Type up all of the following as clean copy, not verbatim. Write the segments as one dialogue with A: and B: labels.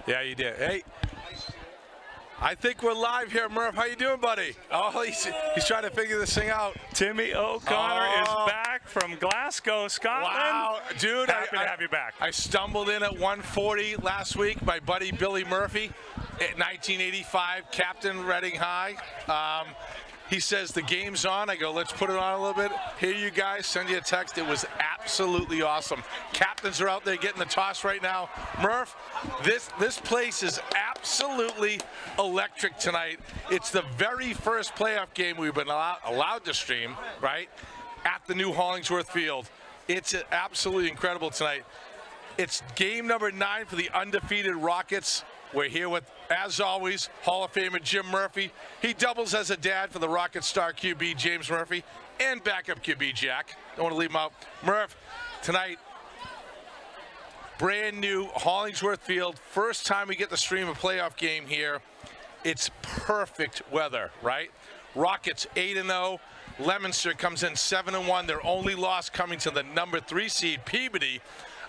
A: Yeah, you did. Hey, I think we're live here, Murph. How you doing, buddy? Oh, he's trying to figure this thing out.
B: Timmy O'Connor is back from Glasgow, Scotland.
A: Wow, dude.
B: Happy to have you back.
A: I stumbled in at 1:40 last week. My buddy Billy Murphy, at 1985, Captain Reading High. He says the game's on. I go, let's put it on a little bit. Here you guys, send you a text. It was absolutely awesome. Captains are out there getting the toss right now. Murph, this place is absolutely electric tonight. It's the very first playoff game we've been allowed to stream, right, at the new Hollingsworth Field. It's absolutely incredible tonight. It's game number 9 for the undefeated Rockets. We're here with, as always, Hall of Famer Jim Murphy. He doubles as a dad for the Rockets star QB James Murphy and backup QB Jack. Don't want to leave him out. Murph, tonight, brand new Hollingsworth Field. First time we get to stream a playoff game here. It's perfect weather, right? Rockets 8-0. Leominster comes in 7-1. Their only loss coming to the number 3 seed, Peabody.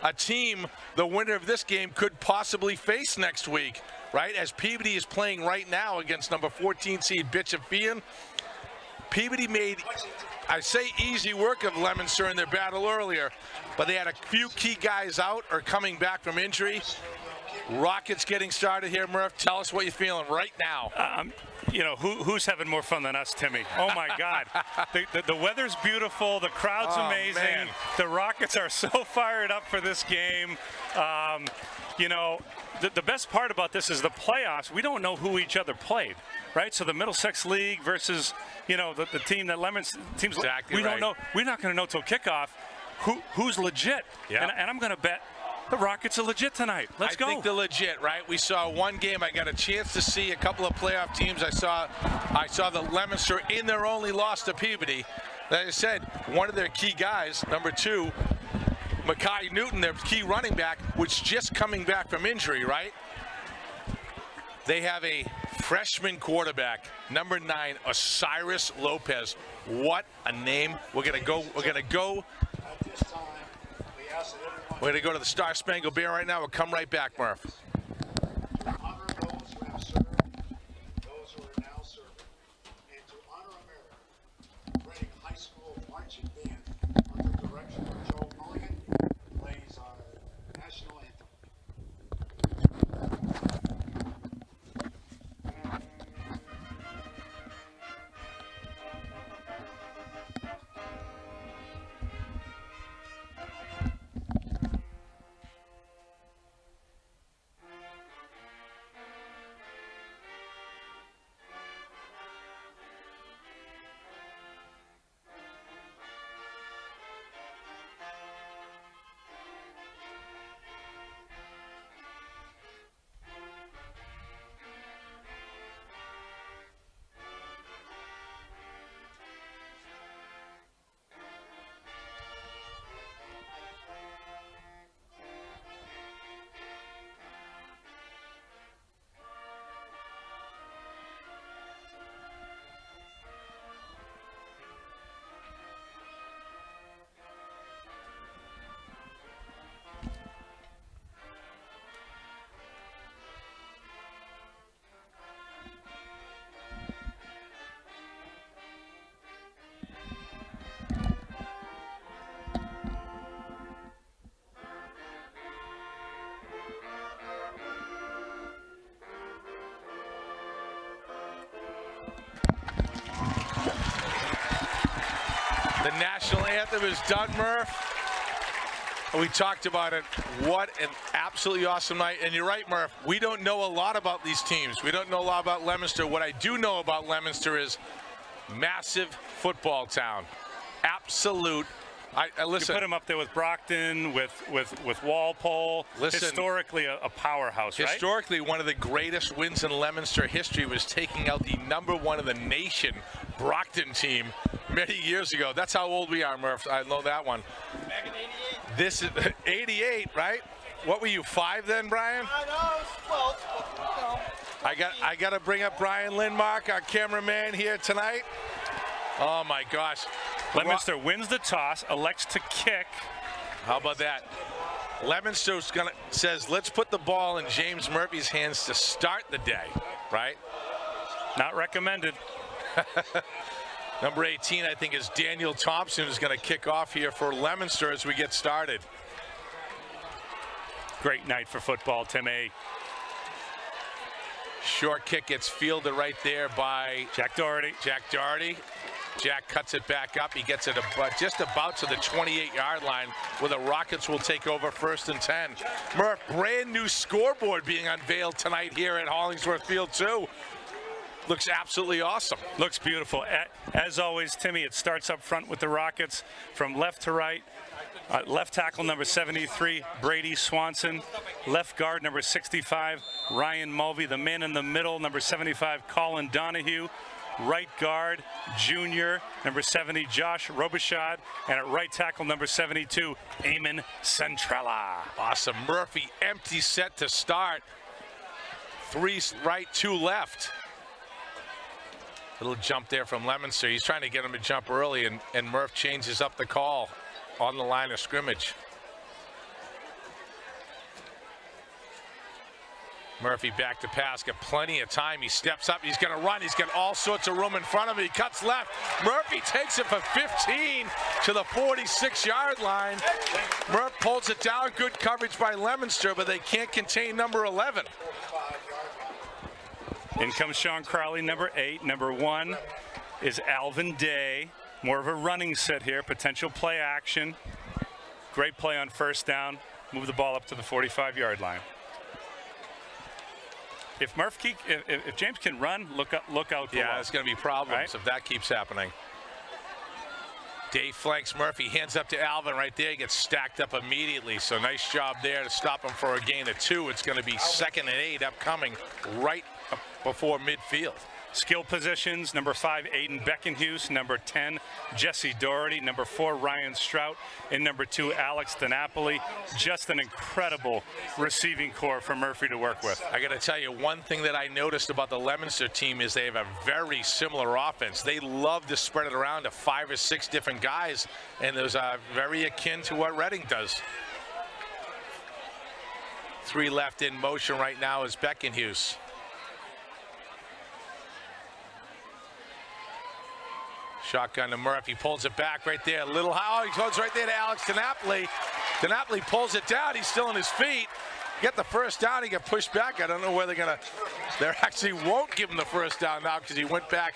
A: A team, the winner of this game, could possibly face next week, right? As Peabody is playing right now against number 14 seed Bishop Feehan. Peabody made, I say, easy work of Leominster in their battle earlier, but they had a few key guys out or coming back from injury. Rockets getting started here, Murph. Tell us what you're feeling right now.
B: You know, who's having more fun than us, Timmy? Oh, my God. The weather's beautiful. The crowd's amazing.
A: Man.
B: The Rockets are so fired up for this game. You know, the best part about this is the playoffs. We don't know who each other played, right? So the Middlesex League versus, you know, the team that Lemons teams.
A: Exactly
B: we don't know. We're not going to know till kickoff who's legit.
A: Yeah.
B: And I'm going to bet the Rockets are legit tonight. Let's go.
A: I think they're legit, right? We saw one game. I got a chance to see a couple of playoff teams. I saw the Leominster in their only loss to Peabody. Like I said, one of their key guys, number 2, Mackay Newton, their key running back, was just coming back from injury, right? They have a freshman quarterback, number 9, Osiris Lopez. What a name. We're gonna go. We're going to go to the Star Spangled Banner right now. We'll come right back, Murph.
C: To honor those who have served, those who are now serving, and to honor America, Reading High School Marching Band, under the direction of Joe Mulligan, plays our national anthem.
A: The national anthem is done, Murph. We talked about it. What an absolutely awesome night. And you're right, Murph. We don't know a lot about these teams. We don't know a lot about Leominster. What I do know about Leominster is massive football town. Absolute. I listen.
B: You put them up there with Brockton, with Walpole.
A: Listen,
B: historically a powerhouse, right?
A: Historically, one of the greatest wins in Leominster history was taking out the number 1 in the nation Brockton team many years ago. That's how old we are, Murph. I know that one.
D: Back in '88.
A: This is 88, right? What were you, 5 then, Brian?
D: I know, it's 12, but, you know.
A: I got to bring up Brian Lindmark, our cameraman here tonight. Oh my gosh.
B: Leominster wins the toss, elects to kick.
A: How about that? Leominster says, let's put the ball in James Murphy's hands to start the day, right?
B: Not recommended.
A: Number 18, I think, is Daniel Thompson, who's going to kick off here for Leominster as we get started.
B: Great night for football, Timmy.
A: Short kick gets fielded right there by
B: Jack Doherty.
A: Jack cuts it back up. He gets it just about to the 28-yard line where the Rockets will take over 1st and 10. Murph, brand new scoreboard being unveiled tonight here at Hollingsworth Field, too. Looks absolutely awesome.
B: Looks beautiful. As always, Timmy, it starts up front with the Rockets from left to right. Left tackle number 73, Brady Swanson. Left guard number 65, Ryan Mulvey. The man in the middle, number 75, Colin Donahue. Right guard, junior, number 70, Josh Robichaud. And at right tackle, number 72, Eamon Centrella.
A: Awesome. Murphy, empty set to start. 3 right, 2 left. Little jump there from Leominster. He's trying to get him to jump early, and Murph changes up the call on the line of scrimmage. Murphy back to pass, got plenty of time. He steps up, he's gonna run, he's got all sorts of room in front of him. He cuts left. Murphy takes it for 15 to the 46-yard line. Murph pulls it down, good coverage by Leominster, but they can't contain number 11.
B: In comes Sean Crowley, number 8. Number 1 is Alvin Day. More of a running set here, potential play action. Great play on 1st down. Move the ball up to the 45-yard line. If James can run, look out below.
A: Yeah, there's going to be problems
B: right?
A: if that keeps happening. Dave flanks Murphy, hands up to Alvin right there, gets stacked up immediately. So nice job there to stop him for a gain of 2. It's going to be 2nd and 8 upcoming right before midfield.
B: Skill positions, number 5, Aiden Beckenhuis, number 10, Jesse Doherty, number 4, Ryan Strout, and number 2, Alex DiNapoli. Just an incredible receiving core for Murphy to work with.
A: I got to tell you, one thing that I noticed about the Leominster team is they have a very similar offense. They love to spread it around to 5 or 6 different guys, and there's very akin to what Reading does. 3 left in motion right now is Beckenhuis. Shotgun to Murphy, pulls it back right there. A little high. Oh, he goes right there to Alex DiNapoli. DiNapoli pulls it down. He's still on his feet. Get the 1st down. He got pushed back. I don't know where they actually won't give him the 1st down now because he went back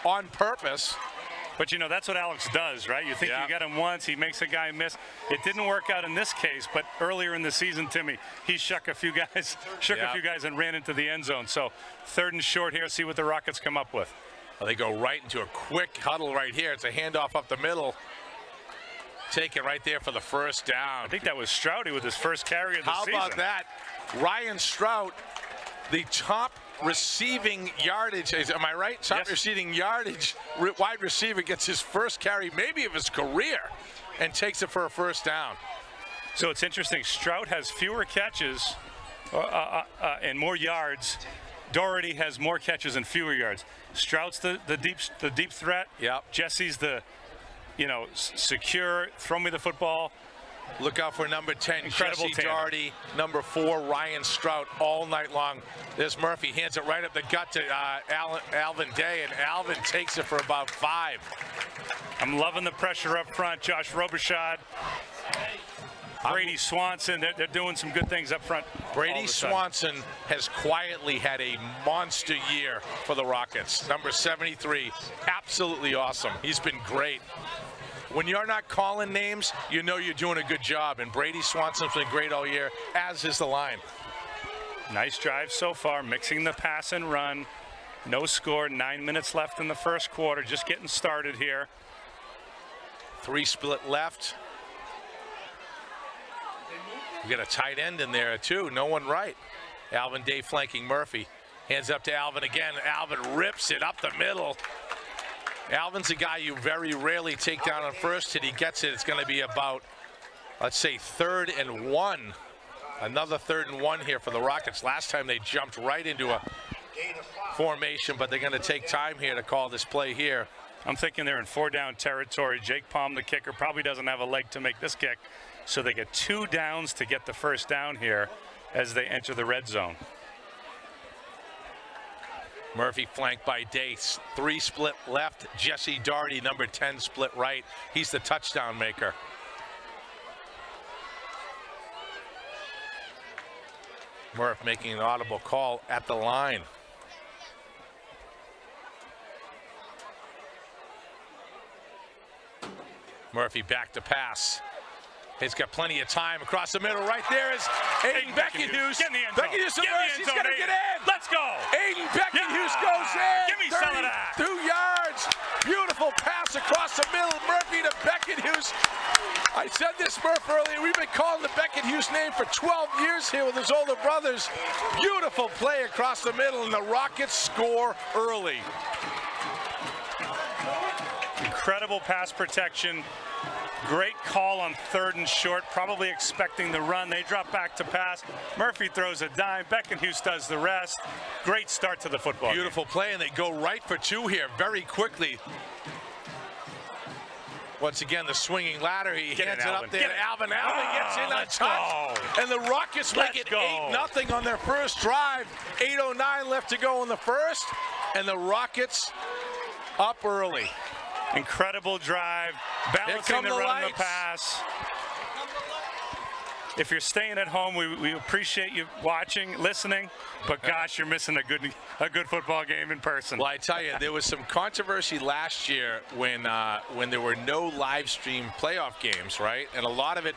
A: on purpose.
B: But, you know, that's what Alex does, right? You think you got him once, he makes a guy miss. It didn't work out in this case, but earlier in the season, Timmy, he shook a few guys and ran into the end zone. So 3rd and short here. See what the Rockets come up with.
A: Well, they go right into a quick huddle right here. It's a handoff up the middle. Take it right there for the 1st down.
B: I think that was Strouty with his 1st carry of the season.
A: How about that? Ryan Strout, the top receiving yardage, am I right? Top receiving yardage wide receiver, gets his 1st carry, maybe of his career, and takes it for a 1st down.
B: So it's interesting. Strout has fewer catches and more yards. Doherty has more catches and fewer yards. Strout's the deep threat.
A: Yep.
B: Jesse's the, secure, throw me the football.
A: Look out for number 10,
B: Incredible
A: Jesse Doherty. Number 4, Ryan Strout, all night long. There's Murphy, hands it right up the gut to Alvin Day, and Alvin takes it for about 5.
B: I'm loving the pressure up front. Josh Robichaud, Brady Swanson, they're doing some good things up front.
A: Brady Swanson has quietly had a monster year for the Rockets. Number 73, absolutely awesome. He's been great. When you're not calling names, you know you're doing a good job, and Brady Swanson's been great all year, as is the line.
B: Nice drive so far, mixing the pass and run. No score, 9 minutes left in the 1st quarter, just getting started here.
A: 3 split left. We got a tight end in there, too. No one right. Alvin Day flanking Murphy. Hands up to Alvin again. Alvin rips it up the middle. Alvin's a guy you very rarely take down on 1st hit. He gets it. It's going to be about, let's say, 3rd and 1. Another 3rd and 1 here for the Rockets. Last time they jumped right into a formation, but they're going to take time here to call this play here.
B: I'm thinking they're in 4-down territory. Jake Palm, the kicker, probably doesn't have a leg to make this kick. So they get 2 downs to get the first down here as they enter the red zone.
A: Murphy flanked by Dace. 3 split left. Jesse Doherty, number 10, split right. He's the touchdown maker. Murph making an audible call at the line. Murphy back to pass. He's got plenty of time across the middle. Right there is Aiden Beckenhuis.
B: Get in the end zone.
A: Beckenhuis to the rest. He's going to get in.
B: Let's go.
A: Aiden Beckenhuis goes in.
B: Give me some of that.
A: 2 yards. Beautiful pass across the middle. Murphy to Beckenhuis. I said this, Murph, earlier. We've been calling the Beckenhuis name for 12 years here with his older brothers. Beautiful play across the middle, and the Rockets score early.
B: Incredible pass protection. Great call on 3rd and short, probably expecting the run. They drop back to pass. Murphy throws a dime. Beckenhuis does the rest. Great start to the football
A: Beautiful
B: game.
A: play, and they go right for 2 here very quickly. Once again, the swinging ladder. He hands it up there to Alvin. Alvin gets in untouched. And the Rockets make it 8-0 on their first drive. 8:09 left to go in the first. And the Rockets up early.
B: Incredible drive, balancing the run and the pass. If you're staying at home, we appreciate you watching, listening, but gosh, you're missing a good football game in person.
A: Well, I tell you, there was some controversy last year when there were no live stream playoff games, right? And a lot of it,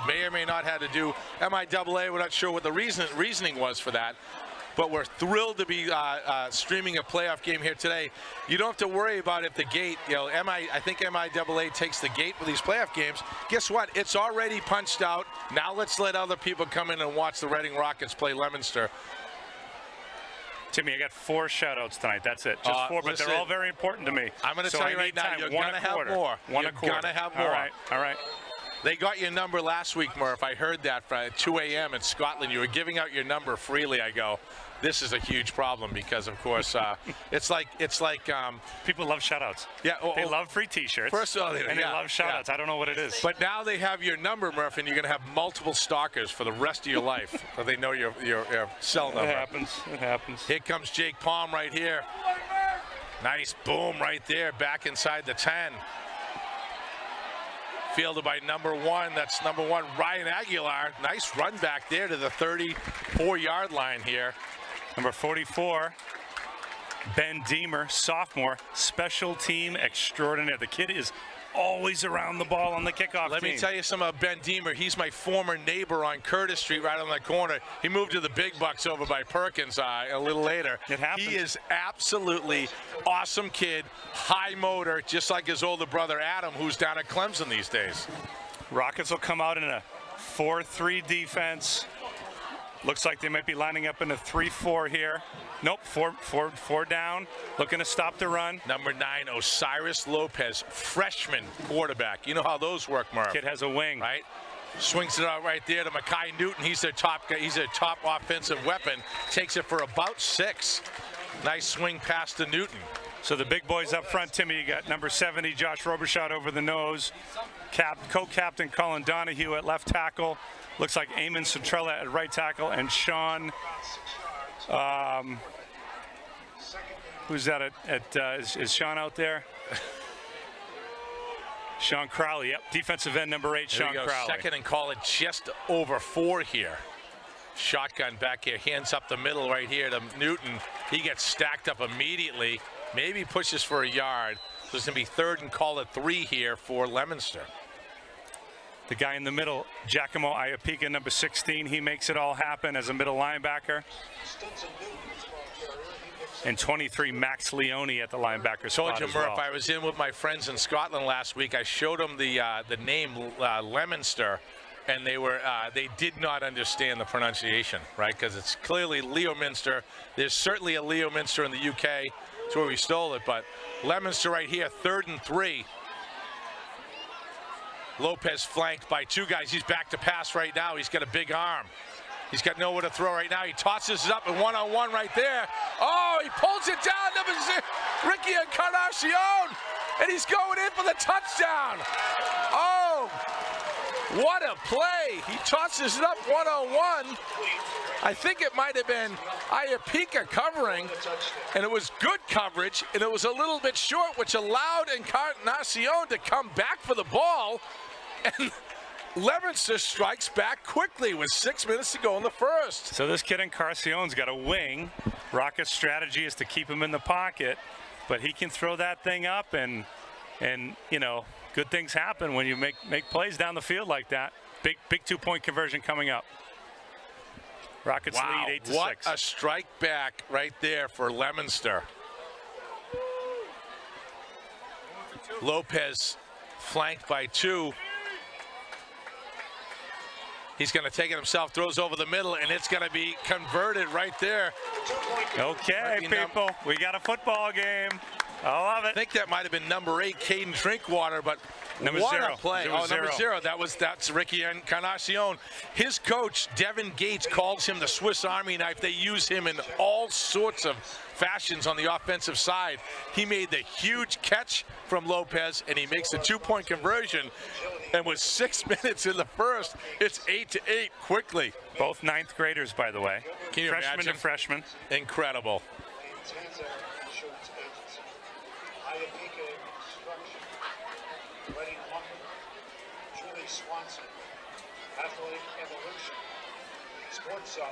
A: may or may not have to do MIAA. We're not sure what the reasoning was for that. But we're thrilled to be streaming a playoff game here today. You don't have to worry about if the gate, I think MIAA takes the gate for these playoff games. Guess what? It's already punched out. Now let's let other people come in and watch the Reading Rockets play Leominster.
B: Timmy, I got 4 shout-outs tonight. That's it. Just 4, but they're all very important to me.
A: I'm going to tell you right now, you're going to have more.
B: You're
A: going to have more.
B: All right.
A: They got your number last week, Murph. I heard that at 2 a.m. in Scotland. You were giving out your number freely. I go, this is a huge problem because, of course, it's like
B: people love shout-outs.
A: Yeah,
B: they love free T-shirts.
A: First of all,
B: and they love shout-outs. I don't know what it is.
A: But now they have your number, Murph, and you're going to have multiple stalkers for the rest of your life. So they know your cell number.
B: It happens.
A: Here comes Jake Palm right here. Nice boom right there, back inside the 10. Fielded by number 1. That's number 1, Ryan Aguilar. Nice run back there to the 34-yard line here.
B: Number 44, Ben Deemer, sophomore, special team extraordinaire. The kid is always around the ball on the kickoff
A: Let
B: team.
A: me tell you something about Ben Deemer. He's my former neighbor on Curtis Street, right on the corner. He moved to the big bucks over by Perkins a little later.
B: It happens.
A: He is absolutely awesome kid, high motor, just like his older brother Adam, who's down at Clemson these days.
B: Rockets will come out in a 4-3 defense. Looks like they might be lining up in a 3-4 here. Nope, four down. Looking to stop the run.
A: Number 9, Osiris Lopez, freshman quarterback. You know how those work, Murph.
B: Kid has a wing.
A: Right? Swings it out right there to Mekhi Newton. He's their top guy. He's their top offensive weapon. Takes it for about 6. Nice swing pass to Newton.
B: So the big boys up front, Timmy, you got number 70, Josh Robershot over the nose. Co-captain Colin Donahue at left tackle. Looks like Eamon Centrella at right tackle, and Sean, who's that is Sean out there? Sean Crowley, yep, defensive end number 8, Sean Crowley.
A: Second and call it just over 4 here. Shotgun back here, hands up the middle right here to Newton. He gets stacked up immediately, maybe pushes for a yard. So it's going to be 3rd and call it 3 here for Leominster.
B: The guy in the middle, Giacomo Iapika, number 16, he makes it all happen as a middle linebacker. And 23, Max Leone at the linebacker spot.
A: Told you, Murph, I was in with my friends in Scotland last week. I showed them the name Leominster, and they did not understand the pronunciation, right? Because it's clearly Leominster. There's certainly a Leominster in the UK. That's where we stole it, but Leominster right here, 3rd and 3. Lopez flanked by 2 guys. He's back to pass right now. He's got a big arm. He's got nowhere to throw right now. He tosses it up and one-on-one right there. Oh, he pulls it down. Number 6, Ricky Encarnacion, and he's going in for the touchdown. Oh, What a play. He tosses it up one-on-one. I think it might have been Iapika covering, and it was good coverage, and it was a little bit short, which allowed Encarnacion to come back for the ball, and Leominster strikes back quickly with 6 minutes to go in the first.
B: So this kid Encarnacion's got a wing. Rocket's strategy is to keep him in the pocket, but he can throw that thing up, and you know, good things happen when you make plays down the field like that. Big 2-point conversion coming up. Rockets lead 8-6.
A: What a strike back right there for Leominster. Lopez flanked by 2. He's going to take it himself, throws over the middle, and it's going to be converted right there.
B: Okay, people, we got a football game. I love it.
A: I think that might have been number 8, Caden Drinkwater, but
B: Number
A: what
B: 0.
A: a play. Number 0. That's Ricky Encarnacion. His coach, Devin Gates, calls him the Swiss Army knife. They use him in all sorts of fashions on the offensive side. He made the huge catch from Lopez, and he makes the 2-point conversion. And with 6 minutes in the first, it's 8-8 quickly.
B: Both 9th graders, by the way.
A: Can you
B: freshman
A: imagine?
B: to freshman.
A: Incredible.
C: Insurance Agency, Iapika Construction, Reading Lumber, Julie Swanson, Athletic Evolution, Sports Zone.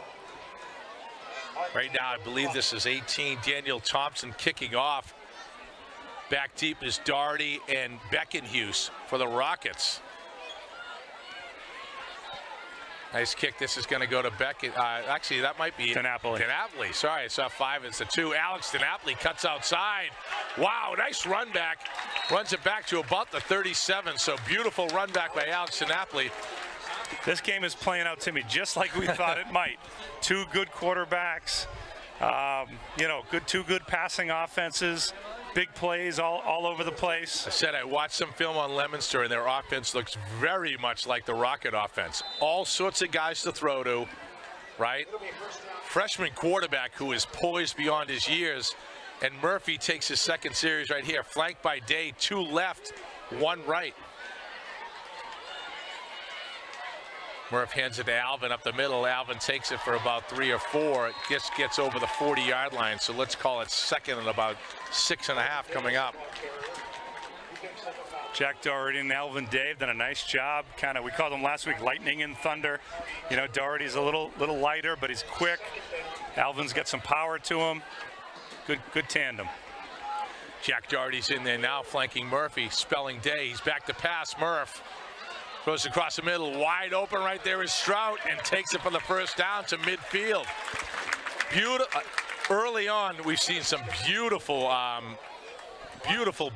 A: Right now, I believe this is 18. Daniel Thompson kicking off. Back deep is Doherty and Beckenhuis for the Rockets. Nice kick. This is going to go to Beckett. Actually, that might be
B: DiNapoli.
A: Sorry, I saw 5. It's a 2. Alex DiNapoli cuts outside. Wow, nice run back. Runs it back to about the 37. So beautiful run back by Alex DiNapoli.
B: This game is playing out to me just like we thought it might. 2 good quarterbacks. You know, two good passing offenses. Big plays all over the place.
A: I said I watched some film on Leominster, and their offense looks very much like the Rocket offense. All sorts of guys to throw to, right? Freshman quarterback who is poised beyond his years. And Murphy takes his second series right here. Flanked by Day, 2 left, 1 right. Murph hands it to Alvin up the middle. Alvin takes it for about 3 or 4. It gets over the 40-yard line, so let's call it second and about 6.5 coming up.
B: Jack Doherty and Alvin Dave done a nice job. We called them last week lightning and thunder. You know, Doherty's a little lighter, but he's quick. Alvin's got some power to him. Good tandem.
A: Jack Doherty's in there now, flanking Murphy, spelling Day. He's back to pass. Murph throws across the middle, wide open right there is Strout, and takes it for the first down to midfield. Beautiful. Early on, we've seen some beautiful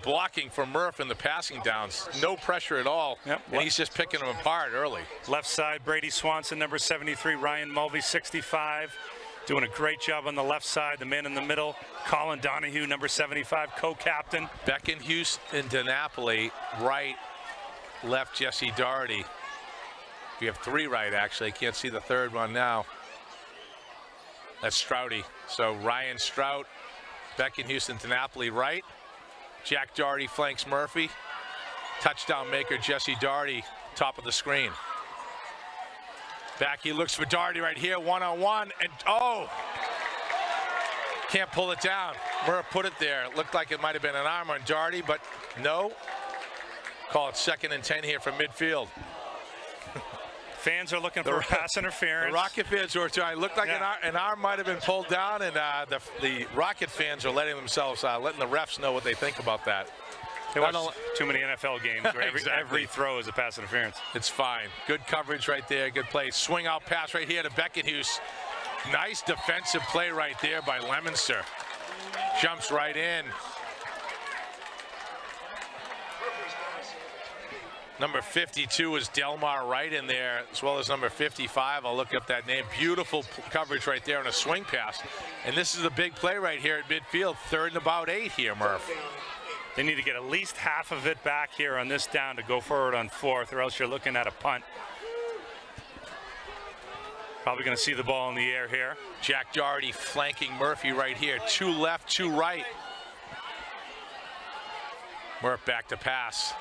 A: blocking from Murph in the passing downs. No pressure at all,
B: yep.
A: And he's just picking them apart early.
B: Left side, Brady Swanson, number 73, Ryan Mulvey, 65. Doing a great job on the left side. The man in the middle, Colin Donahue, number 75, co-captain.
A: Beckenhuis and DiNapoli, right. Left, Jesse Doherty. We have 3 right, actually. Can't see the third one now. That's Strouty. So Ryan Strout, Beckenhuis and DiNapoli right. Jack Doherty flanks Murphy. Touchdown maker Jesse Doherty, top of the screen. Back, he looks for Doherty right here, one-on-one, and can't pull it down. Murph put it there. It looked like it might have been an arm on Doherty, but no. Call it 2nd and 10 here from midfield.
B: Fans are looking for pass interference.
A: The Rocket fans are trying. Looked like an arm might have been pulled down, and the Rocket fans are letting the refs know what they think about that.
B: They watch too many NFL games where every throw is a pass interference.
A: It's fine. Good coverage right there. Good play. Swing out pass right here to Beckenhuis. Nice defensive play right there by Leominster. Jumps right in. Number 52 is Delmar Wright in there, as well as number 55. I'll look up that name. Beautiful coverage right there on a swing pass. And this is a big play right here at midfield. 3rd and about 8 here, Murph.
B: They need to get at least half of it back here on this down to go forward on 4th, or else you're looking at a punt. Probably going to see the ball in the air here.
A: Jack Doherty flanking Murphy right here. 2 left, 2 right. Murph back to pass.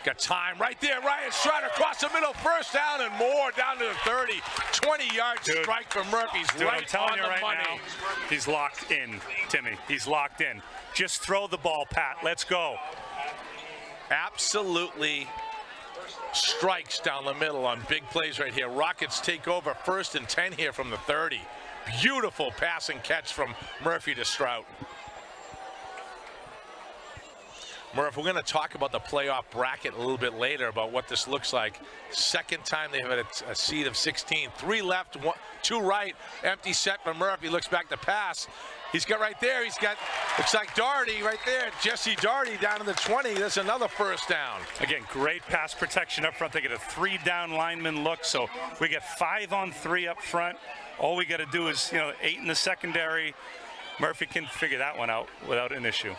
A: Got time right there. Ryan Stroud across the middle. First down and more down to the 30. 20-yard strike from Murphy's right
B: I'm telling
A: on
B: you
A: the
B: right
A: money.
B: now, he's locked in, Timmy. He's locked in. Just throw the ball, Pat. Let's go.
A: Absolutely strikes down the middle on big plays right here. Rockets take over 1st and 10 here from the 30. Beautiful pass and catch from Murphy to Stroud. Murph, we're going to talk about the playoff bracket a little bit later about what this looks like. Second time they've had a seed of 16. 3 left, 2 right. Empty set from Murphy. Looks back to pass. He's got right there. He's got, looks like Doherty right there. Jesse Doherty down to the 20. That's another first down.
B: Again, great pass protection up front. They get a 3-down lineman look. So we get 5-on-3 up front. All we got to do is, 8 in the secondary. Murphy can figure that one out without an issue.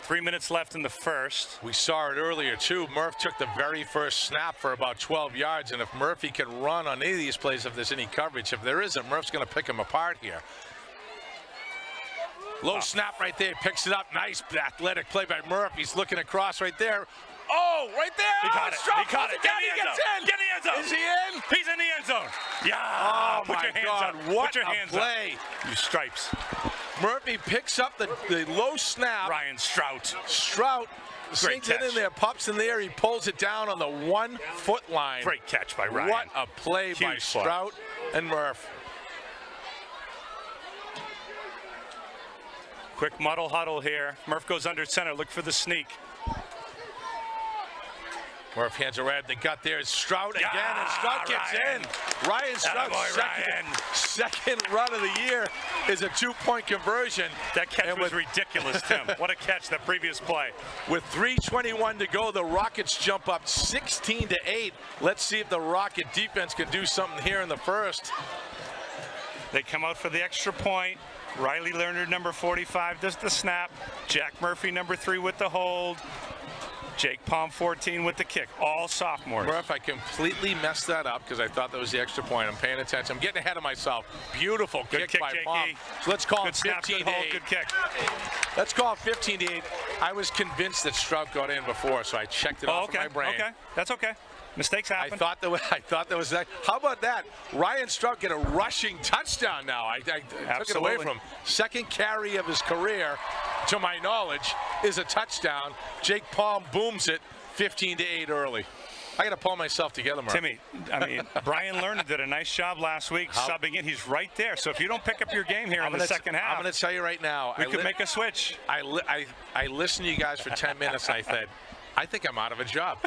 B: 3 minutes left in the first.
A: We saw it earlier, too. Murph took the very first snap for about 12 yards, and if Murphy can run on any of these plays, if there's any coverage, if there isn't, Murph's going to pick him apart here. Low snap right there, picks it up. Nice athletic play by Murph. He's looking across right there. Oh, right there.
B: He caught it. He caught it.
A: Get in the end zone. Is he in?
B: He's in the end zone. Yeah.
A: Oh,
B: Put
A: my
B: your hands
A: God.
B: up.
A: What
B: Put your
A: a
B: hands
A: play.
B: Up. You stripes.
A: Murphy picks up the low snap.
B: Ryan Stroud.
A: Stroud sinks it in there, pops in there. He pulls it down on the 1-foot line.
B: Great catch by Ryan.
A: What a play by Stroud and Murph.
B: Quick muddle huddle here. Murph goes under center. Look for the sneak.
A: Murph hands it right at the gut there. It's Stroud again, and Stroud gets in. Ryan Stroud, second run of the year is a 2-point conversion.
B: That catch was ridiculous, Tim. What a catch, that previous play.
A: With 3:21 to go, the Rockets jump up 16-8. Let's see if the Rocket defense can do something here in the first.
B: They come out for the extra point. Riley Lerner, number 45, does the snap. Jack Murphy, number 3, with the hold. Jake Palm, 14, with the kick. All sophomores.
A: Murph, I completely messed that up because I thought that was the extra point. I'm paying attention. I'm getting ahead of myself. Beautiful kick by Palm. So let's call it 15-8.
B: Good kick.
A: Let's call it 15-8. I was convinced that Stroud got in before, so I checked it off in my brain.
B: Okay, that's okay. Mistakes happen.
A: I thought that was that. How about that? Ryan Stroud get a rushing touchdown now. I took it away from him. Second carry of his career, to my knowledge, is a touchdown. Jake Palm booms it 15-8 early. I got to pull myself together, Mark.
B: Timmy, I mean, Brian Lerner did a nice job last week subbing in. He's right there. So if you don't pick up your game here in the second half,
A: I'm going to tell you right now.
B: We could make a switch.
A: I listened to you guys for 10 minutes, and I said, I think I'm out of a job.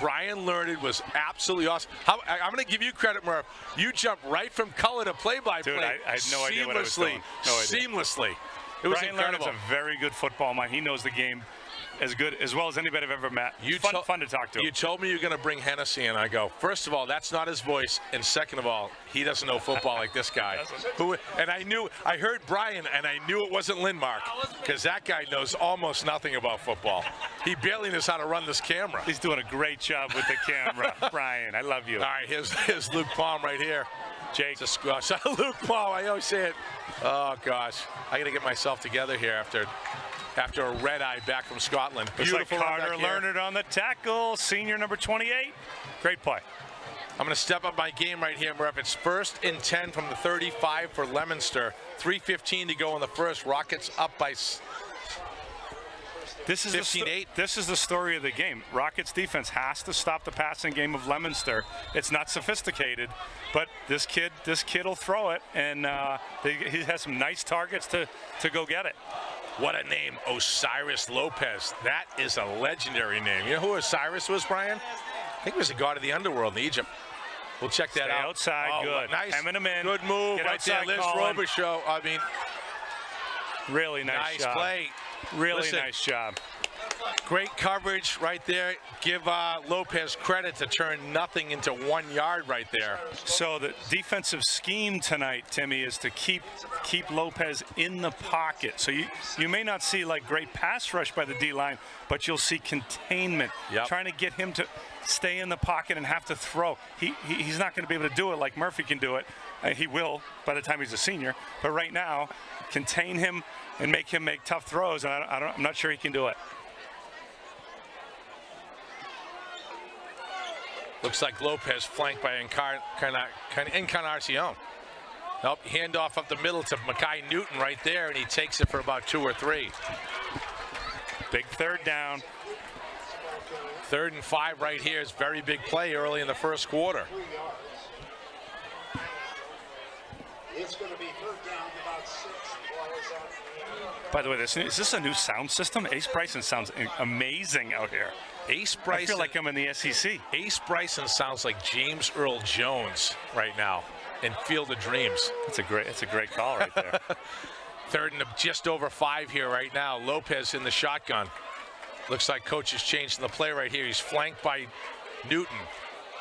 A: Brian Lerner was absolutely awesome. I'm going to give you credit, Murph. You jumped right from color to play-by-play.
B: Dude, I had no idea what I was doing. No idea.
A: Seamlessly. It was
B: Brian
A: incredible.
B: Lerner's a very good football mind. He knows the game as well as anybody I've ever met. Fun to talk to.
A: You told me you're going to bring Hennessy, and I go, first of all, that's not his voice, and second of all, he doesn't know football like this guy. And I heard Brian, and I knew it wasn't Lindmark, because that guy knows almost nothing about football. He barely knows how to run this camera.
B: He's doing a great job with the camera. Brian, I love you.
A: All right, here's Luke Palm right here.
B: Jake.
A: It's a squash. Luke Palm, I always say it. Oh, gosh. I got to get myself together here after a red eye back from Scotland.
B: Beautiful like Carter Lerner on the tackle, senior number 28. Great play.
A: I'm going to step up my game right here, Murph. It's 1st and 10 from the 35 for Leominster. 3:15 to go in the first. Rockets up by 15-8.
B: This is the story of the game. Rockets defense has to stop the passing game of Leominster. It's not sophisticated, but this kid will throw it, and he has some nice targets to go get it.
A: What a name, Osiris Lopez. That is a legendary name. You know who Osiris was, Brian? I think he was a god of the underworld in Egypt. We'll check that out.
B: Outside, good.
A: Nice.
B: Hemming him in.
A: Good move
B: Get
A: right
B: outside,
A: there. Liz
B: Colin.
A: Robichaux. I mean,
B: really nice job.
A: play.
B: Really nice job.
A: Great coverage right there. Give Lopez credit to turn nothing into 1 yard right there.
B: So the defensive scheme tonight, Timmy, is to keep Lopez in the pocket. So you may not see like great pass rush by the D-line, but you'll see containment.
A: Yep.
B: Trying to get him to stay in the pocket and have to throw. He's not going to be able to do it like Murphy can do it. He will by the time he's a senior. But right now, contain him and make him make tough throws. And I'm not sure he can do it.
A: Looks like Lopez flanked by Encarnacion. Nope, handoff up the middle to Mackay Newton right there, and he takes it for about 2 or 3.
B: Big third down.
A: 3rd and 5 right here is very big play early in the first quarter.
C: 3 yards. It's going to be 3rd down, about 6. Ball is out in the air.
B: By the way, is this a new sound system? Ace Bryson sounds amazing out here.
A: Ace Bryson.
B: I feel like I'm in the SEC.
A: Ace Bryson sounds like James Earl Jones right now in Field of Dreams.
B: It's a great call right there.
A: 3rd and just over 5 here right now. Lopez in the shotgun. Looks like coach is changing the play right here. He's flanked by Newton.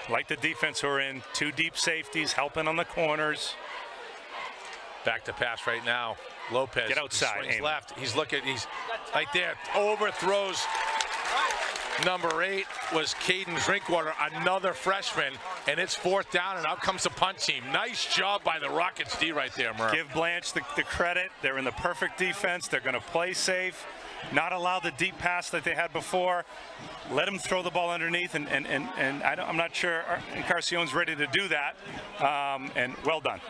B: Like the defense who are in 2 deep safeties, helping on the corners.
A: Back to pass right now. Lopez.
B: Get outside.
A: Swings
B: Aim.
A: left. He's right there. Overthrows. Number 8 was Caden Drinkwater, another freshman, and it's 4th down, and out comes the punt team. Nice job by the Rockets D right there, Murph.
B: Give Blanche the credit. They're in the perfect defense. They're going to play safe, not allow the deep pass that they had before. Let them throw the ball underneath, and I'm not sure Encarnacion's ready to do that, and well done.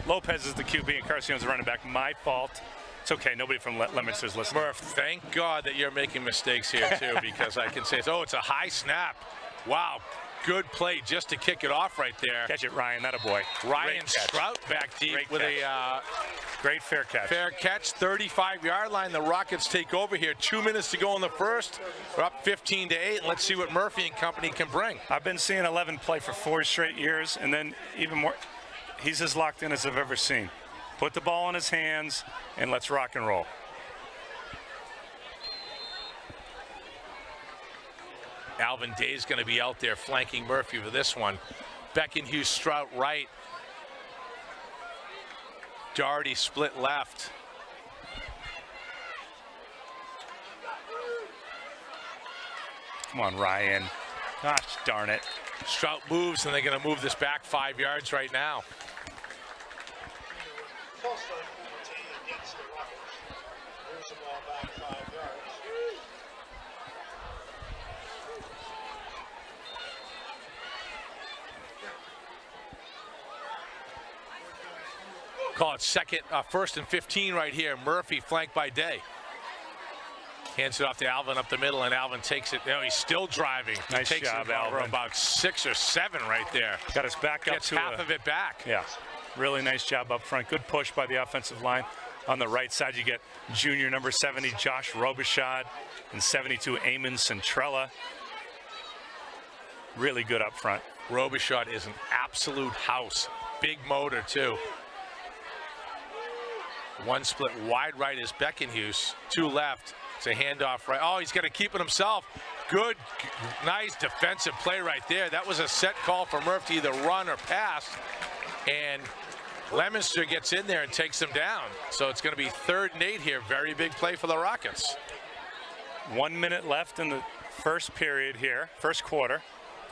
B: Lopez is the QB and Encarnacion's the running back. My fault. It's okay. Nobody from Leominster's listening.
A: Murph, thank God that you're making mistakes here, too, because I can say, it's a high snap. Wow. Good play just to kick it off right there.
B: Catch it, Ryan. That a boy.
A: Ryan Strout back deep with a
B: great fair catch.
A: Fair catch, 35-yard line. The Rockets take over here. 2 minutes to go in the first. We're up 15-8, and let's see what Murphy and company can bring.
B: I've been seeing 11 play for 4 straight years, and then even more. He's as locked in as I've ever seen. Put the ball in his hands, and let's rock and roll.
A: Alvin Day's going to be out there flanking Murphy for this one. Beckenhugh Strout right. Doherty split left.
B: Come on, Ryan. Gosh darn it.
A: Strout moves, and they're going to move this back 5 yards right now.
C: False start number 10 against the Rockets. Moves the ball back 5 yards.
A: Call it first and 15 right here. Murphy flanked by Day. Hands it off to Alvin up the middle, and Alvin takes it. He's still driving.
B: Nice
A: takes
B: job,
A: it over
B: Alvin.
A: about 6 or 7 right there.
B: Got us back up
A: Gets
B: to
A: half of it back.
B: Yeah, really nice job up front. Good push by the offensive line. On the right side, you get junior number 70, Josh Robichaud, and 72, Eamon Centrella. Really good up front.
A: Robichaud is an absolute house. Big motor, too. One split wide right is Beckenhughes. 2 left. It's a handoff right. Oh, he's going to keep it himself. Good, nice defensive play right there. That was a set call for Murph to either run or pass. And Leominster gets in there and takes him down. So it's going to be 3rd and 8 here. Very big play for the Rockets.
B: 1 minute left in the first period here, first quarter.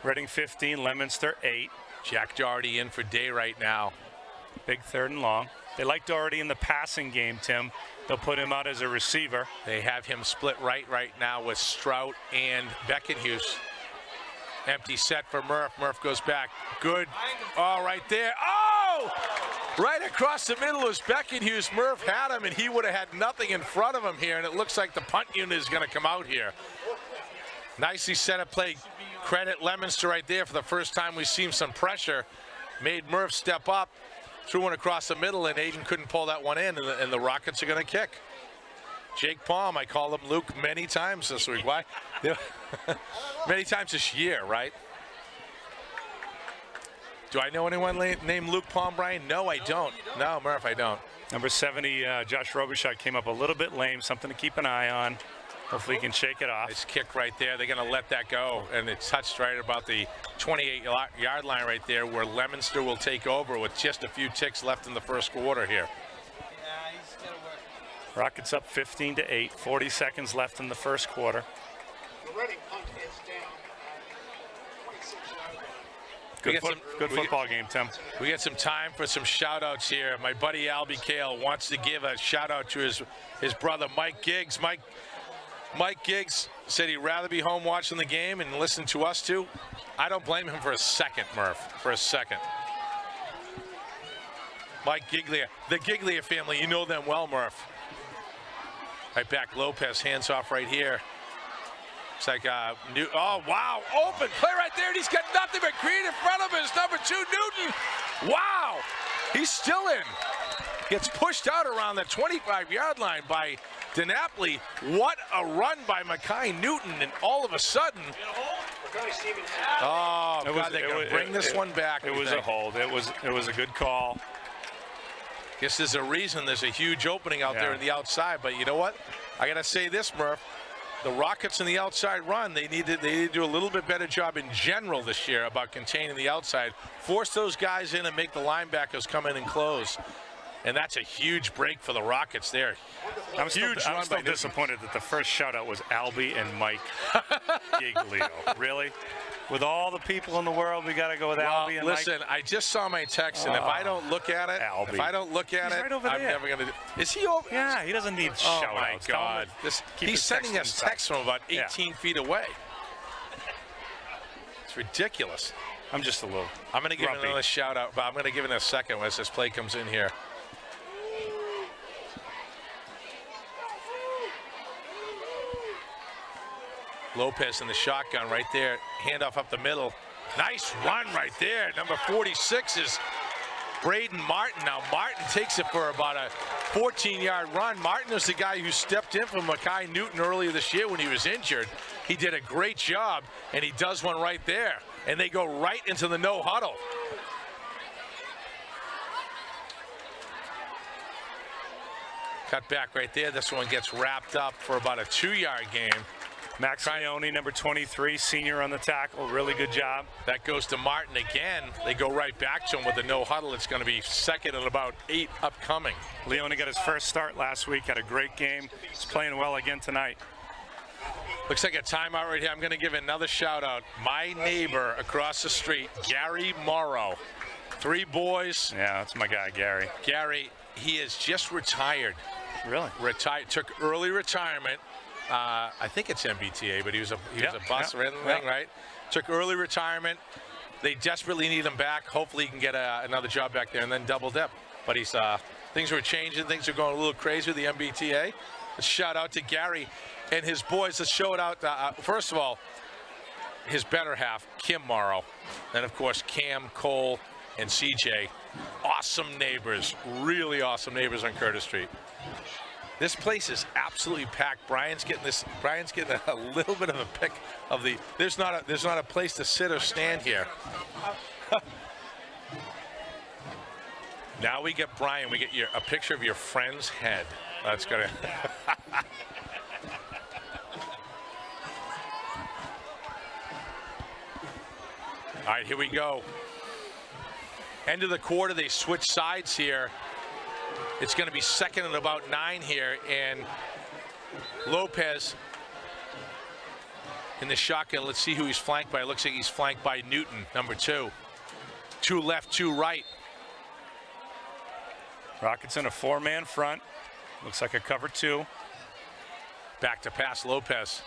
B: Reading 15, Leominster 8.
A: Jack Doherty in for Day right now.
B: Big 3rd and long. They like Doherty in the passing game, Tim. They'll put him out as a receiver.
A: They have him split right now with Strout and Beckenhughes. Empty set for Murph. Murph goes back. Good. Oh, right there. Oh! Right across the middle was Beckenhughes. Murph had him, and he would have had nothing in front of him here, and it looks like the punt unit is going to come out here. Nicely set up play. Credit Leominster right there for the first time we've seen some pressure. Made Murph step up. Threw one across the middle, and Aiden couldn't pull that one in, and the Rockets are going to kick. Jake Palm, I called him Luke many times this week. Why? Many times this year, right? Do I know anyone named Luke Palm, Brian? No, I don't. No, Murph, I don't.
B: Number 70, Josh Robichaud came up a little bit lame, something to keep an eye on. Hopefully he can shake it off.
A: Nice kick right there. They're going to let that go, and it touched right about the 28-yard line right there where Leominster will take over with just a few ticks left in the first quarter here.
B: Rockets up 15-8, 40 seconds left in the first quarter.
C: The Reading punt is down at 26-yard line.
B: Good football game, Tim.
A: We got some time for some shout-outs here. My buddy Albie Kale wants to give a shout-out to his brother Mike Giggs. Mike, Mike Giggs said he'd rather be home watching the game and listen to us two. I don't blame him for a second, Murph, for a second. Mike Giglia, the Giglia family, you know them well, Murph. Right back, Lopez, hands off right here. It's like, oh, wow, open play right there, and he's got nothing but green in front of him. It's number 2, Newton. Wow, he's still in. Gets pushed out around the 25-yard line by DiNapoli. What a run by Mekhi Newton, and all of a sudden, oh, God, they're going to bring this one back.
B: It was a hold. It was a good call.
A: Guess there's a reason there's a huge opening out there in the outside, but you know what? I got to say this, Murph. The Rockets in the outside run, they need to do a little bit better job in general this year about containing the outside. Force those guys in and make the linebackers come in and close. And that's a huge break for the Rockets there.
B: I'm still disappointed that the first shout-out was Albie and Mike Giglio. Really? With all the people in the world, we got to go with Albie and Mike?
A: Listen, I just saw my text, and if I don't look at it,
B: Albie.
A: Right over I'm never going to do it. Is he over?
B: Yeah, he doesn't need shout-outs.
A: Oh, my God. He's sending us texts from about 18 feet away. It's ridiculous.
B: I'm just a little
A: I'm going to give
B: grumpy.
A: another shout-out, but I'm going to give it a second as this play comes in here. Lopez in the shotgun right there. Handoff up the middle. Nice run right there. Number 46 is Braden Martin. Now Martin takes it for about a 14-yard run. Martin is the guy who stepped in for Mekhi Newton earlier this year when he was injured. He did a great job, and he does one right there. And they go right into the no huddle. Cut back right there. This one gets wrapped up for about a 2-yard gain.
B: Max Leone, number 23, senior on the tackle. Really good job.
A: That goes to Martin again. They go right back to him with the no huddle. It's going to be second and about 8 upcoming.
B: Leone got his first start last week. Had a great game. He's playing well again tonight.
A: Looks like a timeout right here. I'm going to give another shout out. My neighbor across the street, Gary Morrow. 3 boys.
B: Yeah, that's my guy, Gary.
A: Gary, he is just retired.
B: Really?
A: Took early retirement. I think it's MBTA, but he was a bus or anything, right? Took early retirement. They desperately need him back. Hopefully he can get another job back there and then double dip. But he's things were changing. Things are going a little crazy with the MBTA. A shout out to Gary and his boys. Let's show it out. First of all, his better half, Kim Morrow. Then, of course, Cam, Cole, and CJ. Awesome neighbors. Really awesome neighbors on Curtis Street. This place is absolutely packed. Brian's getting a little bit of a pick of the. There's not a place to sit or stand here. Now we get Brian. We get a picture of your friend's head. That's gonna. All right, here we go. End of the quarter. They switch sides here. It's going to be second and about 9 here, and Lopez in the shotgun. Let's see who he's flanked by. It looks like he's flanked by Newton, number 2. 2 left, 2 right.
B: Rockets in a 4-man front. Looks like a cover 2.
A: Back to pass, Lopez.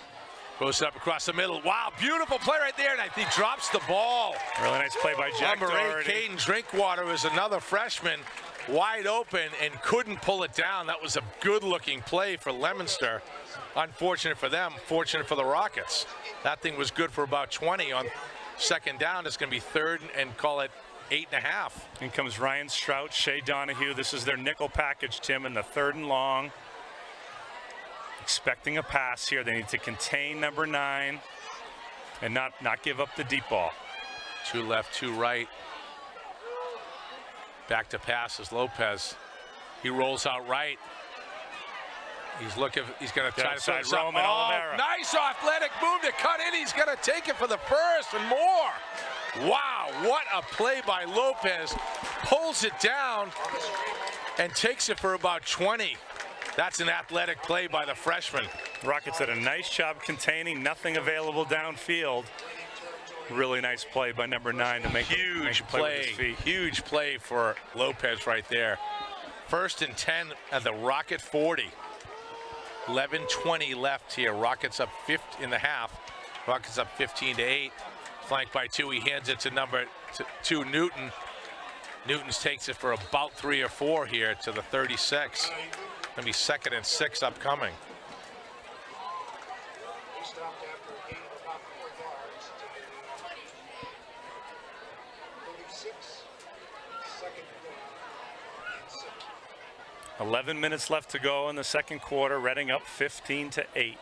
A: Goes up across the middle. Wow, beautiful play right there, and he drops the ball.
B: Really nice play by Jack
A: Number 8,
B: Doherty.
A: Caden Drinkwater, is another freshman. Wide open and couldn't pull it down. That was a good-looking play for Leominster. Unfortunate for them, fortunate for the Rockets. That thing was good for about 20 on second down. It's going to be third and call it 8.5.
B: In comes Ryan Strout, Shea Donahue. This is their nickel package, Tim, in the 3rd and long. Expecting a pass here. They need to contain number 9 and not give up the deep ball.
A: 2 left, 2 right. Back to pass is Lopez. He rolls out right. He's looking. He's going to try to
B: Outside
A: throw it
B: Roman Oliveira.
A: Nice athletic move to cut in. He's going to take it for the first and more. Wow, what a play by Lopez. Pulls it down and takes it for about 20. That's an athletic play by the freshman.
B: Rockets did a nice job containing. Nothing available downfield. Really nice play by number 9 to make
A: Huge
B: a play with his feet.
A: Huge play for Lopez right there. 1st and 10 at the Rocket 40. 11:20 left here. Rockets up 50 in the half. Rockets up 15-8. Flanked by 2. He hands it to number 2, Newton. Newton takes it for about 3 or 4 here to the 36. Gonna be 2nd and 6 upcoming.
C: He stopped after a gain of about 4 yards to the 36, 2nd down and 6.
B: 11 minutes left to go in the second quarter. Reading up 15-8.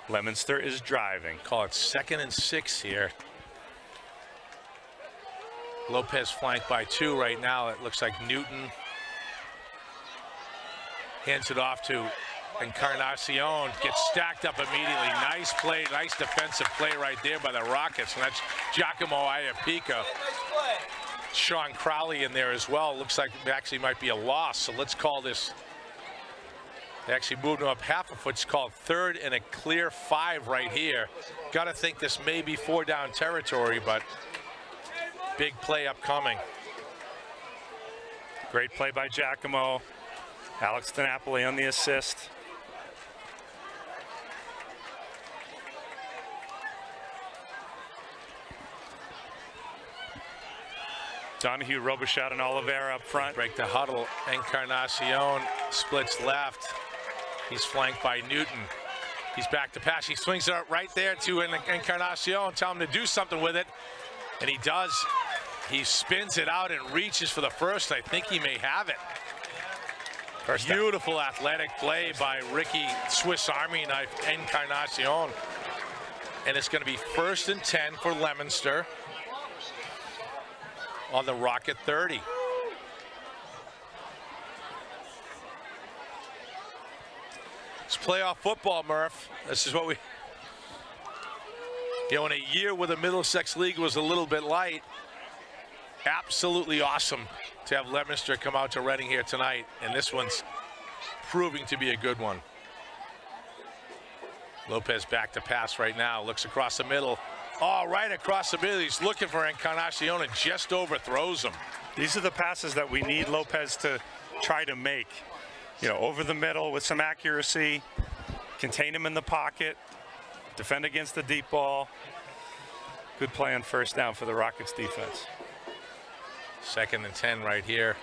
B: Leominster is driving.
A: Call it 2nd and 6 here. Lopez flanked by 2 right now. It looks like Newton hands it off to Encarnacion. Gets stacked up immediately. Nice play, nice defensive play right there by the Rockets. And that's Giacomo Iapika.
D: Nice play.
A: Sean Crowley in there as well. Looks like it actually might be a loss. So let's call this. They actually moved him up half a foot. It's called 3rd and a clear 5 right here. Got to think this may be 4 down territory, but big play upcoming.
B: Great play by Giacomo. Alex DiNapoli on the assist. Donahue, Robichaud, and Oliveira up front.
A: Break the huddle. Encarnacion splits left. He's flanked by Newton. He's back to pass. He swings it up right there to Encarnacion. Tell him to do something with it. And he does. He spins it out and reaches for the first. I think he may have it. Beautiful athletic play by Ricky Swiss Army knife Encarnacion. And it's going to be 1st and 10 for Leominster on the Rocket 30. It's playoff football, Murph. This is what we, in a year where the Middlesex League was a little bit light, absolutely awesome to have Leominster come out to Reading here tonight. And this one's proving to be a good one. Lopez back to pass right now. Looks across the middle. Oh, right across the middle. He's looking for Encarnacion and just overthrows him.
B: These are the passes that we need Lopez to try to make. Over the middle with some accuracy, contain him in the pocket, defend against the deep ball. Good play on 1st down for the Rockets defense.
A: 2nd and 10 right here.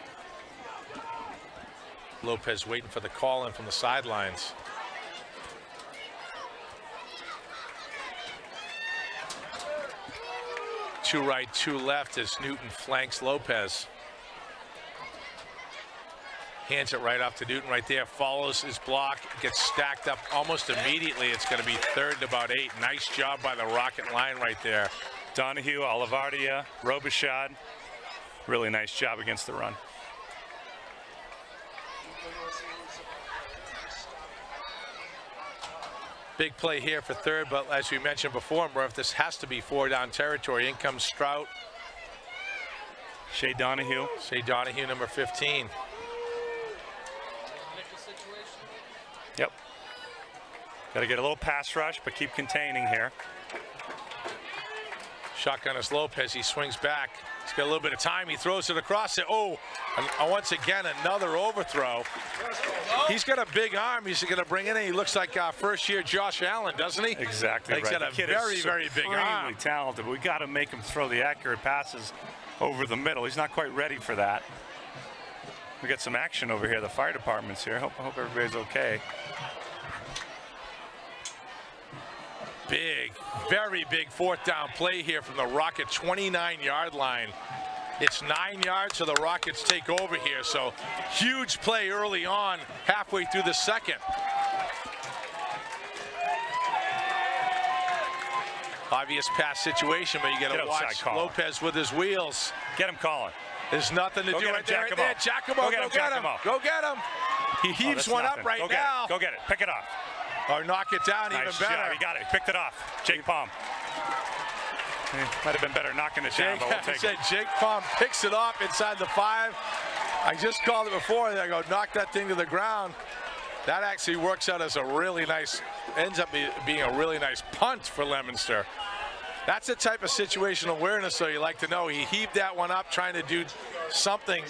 A: Lopez waiting for the call in from the sidelines. Two right, 2 left as Newton flanks Lopez. Hands it right off to Newton right there. Follows his block. Gets stacked up almost immediately. It's going to be 3rd and about 8. Nice job by the Rocket line right there.
B: Donahue, Olivardia, Robichaud. Really nice job against the run.
A: Big play here for 3rd, but as we mentioned before, Murph, this has to be 4 down territory. In comes Strout.
B: Shea Donahue.
A: Shea Donahue, number 15.
B: Yep. Got to get a little pass rush, but keep containing here.
A: Shotgun is Lopez. He swings back. He's got a little bit of time. He throws it across it. Oh, and once again, another overthrow. He's got a big arm. He's going to bring in. He looks like 1st-year Josh Allen, doesn't he?
B: Exactly right.
A: He's got a very, very big arm.
B: Extremely talented, but we got to make him throw the accurate passes over the middle. He's not quite ready for that. We got some action over here. The fire department's here. I hope everybody's okay.
A: Big, very big 4th down play here from the Rocket 29-yard line. It's 9 yards, so the Rockets take over here. So huge play early on, halfway through the second. Obvious pass situation, but you got to watch Lopez with his wheels.
B: Get him calling.
A: There's nothing to do right there. Right there. Giacomo, go get him. Go get him. He heaves one up right now.
B: Go get it. Pick it off.
A: Or knock it down even better.
B: Job. He got it. Picked it off. Jake Palm. Might have been better knocking it down, but we'll take it.
A: Jake Palm picks it off inside the 5. I just called it before. I go, knock that thing to the ground. That actually works out as a really nice, ends up being a really nice punt for Leominster. That's the type of situational awareness, so you like to know. He heaved that one up, trying to do something,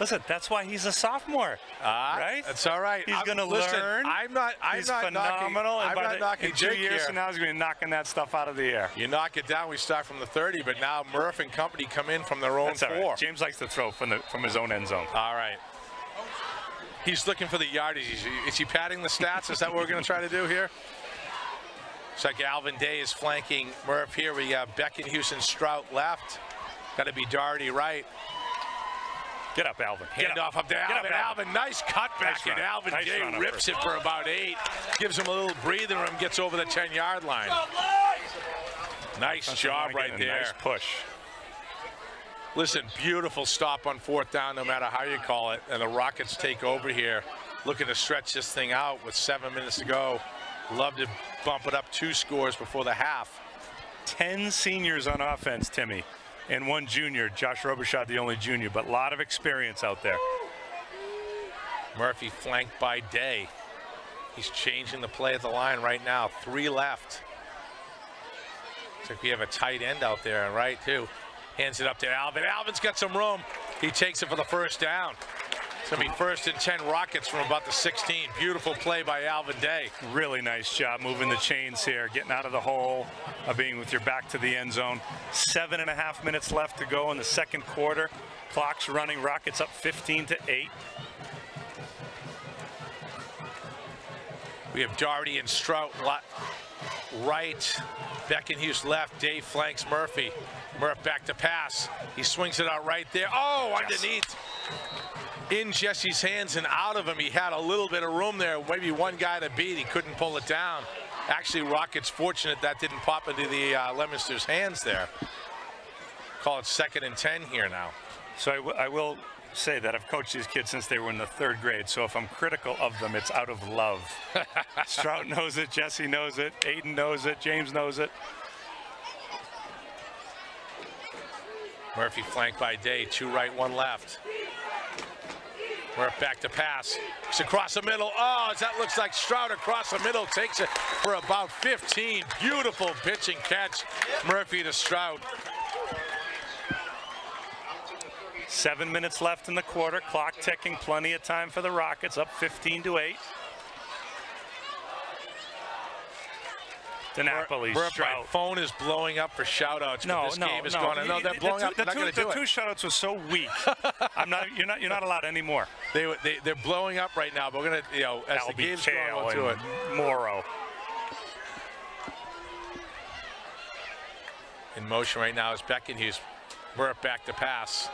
B: Listen, that's why he's a sophomore, right?
A: That's all right.
B: He's going to learn.
A: I'm not
B: phenomenal.
A: I'm not knocking
B: in 2
A: Jake
B: years
A: here.
B: from now, he's going to be knocking that stuff out of the air.
A: You knock it down, we start from the 30, but now Murph and company come in from their own
B: That's all
A: 4.
B: right. James likes to throw from his own end zone.
A: All right. He's looking for the yardage. Is he padding the stats? Is that what we're going to try to do here? It's like Alvin Day is flanking Murph here. We got Beckenhuis and Strout left. Got to be Doherty right.
B: Get up, Alvin.
A: Hand off up to Alvin. Alvin, nice cutback, and Alvin Day rips it for about 8. Gives him a little breathing room, gets over the 10-yard line. Nice job right there.
B: Nice push.
A: Listen, beautiful stop on 4th down, no matter how you call it. And the Rockets take over here, looking to stretch this thing out with 7 minutes to go. Love to bump it up 2 scores before the half.
B: 10 seniors on offense, Timmy. And 1 junior, Josh Robichaud, the only junior, but a lot of experience out there.
A: Murphy flanked by Day. He's changing the play at the line right now. 3 left. Looks like we have a tight end out there, right, too. Hands it up to Alvin. Alvin's got some room. He takes it for the first down. It's going to be 1st and 10 Rockets from about the 16. Beautiful play by Alvin Day.
B: Really nice job moving the chains here, getting out of the hole, being with your back to the end zone. 7.5 minutes left to go in the second quarter. Clock's running. Rockets up 15-8.
A: We have Doherty and Strout right. Beckenhuis left. Day flanks Murphy. Murph back to pass. He swings it out right there. Oh, underneath. In Jesse's hands and out of him. He had a little bit of room there. Maybe one guy to beat. He couldn't pull it down. Actually, Rockets fortunate that didn't pop into the Leominster's hands there. Call it 2nd and 10 here now.
B: So I will say that I've coached these kids since they were in the 3rd grade. So if I'm critical of them, it's out of love. Strout knows it. Jesse knows it. Aiden knows it. James knows it.
A: Murphy flanked by Day. 2 right, 1 left. Murph back to pass. It's across the middle. Oh, that looks like Stroud across the middle. Takes it for about 15. Beautiful pitch and catch. Murphy to Stroud.
B: 7 minutes left in the quarter. Clock ticking. Plenty of time for the Rockets. Up 15-8. DiNapoli,
A: My
B: Stroud.
A: phone is blowing up for shout-outs. This game is going. No, they're blowing up. They're not going to do it.
B: The 2 shout-outs were so weak. You're not allowed anymore.
A: They're blowing up right now. But we're going to, as the game's going, we'll do it.
B: Morrow.
A: In motion right now is Beckenhuis. Murph back to pass.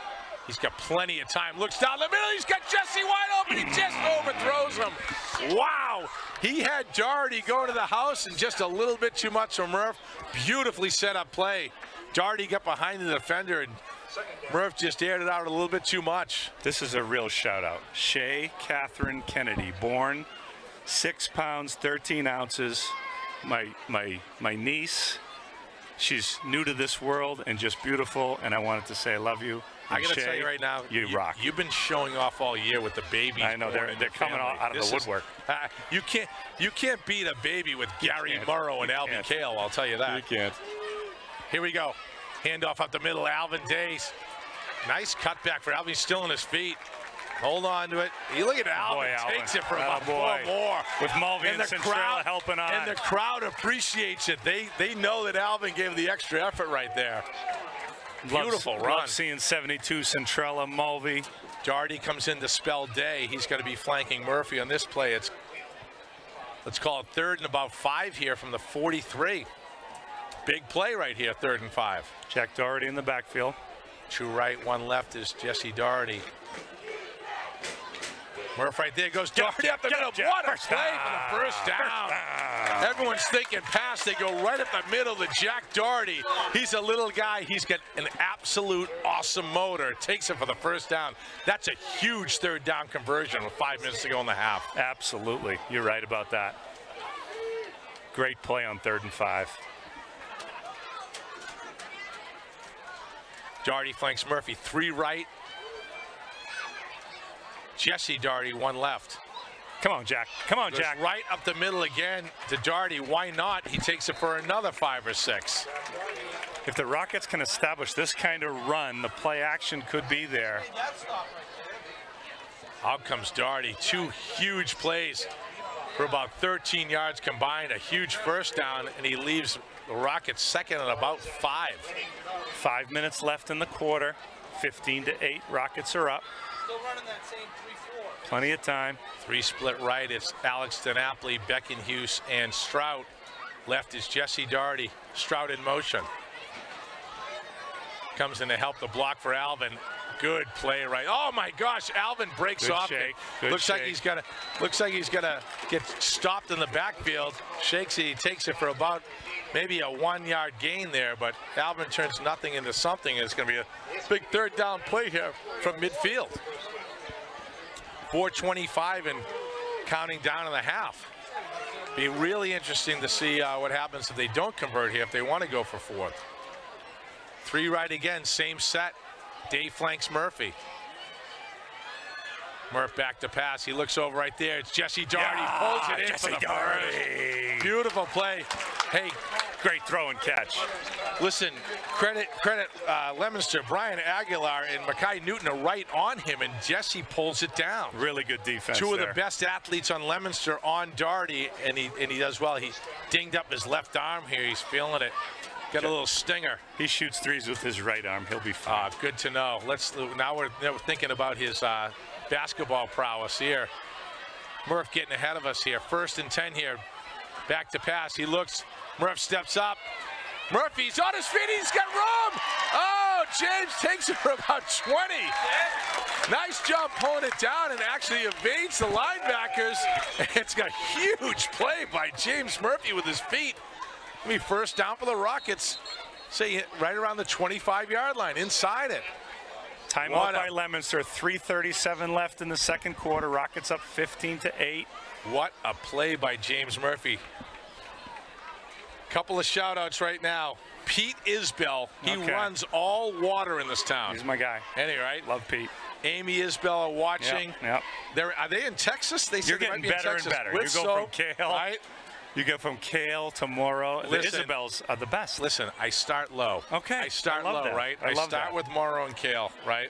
A: He's got plenty of time. Looks down the middle. He's got Jesse wide open. He just overthrows him. Wow. He had Doherty go to the house and just a little bit too much for Murph. Beautifully set up play. Doherty got behind the defender and Murph just aired it out a little bit too much.
B: This is a real shout out. Shay Catherine Kennedy, born 6 pounds, 13 ounces. My niece. She's new to this world and just beautiful. And I wanted to say I love you.
A: I got to tell you right now,
B: you rock.
A: You've been showing off all year with the babies.
B: I know they're coming out of the woodwork.
A: You can't beat a baby with Gary Morrow and Alvin Kale. I'll tell you that.
B: You can't.
A: Here we go. Handoff up the middle. Alvin Days. Nice cutback for Alvin. He's still on his feet. Hold on to it. You look at Alvin. Takes it for about 4 more.
B: With Mulvey and Centrella helping on.
A: And the crowd appreciates it. They know that Alvin gave the extra effort right there. Beautiful run.
B: Love seeing 72 Centrella, Mulvey.
A: Doherty comes in to spell Day. He's going to be flanking Murphy on this play. Let's call it 3rd and about 5 here from the 43. Big play right here, 3rd and 5.
B: Jack Doherty in the backfield.
A: 2 right, 1 left is Jesse Doherty. Murph right there goes Doherty up the middle. What a play for the first down. Everyone's thinking pass. They go right up the middle to Jack Doherty. He's a little guy. He's got an absolute awesome motor. Takes it for the first down. That's a huge 3rd down conversion with 5 minutes to go in the half.
B: Absolutely. You're right about that. Great play on 3rd and 5.
A: Doherty flanks Murphy. 3 right. Jesse Doherty 1 left.
B: Come on, Jack. Come on,
A: Goes
B: Jack.
A: Right up the middle again to Doherty. Why not? He takes it for another 5 or 6.
B: If the Rockets can establish this kind of run, the play action could be there.
A: Out comes Doherty. 2 huge plays for about 13 yards combined. A huge first down, and he leaves the Rockets second at about 5.
B: 5 minutes left in the quarter. 15-8. Rockets are up.
D: Still running that same 3-4.
B: Plenty of time.
A: 3 split right. It's Alex DiNapoli, Beckenhuis, and Strout. Left is Jesse Doherty. Strout in motion. Comes in to help the block for Alvin. Good play right. Oh my gosh, Alvin breaks
B: Good
A: off.
B: shake.
A: Looks like he's gonna get stopped in the backfield. Shakes it, he takes it for about maybe a 1-yard gain there, but Alvin turns nothing into something. It's gonna be a big 3rd down play here from midfield. 4:25 and counting down in the half. Be really interesting to see what happens if they don't convert here, if they want to go for 4th. 3 right again, same set. Dave flanks Murphy. Murph back to pass. He looks over right there. It's Jesse Doherty. Pulls it in
B: Jesse
A: for the
B: Doherty.
A: first. Beautiful play. Hey,
B: Great throw and catch.
A: listen, credit Leominster. Brian Aguilar and Mackay Newton are right on him, and Jesse pulls it down.
B: Really good defense.
A: 2 of
B: there.
A: the best athletes on Leominster on Doherty, and he does well. He dinged up his left arm here. He's feeling it. Got a little stinger.
B: He shoots threes with his right arm. He'll be fine.
A: Good to know. Now we're thinking about his basketball prowess here. Murph getting ahead of us here. 1st and 10 here. Back to pass. He looks. Murph steps up. Murphy's on his feet. He's got room. Oh, James takes it for about 20. Nice job pulling it down and actually evades the linebackers. It's a huge play by James Murphy with his feet. Be 1st down for the Rockets. Say right around the 25-yard line, inside it.
B: Timeout by Leominster. 3:37 left in the 2nd quarter. Rockets up 15-8.
A: What a play by James Murphy. Couple of shout-outs right now. Pete Isbell. He runs all water in this town.
B: He's my guy.
A: Anyway, right?
B: Love Pete.
A: Amy Isbell are watching.
B: Yep.
A: Are they in Texas? They
B: You're
A: said they
B: getting
A: might be in
B: better and
A: Texas.
B: better.
A: With
B: You go from Kale.
A: Right?
B: You go from Kale to Morrow. The
A: Listen.
B: Isabels are the best.
A: Listen, I start low.
B: Okay.
A: I start
B: I love
A: low,
B: that.
A: right?
B: I love
A: start
B: that.
A: with Morrow and Kale, right?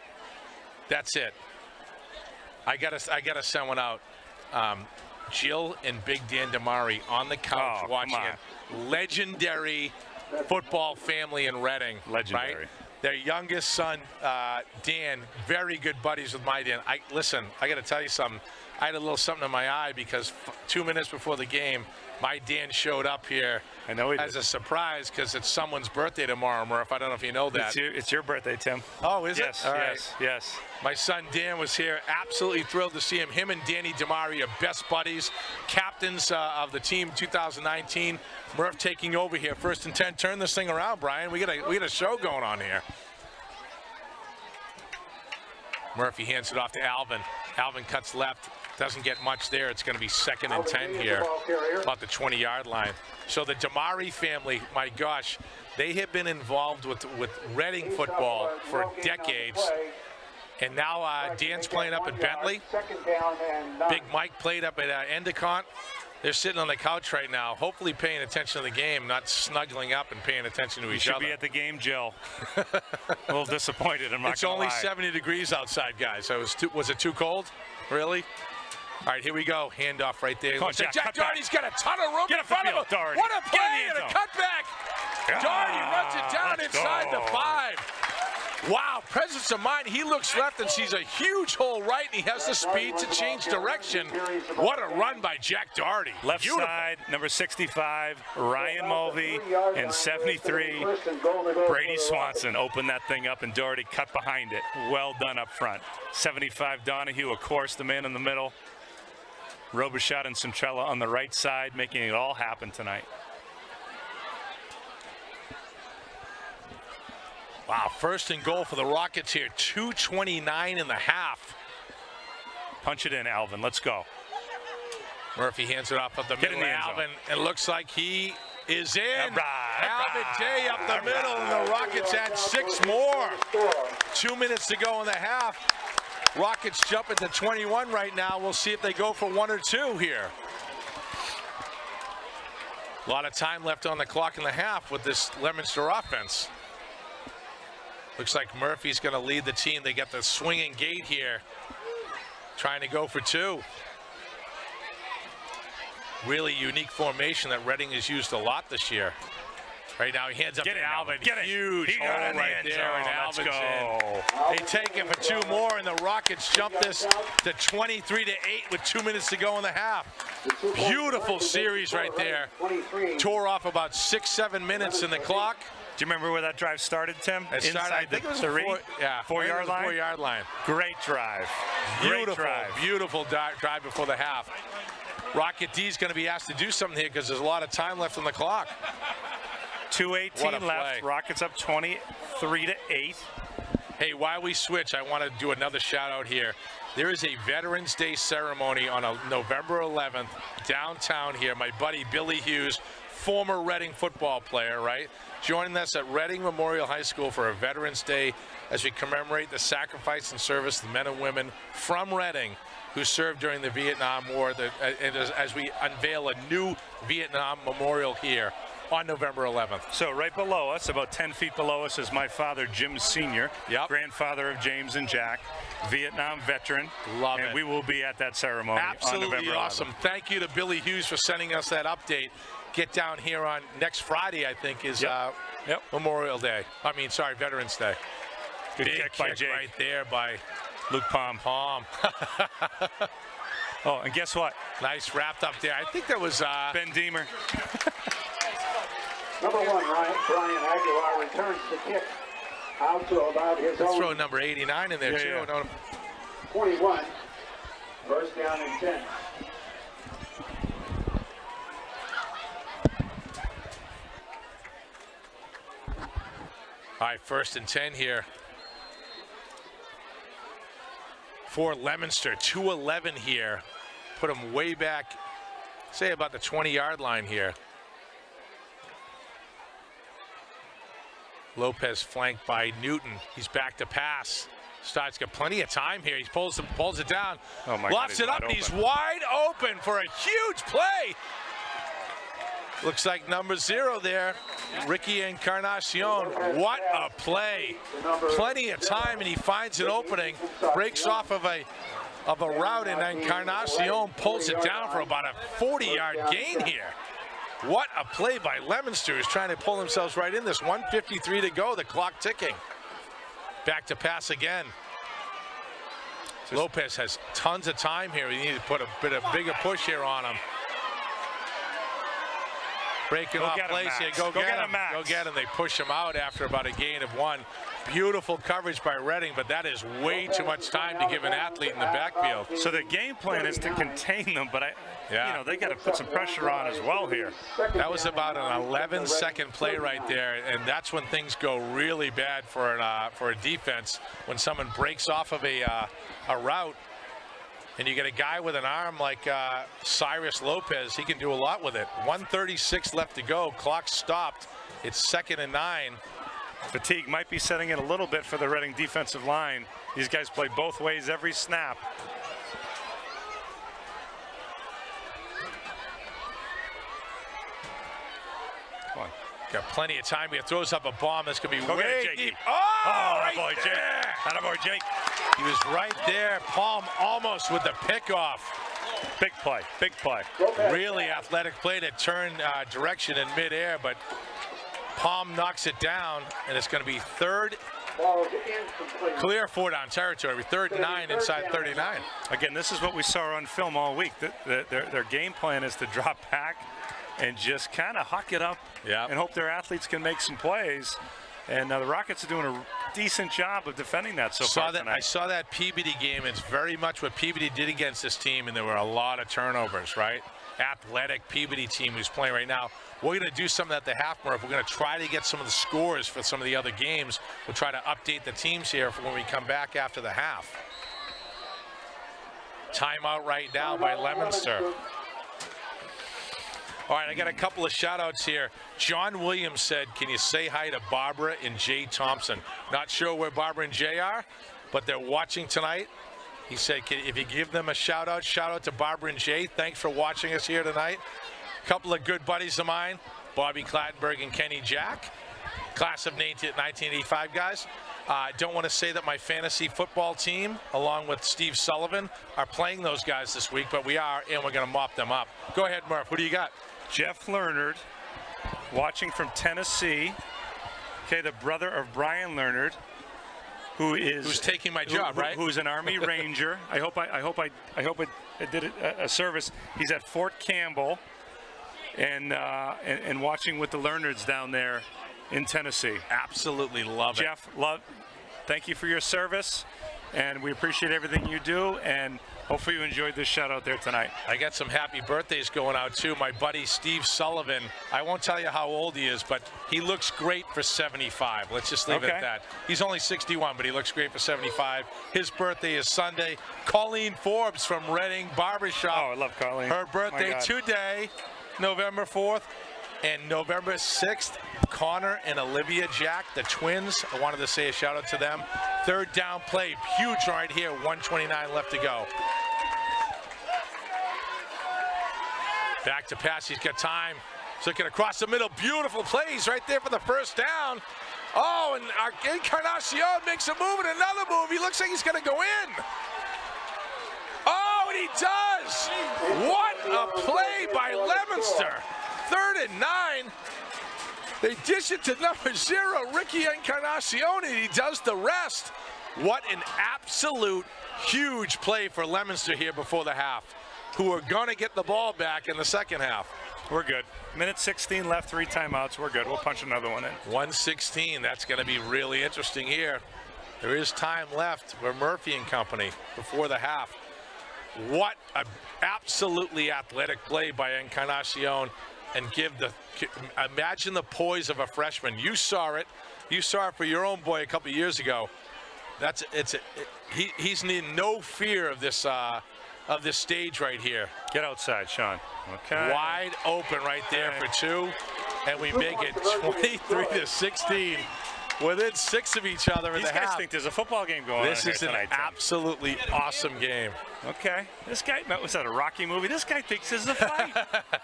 A: That's it. I gotta send one out. Jill and Big Dan Damari on the couch watching it. Legendary football family in Reading.
B: Legendary.
A: Right? Their youngest son, Dan, very good buddies with my Dan. I got to tell you something. I had a little something in my eye because 2 minutes before the game, my Dan showed up here
B: I know he
A: as
B: did.
A: a surprise because it's someone's birthday tomorrow, Murph. I don't know if you know that.
B: It's your birthday, Tim.
A: Oh, is
B: Yes,
A: it? All right.
B: yes.
A: My son Dan was here. Absolutely thrilled to see him. Him and Danny Damari are best buddies, captains of the team 2019. Murph taking over here. 1st and 10. Turn this thing around, Brian. We got a show going on here. Murphy hands it off to Alvin. Alvin cuts left. Doesn't get much there. It's going to be 2nd and 10 here, about the 20-yard line. So the Damari family, my gosh, they have been involved with Reading football for decades. And now Dan's playing up at Bentley. Big Mike played up at Endicott. They're sitting on the couch right now, hopefully paying attention to the game, not snuggling up and paying attention to each other.
B: You should be at the game, Jill. A little disappointed, I'm not
A: It's
B: gonna
A: only
B: lie.
A: 70 degrees outside, guys. So was it too cold? Really? All right, here we go. Handoff right there.
B: Come on,
A: Looks like
B: Jack,
A: Jack
B: cut back.
A: Doherty's got a ton of room
B: Get
A: in
B: up the
A: front of him.
B: field, Doherty.
A: What a
B: Get in
A: play
B: the
A: and
B: end
A: a
B: zone.
A: cutback. Doherty runs it down
B: let's
A: inside
B: go.
A: the 5. Wow, presence of mind. He looks left and sees a huge hole right, and he has the speed to change direction. What a run by Jack Doherty.
B: Left
A: Beautiful.
B: side, number 65, Ryan Mulvey, and 73, Brady Swanson opened that thing up, and Doherty cut behind it. Well done up front. 75, Donahue, of course, the man in the middle. Robichaud and Centrella on the right side, making it all happen tonight.
A: Wow, 1st and goal for the Rockets here. 2:29 in the half.
B: Punch it in, Alvin. Let's go.
A: Murphy hands it off up the
B: Get
A: middle
B: in the
A: to
B: end zone.
A: Alvin. It looks like he is in.
B: All right,
A: Alvin Day up the middle, and the Rockets add 6 more. 2 minutes to go in the half. Rockets jump into 21 right now. We'll see if they go for 1 or 2 here. A lot of time left on the clock in the half with this Leominster offense. Looks like Murphy's going to lead the team. They got the swinging gate here. trying to go for two. Really unique formation that Reading has used a lot this year. Right now, he hands up to Alvin.
B: Get it.
A: Huge
B: He got
A: hole
B: in the
A: right
B: end
A: there,
B: zone.
A: and
B: Let's
A: Alvin's
B: go.
A: in. They take it for two more, and the Rockets jump this to 23-8 with 2 minutes to go in the half. Beautiful series right there. Tore off about 6-7 minutes in the clock.
B: Do you remember where that drive started, Tim?
A: It started, I think it was a
B: 4-yard line?
A: 4-yard line.
B: Great drive.
A: Beautiful,
B: Great drive.
A: beautiful drive before the half. Rocket D's going to be asked to do something here because there's a lot of time left on the clock.
B: 2:18 left. Rockets up 23-8.
A: Hey, while we switch, I want to do another shout out here. There is a Veterans Day ceremony on November 11th downtown here. My buddy Billy Hughes, former Reading football player, right? Joining us at Reading Memorial High School for a Veterans Day as we commemorate the sacrifice and service of the men and women from Reading who served during the Vietnam War, and as we unveil a new Vietnam memorial here on November 11th.
B: So right below us, about 10 feet below us, is my father, Jim Sr., grandfather of James and Jack, Vietnam veteran.
A: Love it.
B: And we will be at that ceremony on
A: Absolutely
B: November 11th.
A: awesome. Thank you to Billy Hughes for sending us that update. Get down here on next Friday, I think, is Memorial Day. Veterans Day.
B: Good
A: Big
B: kick by Jake.
A: Right there by
B: Luke Palm. Oh, and guess what?
A: Nice wrapped up there. I think that was
B: Ben Deemer.
C: Number 1, Brian Aguilar returns the kick out to about his
A: Let's
C: own
A: throw number 89 in there, too.
B: yeah.
A: No,
C: 21. First down and 10.
A: all right, 1st and 10 here for Leominster. 2:11 here. Put them way back, say about the 20-yard line here. Lopez flanked by Newton. He's back to pass. Starts got plenty of time here. He pulls it down.
B: Oh my
A: Lofts
B: God,
A: it up, and he's wide open for a huge play. Looks like number 0 there, Ricky Encarnacion. What a play. Plenty of time, and he finds an opening. Breaks off of a route, and Encarnacion pulls it down for about a 40-yard gain here. What a play by Leominster, who's trying to pull themselves right in this. 1:53 to go, the clock ticking. Back to pass again. Lopez has tons of time here. We need to put a bigger push here on him. Breaking off plays here. Go get him. Go get him. They push him out after about a gain of 1. Beautiful coverage by Reading, but that is way too much time to give an athlete in the backfield.
B: So the game plan is to contain them, but they got to put some pressure on as well here.
A: That was about an 11-second play right there, and that's when things go really bad for a defense, when someone breaks off of a route. And you get a guy with an arm like Cyrus Lopez. He can do a lot with it. 1:36 left to go. Clock stopped. It's 2nd and 9.
B: Fatigue might be setting in a little bit for the Reading defensive line. These guys play both ways every snap. Come on.
A: Got plenty of time here. Throws up a bomb that's going to be
B: Go
A: way
B: get it,
A: deep.
B: Jakey.
A: Oh, right
B: boy, Jake.
A: there.
B: Attaboy, Jake.
A: He was right there. Palm almost with the pickoff.
B: Big play, big play.
A: Really athletic play to turn direction in midair, but Palm knocks it down, and it's going to be clear 4-down territory. 3rd and 9 inside 39.
B: Again, this is what we saw on film all week. Their game plan is to drop back and just kind of huck it up and hope their athletes can make some plays. And the Rockets are doing a decent job of defending that so far tonight.
A: I saw that Peabody game. It's very much what Peabody did against this team, and there were a lot of turnovers, right? Athletic Peabody team who's playing right now. We're going to do something at the half, Murph. We're going to try to get some of the scores for some of the other games. We'll try to update the teams here for when we come back after the half. Timeout right now by Leominster. All right, I got a couple of shout-outs here. John Williams said, can you say hi to Barbara and Jay Thompson? Not sure where Barbara and Jay are, but they're watching tonight. He said, if you give them a shout-out to Barbara and Jay. Thanks for watching us here tonight. A couple of good buddies of mine, Bobby Clattenburg and Kenny Jack, class of 1985 guys. I don't want to say that my fantasy football team, along with Steve Sullivan, are playing those guys this week, but we are, and we're going to mop them up. Go ahead, Murph. Who do you got?
B: Jeff Leonard, watching from Tennessee. Okay, the brother of Brian Leonard, who's
A: taking my job, right?
B: Who's an Army Ranger. I hope I did a service. He's at Fort Campbell, and watching with the Leonards down there in Tennessee.
A: Absolutely love it.
B: Jeff, thank you for your service, and we appreciate everything you do, and hopefully you enjoyed this shout out there tonight.
A: I got some happy birthdays going out too. My buddy Steve Sullivan, I won't tell you how old he is, but he looks great for 75. Let's just leave it at that. He's only 61, but he looks great for 75. His birthday is Sunday. Colleen Forbes from Reading Barbershop.
B: Oh, I love Colleen.
A: Her birthday today, November 4th. And November 6th, Connor and Olivia Jack, the twins. I wanted to say a shout out to them. Third down play, huge right here, 1:29 left to go. Back to pass, he's got time. Looking across the middle, beautiful plays right there for the first down. Oh, and Encarnacion makes a move and another move. He looks like he's gonna go in. Oh, and he does. What a play by Leominster. 3rd and 9. They dish it to number 0, Ricky Encarnacion, and he does the rest. What an absolute huge play for Leominster here before the half, who are going to get the ball back in the second half.
B: We're good. Minute 16 left, 3 timeouts. We're good. We'll punch another one in.
A: 1:16. That's going to be really interesting here. There is time left for Murphy and company before the half. What an absolutely athletic play by Encarnacion. And imagine the poise of a freshman. You saw it. You saw it for your own boy a couple of years ago. He's needing no fear of this stage right here.
B: Get outside, Sean. Okay.
A: Wide open right there for 2, and we make it 23-16. Within 6 of each other in the half.
B: These guys think there's a football game going on.
A: This is an absolutely awesome game.
B: Okay. This guy, was that a Rocky movie? This guy thinks it's a fight.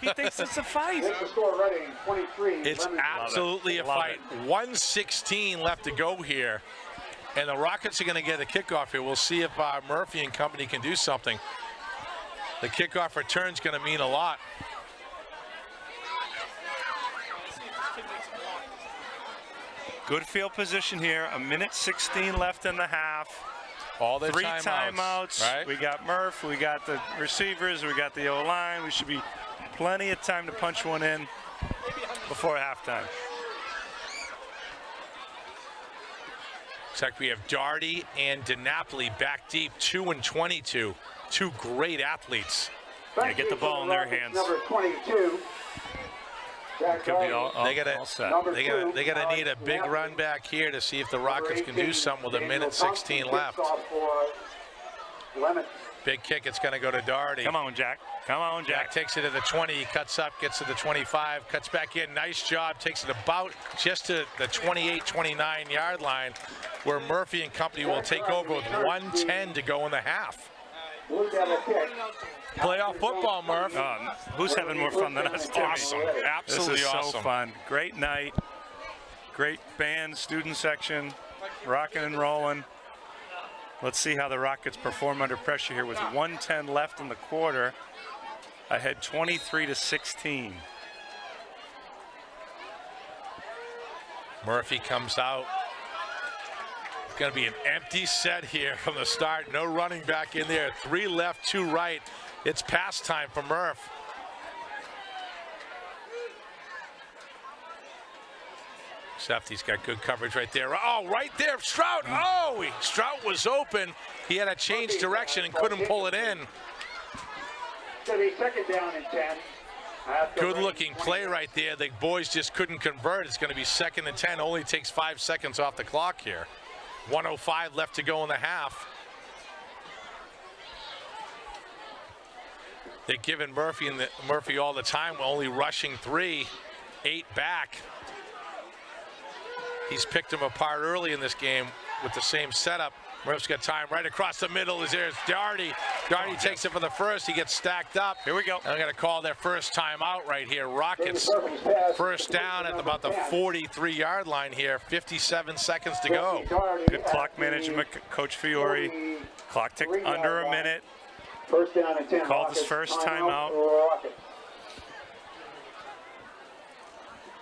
B: He thinks it's a fight.
A: It's absolutely a fight. 1:16 left to go here. And the Rockets are going to get a kickoff here. We'll see if Murphy and company can do something. The kickoff return is going to mean a lot.
B: Good field position here. A minute 16 left in the half.
A: All the
B: 3 timeouts.
A: Right?
B: We got Murph. We got the receivers. We got the O-line. We should be plenty of time to punch one in before halftime.
A: Looks like we have Darty and DiNapoli back deep, 2 and 22. 2 great athletes.
B: Yeah, get the ball in their hands.
C: Number 22.
B: Could be all set.
A: They gotta need a big run back here to see if the Rockets can do something with a minute 16 left. Big kick, it's gonna go to Darty.
B: Come on, Jack. Come on, Jack.
A: Jack takes it to the 20, he cuts up, gets to the 25, cuts back in, nice job, takes it about just to the 28, 29 yard line, where Murphy and company will take over with 1:10 to go in the half. Playoff football, Murph.
B: Who's having more fun than us, Timmy?
A: Awesome. Absolutely
B: this is
A: awesome.
B: so fun. Great night. Great band, student section, rocking and rolling. Let's see how the Rockets perform under pressure here with 1:10 left in the quarter. Ahead 23-16.
A: Murphy comes out. It's going to be an empty set here from the start. No running back in there. 3 left, 2 right. It's pass time for Murph. Sefty's got good coverage right there. Oh, right there, Strout. Oh, Strout was open. He had to change direction and couldn't pull it in.
C: Second down and 10.
A: Good looking play right there. The boys just couldn't convert. It's going to be 2nd and 10. Only takes 5 seconds off the clock here. 1:05 left to go in the half. They're giving Murphy all the time, only rushing 3, 8 back. He's picked them apart early in this game with the same setup. Murph's got time right across the middle. There's Doherty. Doherty takes it for the first. He gets stacked up.
B: Here we go.
A: I'm going to call their first timeout right here. Rockets first down at about the 43-yard line here. 57 seconds to go.
B: Good clock management, Coach Fiore. Clock ticked under a minute.
C: First down and 10.
B: Called his first timeout.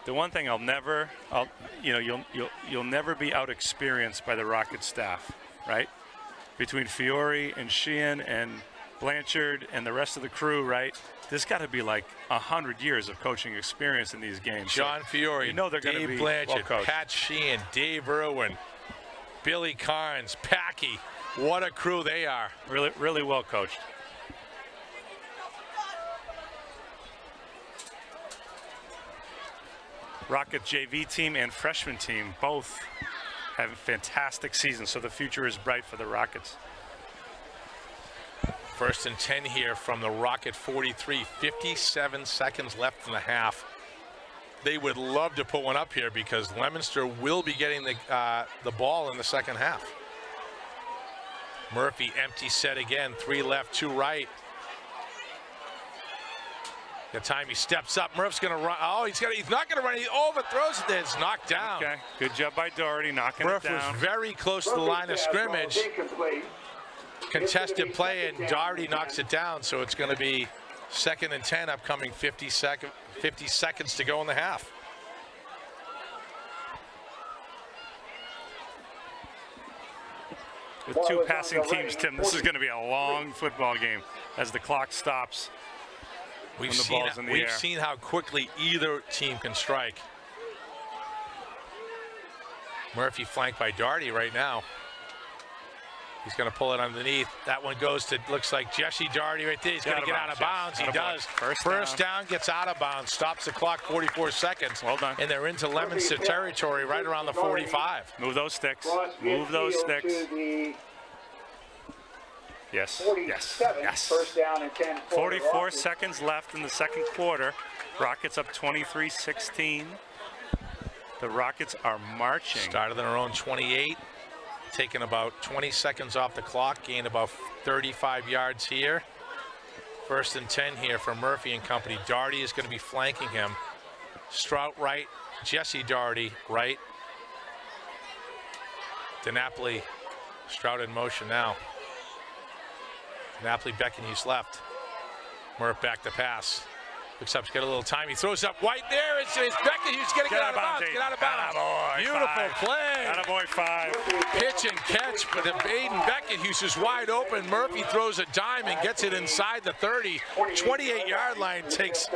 B: The one thing you'll never be out experienced by the Rocket staff, right? Between Fiore and Sheehan and Blanchard and the rest of the crew, right? There's got to be like 100 years of coaching experience in these games.
A: John Fiore,
B: you know they're going to
A: Dave
B: be
A: Blanchard,
B: well coached.
A: Pat Sheehan, Dave Irwin, Billy Carnes, Packy. What a crew they are.
B: Really, really well coached. Rocket JV team and freshman team both have fantastic seasons, so the future is bright for the Rockets.
A: First and 10 here from the Rocket 43. 57 seconds left in the half. They would love to put one up here because Leominster will be getting the ball in the second half. Murphy empty set again. 3 left, 2 right. The time he steps up, Murph's going to run. Oh, he's not going to run. He overthrows it. It's knocked down.
B: Okay, good job by Doherty knocking
A: Murph
B: it down.
A: was very close to the line of scrimmage. Contested play, and Doherty knocks it down. So it's going to be 2nd and 10, upcoming 50 seconds to go in the half.
B: With 2 passing teams, Tim, this is going to be a long football game as the clock stops.
A: We've
B: We've
A: seen how quickly either team can strike. Murphy flanked by Doherty right now. He's going to pull it underneath. That one goes to, looks like Jesse Doherty right there. He's going to get out of bounds. He does. First down, gets out of bounds. Stops the clock, 44 seconds.
B: Well done.
A: And they're into Leominster territory right around the 45.
B: Move those sticks. Move those sticks. Yes, yes, yes.
C: First down and 10.
B: 44 seconds left in the second quarter. Rockets up 23-16. The Rockets are marching.
A: Started on their own 28. Taking about 20 seconds off the clock. Gained about 35 yards here. First and 10 here for Murphy and company. Doherty is going to be flanking him. Strout right. Jesse Doherty right. DiNapoli. Strout in motion now. Napoli Beckenhuis left. Murph back to pass. Looks up to get a little time. He throws up White there. It's Beckenhuis going to get out of bounds. Get out of bounds. Beautiful play.
B: Attaboy 5.
A: Pitch and catch, but Aiden Beckenhuis is wide open. Murphy throws a dime and gets it inside the 30. 28-yard line. Takes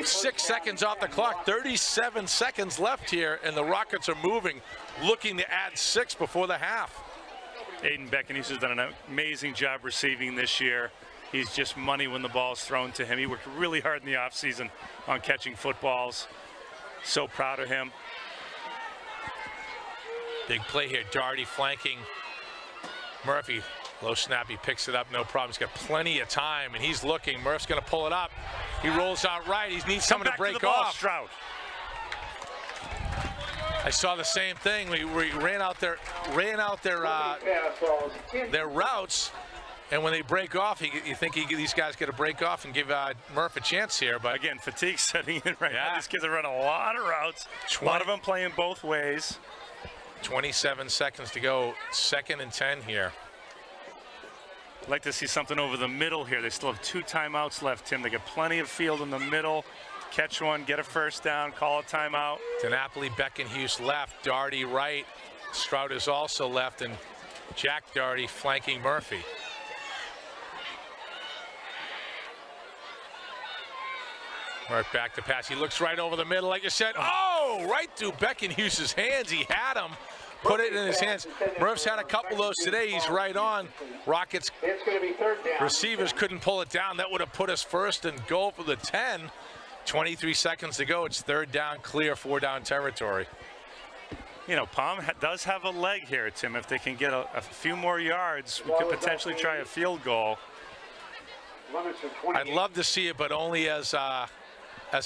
A: 6 seconds off the clock. 37 seconds left here, and the Rockets are moving, looking to add 6 before the half.
B: Aiden Beckenhuis has done an amazing job receiving this year. He's just money when the ball's thrown to him. He worked really hard in the offseason on catching footballs. So proud of him.
A: Big play here. Doherty flanking Murphy. Low snap. He picks it up. No problem. He's got plenty of time, and he's looking. Murph's going to pull it up. He rolls out right. He needs someone to break off.
B: Stroud.
A: I saw the same thing. We ran out their routes, and when they break off, you think these guys got to break off and give Murph a chance here. But
B: again, fatigue setting in right now. These kids are running a lot of routes. A lot of them playing both ways.
A: 27 seconds to go. 2nd and 10 here.
B: I'd like to see something over the middle here. They still have 2 timeouts left, Tim. They got plenty of field in the middle. Catch one, get a first down, call a timeout.
A: DiNapoli, Beckenhuis left, Doherty right. Stroud is also left, and Jack Doherty flanking Murphy. Murph back to pass. He looks right over the middle, like you said. Oh, right through Beckenhuis's hands. He had him. Put it in his hands. Murph's had a couple of those today. He's right on. Rockets receivers couldn't pull it down. That would have put us first and goal for the 10. 23 seconds to go. It's 3rd down, clear, 4-down territory.
B: You know, Palm does have a leg here, Tim. If they can get a few more yards, we could potentially try a field goal.
A: I'd love to see it, but only as a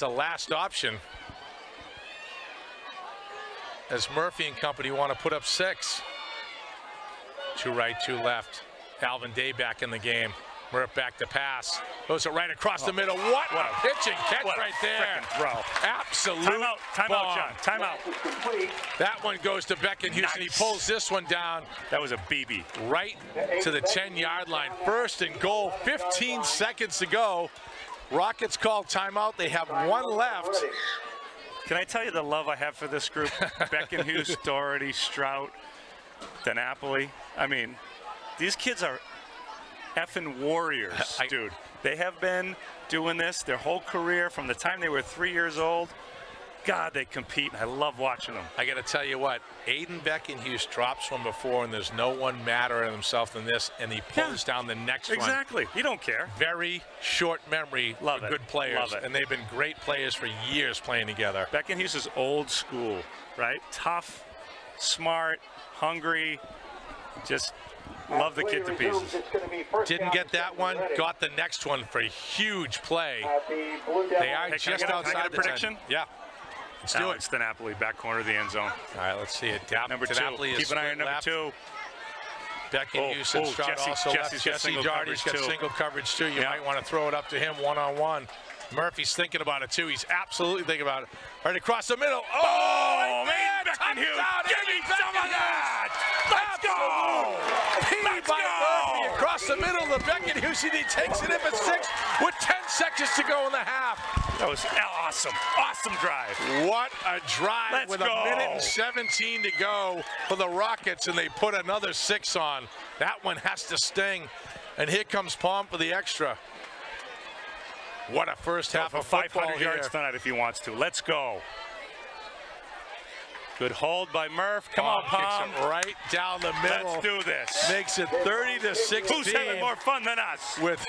A: last option. As Murphy and company want to put up 6. 2 right, 2 left. Alvin Day back in the game. Murph back to pass. Goes it right across the middle. What a pitch and catch right there.
B: Throw.
A: Absolute
B: Timeout,
A: bomb.
B: John. Timeout.
A: That one goes to Beckenhuis, and he pulls this one down
B: That was a BB.
A: right to the 10-yard line. First and goal, 15 seconds to go. Rockets call timeout. They have 1 left.
B: Can I tell you the love I have for this group? Beckenhuis, Doherty, Strout, DiNapoli. I mean, these kids are effing warriors, dude. They have been doing this their whole career from the time they were 3 years old. God, they compete. I love watching them.
A: I got to tell you what, Aiden Beckenhuis drops one before, and there's no one madder at himself than this, and he pulls down the next one.
B: Exactly. You don't care.
A: Very short memory
B: Love
A: for
B: it.
A: good players,
B: Love it.
A: and they've been great players for years playing together.
B: Beckenhuis is old school, right? Tough, smart, hungry. Just love the kid to pieces.
A: Didn't get that one, got the next one for a huge play. They are
B: Hey, can I
A: just
B: get a
A: outside the 10.
B: prediction?
A: Yeah. Let's do
B: It's DiNapoli, back corner of the end zone.
A: All right, let's see it.
B: Number 2.
A: DiNapoli is
B: Keep an eye on
A: split
B: number
A: left.
B: 2.
A: Beckenhuis and Stroud also left.
B: Jesse's got
A: Jesse
B: single
A: Doherty's got
B: coverage, too.
A: single coverage too. You
B: Yeah.
A: might want to throw it up to him one-on-one. Murphy's thinking about it too. He's absolutely thinking about it. Right across the middle. Oh, man!
B: Beckenhuis, give me some of that! Let's go!
A: Let's by Murphy across the middle to Beckenhuis, and he takes it in for 6 with 10 seconds to go in the half.
B: That was awesome. Awesome drive.
A: What a drive.
B: Let's
A: with
B: go.
A: a minute and 17 to go for the Rockets, and they put another 6 on. That one has to sting. And here comes Palm for the extra. What a first half
B: For
A: of football
B: 500 yards
A: here.
B: tonight if he wants to. Let's go. Good hold by Murph. Come on,
A: Kicks
B: Palm.
A: it right down the middle.
B: Let's do this.
A: Makes it 30-16.
B: Who's having more fun than us?
A: With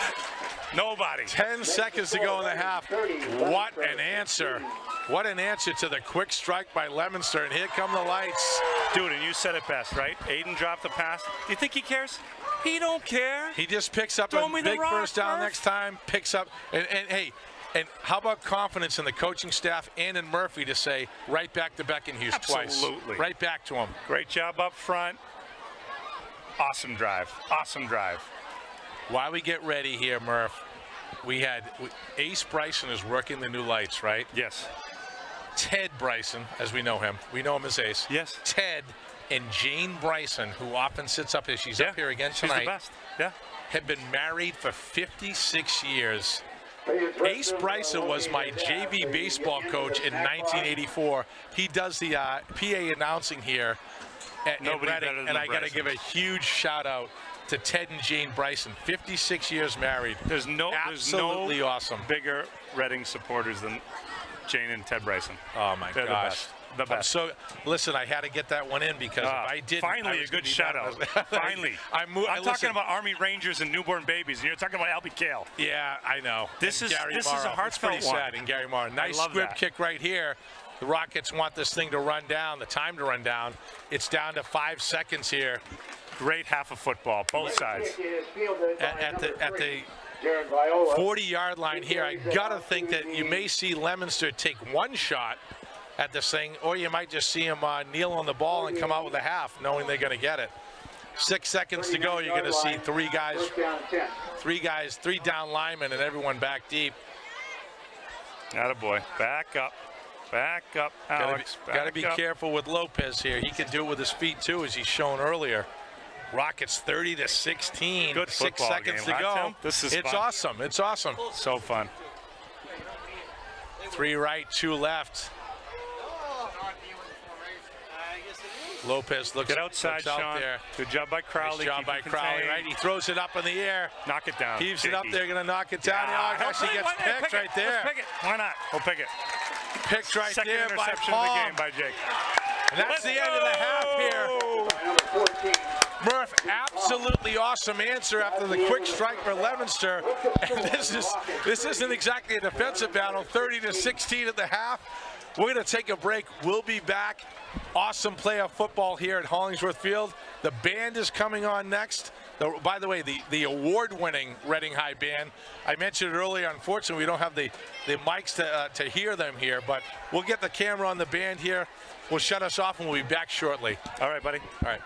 B: Nobody.
A: 10 seconds to go in the half. What an answer. What an answer to the quick strike by Leominster. And here come the lights.
B: Dude, and you said it best, right? Aiden dropped the pass. Do you think he cares? He don't care.
A: He just picks up
B: Throw
A: a
B: me the
A: big
B: rock,
A: first down
B: Murph.
A: next time, picks up, and hey, and how about confidence in the coaching staff and in Murphy to say right back to Beckenhuis twice.
B: Absolutely.
A: Right back to him.
B: Great job up front. Awesome drive. Awesome drive.
A: While we get ready here, Murph, Ace Bryson is working the new lights, right?
B: Yes.
A: Ted Bryson, as we know him as Ace.
B: Yes.
A: Ted and Jane Bryson, who often sits up here, she's up here again
B: She's
A: tonight,
B: the best. Yeah.
A: have been married for 56 years. Ace Bryson was my JV baseball coach in 1984. He does the PA announcing here at
B: Nobody
A: Reading,
B: better than
A: and
B: the
A: I got to
B: Brysons.
A: give a huge shout out to Ted and Jane Bryson. 56 years married.
B: There's no
A: Absolutely awesome.
B: bigger Reading supporters than Jane and Ted Bryson.
A: Oh my
B: They're
A: gosh.
B: the best.
A: So listen, I had to get that one in because if I didn't, I
B: Finally, a
A: was
B: good
A: gonna be
B: shout
A: mad.
B: out. Finally.
A: I'm
B: talking
A: listen,
B: about Army Rangers and newborn babies, and you're talking about Albie Kale.
A: Yeah, I know.
B: This
A: And
B: is
A: Gary
B: a
A: Morrow.
B: heartfelt
A: It's pretty
B: one.
A: sad. And Gary Morrow, nice
B: love
A: squib
B: that.
A: kick right here. The Rockets want this thing to run down. The time to run down. It's down to 5 seconds here.
B: Great half of football, both sides.
A: At the 40-yard line here, I gotta think that you may see Leominster take one shot at this thing, or you might just see him kneel on the ball and come out with a half, knowing they're gonna get it. 6 seconds to go. You're gonna see three down linemen, and everyone back deep.
B: Attaboy. Back up. Back up, Alex.
A: Got to be careful with Lopez here. He can do it with his feet too, as he's shown earlier. Rockets 30-16.
B: Good
A: 6
B: football
A: seconds
B: game,
A: to
B: huh,
A: go.
B: Tim? This is
A: It's
B: fun.
A: awesome. It's awesome.
B: So fun.
A: 3 right, 2 left. Lopez looks,
B: Get outside,
A: looks out
B: Sean.
A: there.
B: Good job by Crowley.
A: Nice job
B: Keep
A: by
B: it
A: Crowley,
B: contained.
A: right? He throws it up in the air.
B: Knock it down.
A: Heaves it up
B: Jakey.
A: there, going to knock it down.
B: Yeah.
A: Oh, gosh, he gets
B: Why not?
A: picked
B: Pick
A: right
B: it.
A: there.
B: Let's pick it. Why not? We'll pick it.
A: Picked right
B: Second
A: there by
B: interception of the
A: Palm.
B: game by Jake.
A: And that's the end of the half here. Murph, absolutely awesome answer after the quick strike for Leominster. And this isn't exactly a defensive battle. 30-16 at the half. We're going to take a break. We'll be back. Awesome playoff football here at Hollingsworth Field. The band is coming on next. By the way, the award-winning Reading High band. I mentioned it earlier. Unfortunately, we don't have the mics to hear them here, but we'll get the camera on the band here. We'll shut us off, and we'll be back shortly.
B: All right, buddy.
A: All right.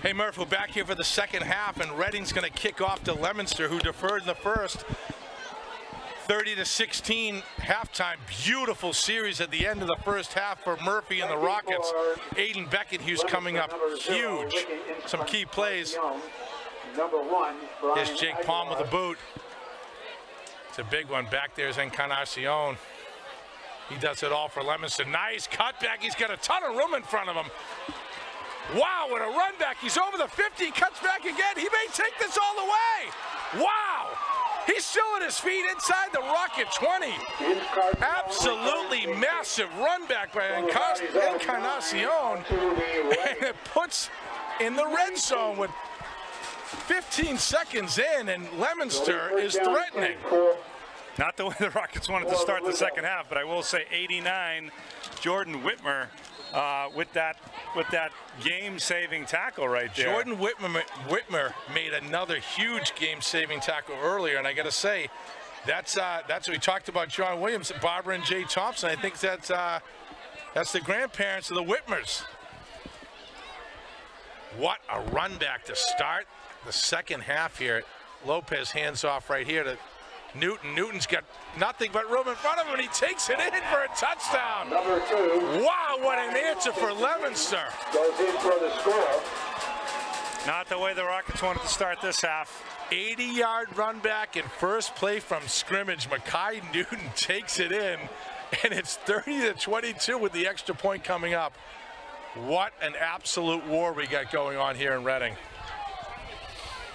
A: Hey Murph, we're back here for the second half, and Reading's going to kick off to Leominster, who deferred in the first. 30-16 halftime. Beautiful series at the end of the first half for Murphy and the Rockets. Aiden Beckenhugh's coming up huge. Some key plays. Here's Jake Palm with a boot. It's a big one. Back there's Encarnacion. He does it all for Leominster. Nice cutback. He's got a ton of room in front of him. Wow, what a run back. He's over the 50, cuts back again. He may take this all the way. Wow. He's still at his feet inside the Rocket 20. Absolutely massive run back by Encarnacion. And it puts in the red zone with 15 seconds in, and Leominster is threatening.
B: Not the way the Rockets wanted to start the second half, but I will say 89, Jordan Whitmer with that game-saving tackle right there.
A: Jordan Whitmer made another huge game-saving tackle earlier, and I got to say, that's what we talked about. John Williams, Barbara and Jay Thompson. I think that's the grandparents of the Whitmers. What a run back to start the second half here. Lopez hands off right here to Newton. Newton's got nothing but room in front of him, and he takes it in for a touchdown.
C: Number 2.
A: Wow, what an answer for Leominster.
C: Goes in for the score.
B: Not the way the Rockets wanted to start this half.
A: 80-yard run back in first play from scrimmage. Makai Newton takes it in, and it's 30-22 with the extra point coming up. What an absolute war we got going on here in Reading.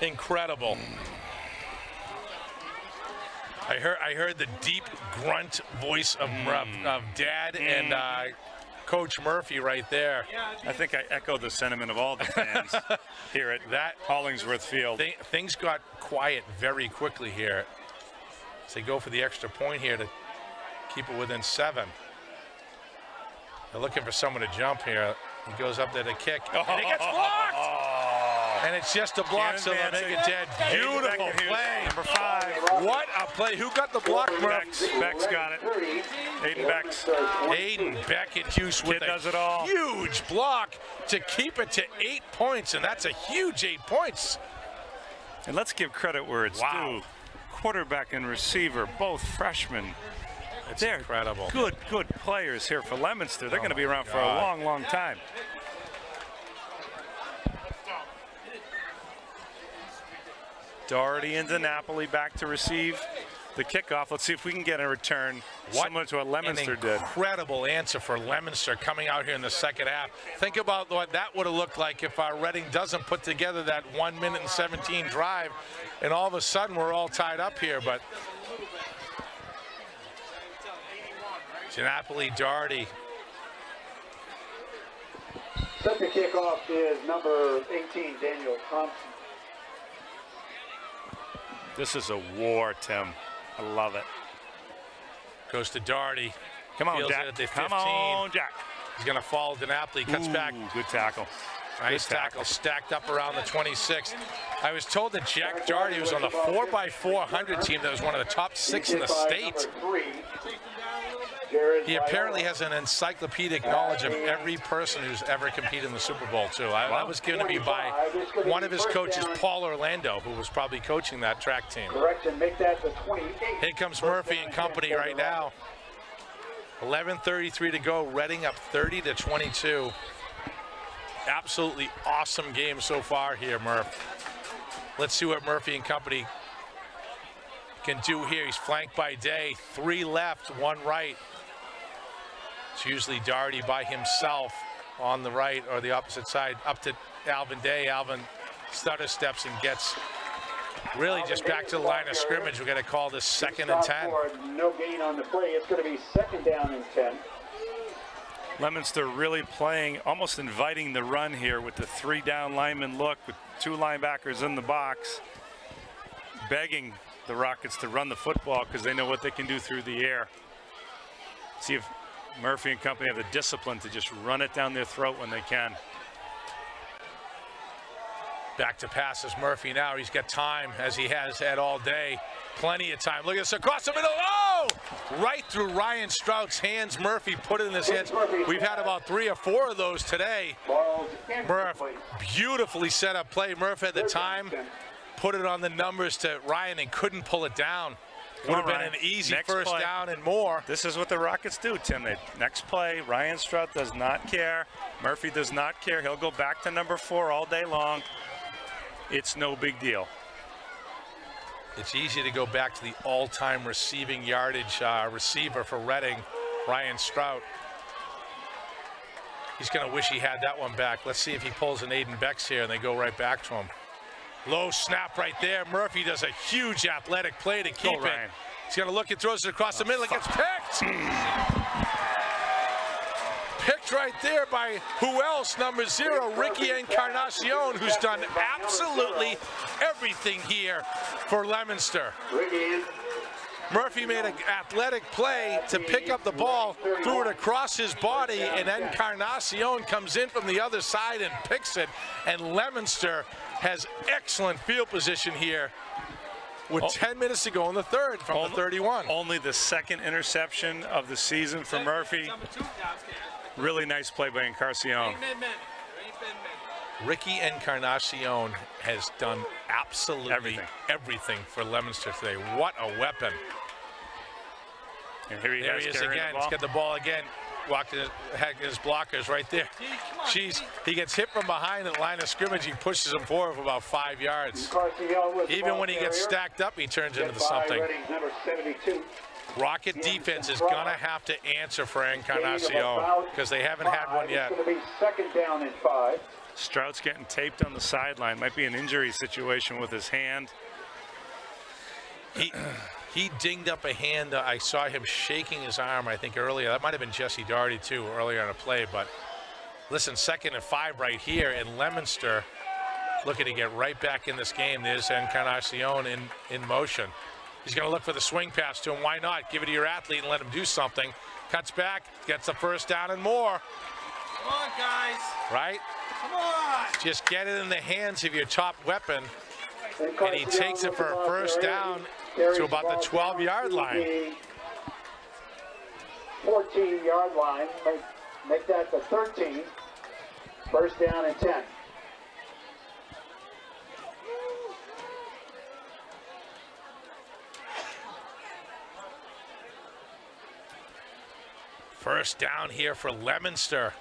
A: Incredible. I heard the deep grunt voice of Dad and Coach Murphy right there.
B: I think I echo the sentiment of all the fans here at that Hollingsworth Field.
A: Things got quiet very quickly here. So they go for the extra point here to keep it within 7. They're looking for someone to jump here. He goes up there to kick, and it gets blocked! And it's just a block, so they'll make it dead. Beautiful play.
B: Number 5.
A: What a play. Who got the block, Murph?
B: Beck's got it. Aiden Beck's.
A: Aiden Beckenhuis with
B: does it all.
A: a huge block to keep it to 8 points, and that's a huge 8 points.
B: And let's give credit where it's due. Quarterback and receiver, both freshmen. They're
A: incredible.
B: Good players here for Leominster. They're going to be around for a long, long time. Doherty into Napoli back to receive the kickoff. Let's see if we can get a return similar to what Leominster did.
A: Incredible answer for Leominster coming out here in the second half. Think about what that would have looked like if our Reading doesn't put together that 1 minute and 17 drive, and all of a sudden we're all tied up here. But Napoli, Doherty.
C: Set the kickoff is number 18, Daniel Thompson.
B: This is a war, Tim. I love it.
A: Goes to Doherty.
B: Come on,
A: Feels
B: Jack.
A: it at the 15.
B: Come on, Jack.
A: He's going to fall to Napoli. Cuts back.
B: Good tackle.
A: Nice tackle. Stacked up around the 26. I was told that Jack Doherty was on the 4x400 team that was one of the top 6 in the state. He apparently has an encyclopedic knowledge of every person who's ever competed in the Super Bowl, too. That was given to me by one of his coaches, Paul Orlando, who was probably coaching that track team.
C: Correction, make that the 28.
A: Here comes Murphy and company right now. 11:33 to go. Reading up 30-22. Absolutely awesome game so far here, Murph. Let's see what Murphy and company can do here. He's flanked by Day. 3 left, 1 right. It's usually Doherty by himself on the right or the opposite side. Up to Alvin Day. Alvin stutter steps and gets really just back to the line of scrimmage. We're going to call this 2nd and 10.
C: No gain on the play. It's going to be 2nd down and 10.
B: Leominster really playing, almost inviting the run here with the 3 down lineman look with 2 linebackers in the box, begging the Rockets to run the football because they know what they can do through the air. See if Murphy and company have the discipline to just run it down their throat when they can.
A: Back to passes Murphy now. He's got time, as he has had all day. Plenty of time. Look at this across the middle. Oh! right through Ryan Strout's hands. Murphy put it in his hands. We've had about 3 or 4 of those today. Murph, beautifully set up play. Murph at the time put it on the numbers to Ryan and couldn't pull it down. Would have been an easy first down and more.
B: This is what the Rockets do, Tim. Next play, Ryan Strout does not care. Murphy does not care. He'll go back to number 4 all day long. It's no big deal.
A: It's easy to go back to the all-time receiving yardage receiver for Reading, Ryan Strout. He's going to wish he had that one back. Let's see if he pulls an Aiden Becks here and they go right back to him. Low snap right there. Murphy does a huge athletic play to keep it. He's going to look and throws it across the middle. It gets picked. Picked right there by who else? Number 0, Ricky Encarnacion, who's done absolutely everything here for Leominster. Murphy made an athletic play to pick up the ball, threw it across his body, and Encarnacion comes in from the other side and picks it. And Leominster has excellent field position here with 10 minutes to go in the third from the 31.
B: Only the second interception of the season for Murphy. Really nice play by Encarnacion.
A: Ricky Encarnacion has done absolutely everything for Leominster today. What a weapon.
B: And here he
A: is again. He's got the ball again. Walking his blockers right there. He gets hit from behind at the line of scrimmage. He pushes him forward for about 5 yards. Even when he gets stacked up, he turns into something. Rocket defense is going to have to answer for Encarnacion because they haven't had one yet.
C: It's going to be 2nd down and 5.
B: Strout's getting taped on the sideline. Might be an injury situation with his hand.
A: He dinged up a hand. I saw him shaking his arm, I think, earlier. That might have been Jesse Doherty, too, earlier on a play. But listen, 2nd and 5 right here, and Leominster looking to get right back in this game. There's Encarnacion in motion. He's going to look for the swing pass to him. Why not? Give it to your athlete and let him do something. Cuts back, gets the first down and more.
D: Come on, guys.
A: Right?
D: Come on.
A: Just get it in the hands of your top weapon. And he takes it for a first down to about the 12-yard line.
C: 14-yard line. Make that the 13. First down and 10.
A: First down here for Leominster.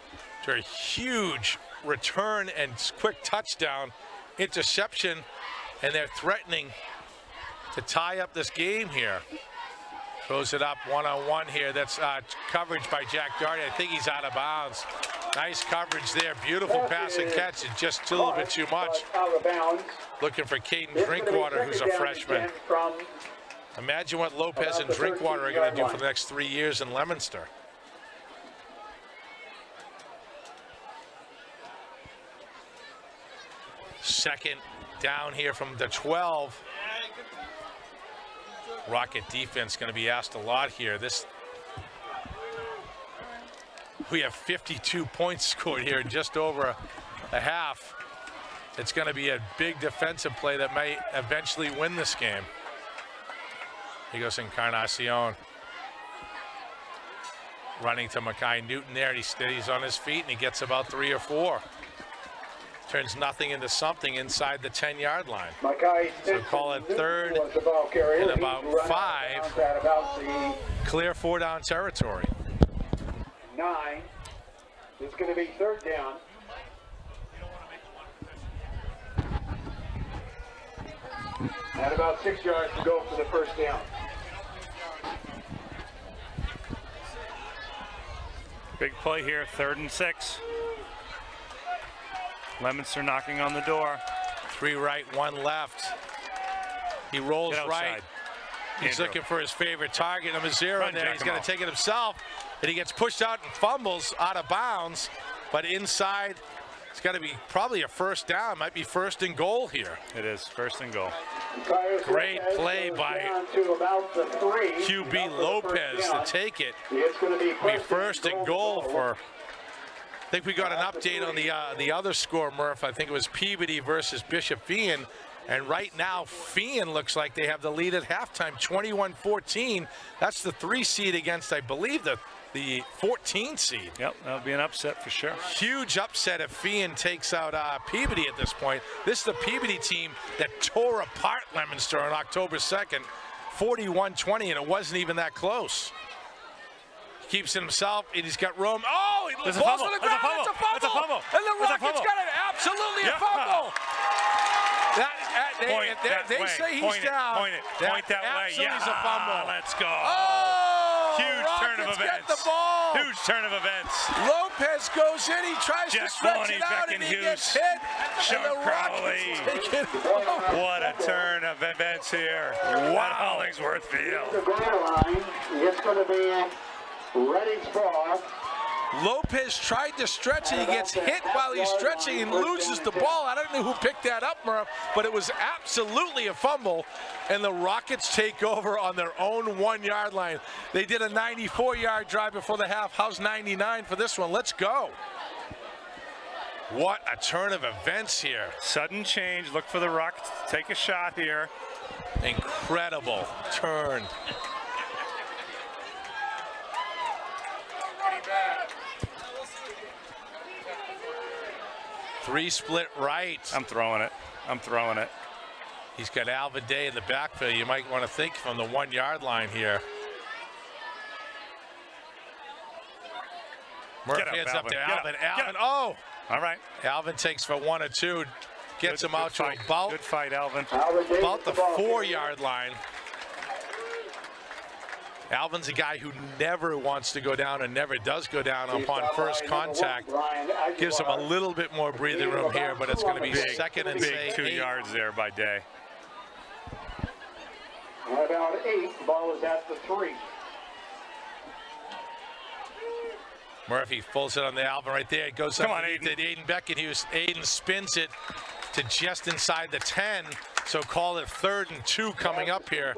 A: To a huge return and quick touchdown. Interception, and they're threatening to tie up this game here. Throws it up one-on-one here. That's coverage by Jack Doherty. I think he's out of bounds. Nice coverage there. Beautiful pass and catch. It's just a little bit too much. Looking for Caden Drinkwater, who's a freshman. Imagine what Lopez and Drinkwater are going to do for the next 3 years in Leominster. Second down here from the 12. Rocket defense going to be asked a lot here. We have 52 points scored here in just over a half. It's going to be a big defensive play that may eventually win this game. Here goes Encarnacion. Running to Mackay Newton there, and he stays on his feet, and he gets about 3 or 4. Turns nothing into something inside the 10-yard line. So call it 3rd and about 5. Clear 4-down territory.
C: 9. It's going to be 3rd down. And about 6 yards to go for the first down.
B: Big play here, 3rd and 6. Leominster knocking on the door.
A: 3 right, 1 left. He rolls right. He's looking for his favorite target, number 0 there. He's going to take it himself, and he gets pushed out and fumbles out of bounds. But inside, it's got to be probably a first down. Might be 1st and goal here.
B: It is 1st and goal.
A: Great play by QB Lopez to take it.
C: It's going to be
A: 1st and goal for, I think we got an update on the other score, Murph. I think it was Peabody versus Bishop Fien. And right now, Fien looks like they have the lead at halftime, 21-14. That's the 3 seed against, I believe, the 14 seed.
B: Yep, that'll be an upset for sure.
A: Huge upset if Fien takes out Peabody at this point. This is the Peabody team that tore apart Leominster on October 2nd, 41-20, and it wasn't even that close. He keeps it himself, and he's got room. Oh, he
B: There's a
A: falls
B: fumble.
A: on the ground.
B: There's a fumble.
A: It's a fumble.
B: There's a fumble.
A: And the
B: There's a
A: Rockets
B: fumble.
A: got it. Absolutely a
B: Yeah.
A: fumble.
B: Point that
A: They
B: way.
A: say he's
B: Point it.
A: down.
B: Point it. Point that way.
A: Absolutely
B: Yeah.
A: is a fumble.
B: Let's go.
A: Oh,
B: Huge turn of
A: Rockets get
B: events.
A: the ball.
B: Huge turn of events.
A: Lopez goes in. He tries to
B: Jeff
A: stretch
B: Boney,
A: it out,
B: Beck
A: and
B: and
A: he
B: Hughes.
A: gets hit.
B: Sean
A: and the Rockets
B: Crowley.
A: take it home.
B: What a turn of events here. Wow. Hollingsworth Field.
C: The goal line is going to be Reading's ball.
A: Lopez tried to stretch it. He gets hit while he's stretching and loses the ball. I don't know who picked that up, Murph, but it was absolutely a fumble. And the Rockets take over on their own 1-yard line. They did a 94-yard drive before the half. How's 99 for this one? Let's go. What a turn of events here.
B: Sudden change. Look for the Rockets to take a shot here.
A: Incredible turn. Three split right.
B: I'm throwing it. I'm throwing it.
A: He's got Alvin Day in the backfield. You might want to think from the 1-yard line here. Murphy
B: Get up,
A: heads up
B: Alvin.
A: to
B: Get up.
A: Alvin.
B: Get
A: Alvin,
B: up.
A: oh!
B: All right.
A: Alvin takes for 1 or 2. Gets him out to
B: fight.
A: about
B: Good fight, Alvin.
A: the 4-yard line. Alvin's a guy who never wants to go down and never does go down upon first contact. Gives him a little bit more breathing room here, but it's going to be second and say
B: 2
A: 8.
B: yards there by Day.
C: About 8. The ball is at the 3.
A: Murphy pulls it on the Alvin right there. It goes
B: Come on,
A: underneath it. Aiden Beckenhughes. Aiden spins it to just inside the 10. So call it 3rd and 2 coming up here.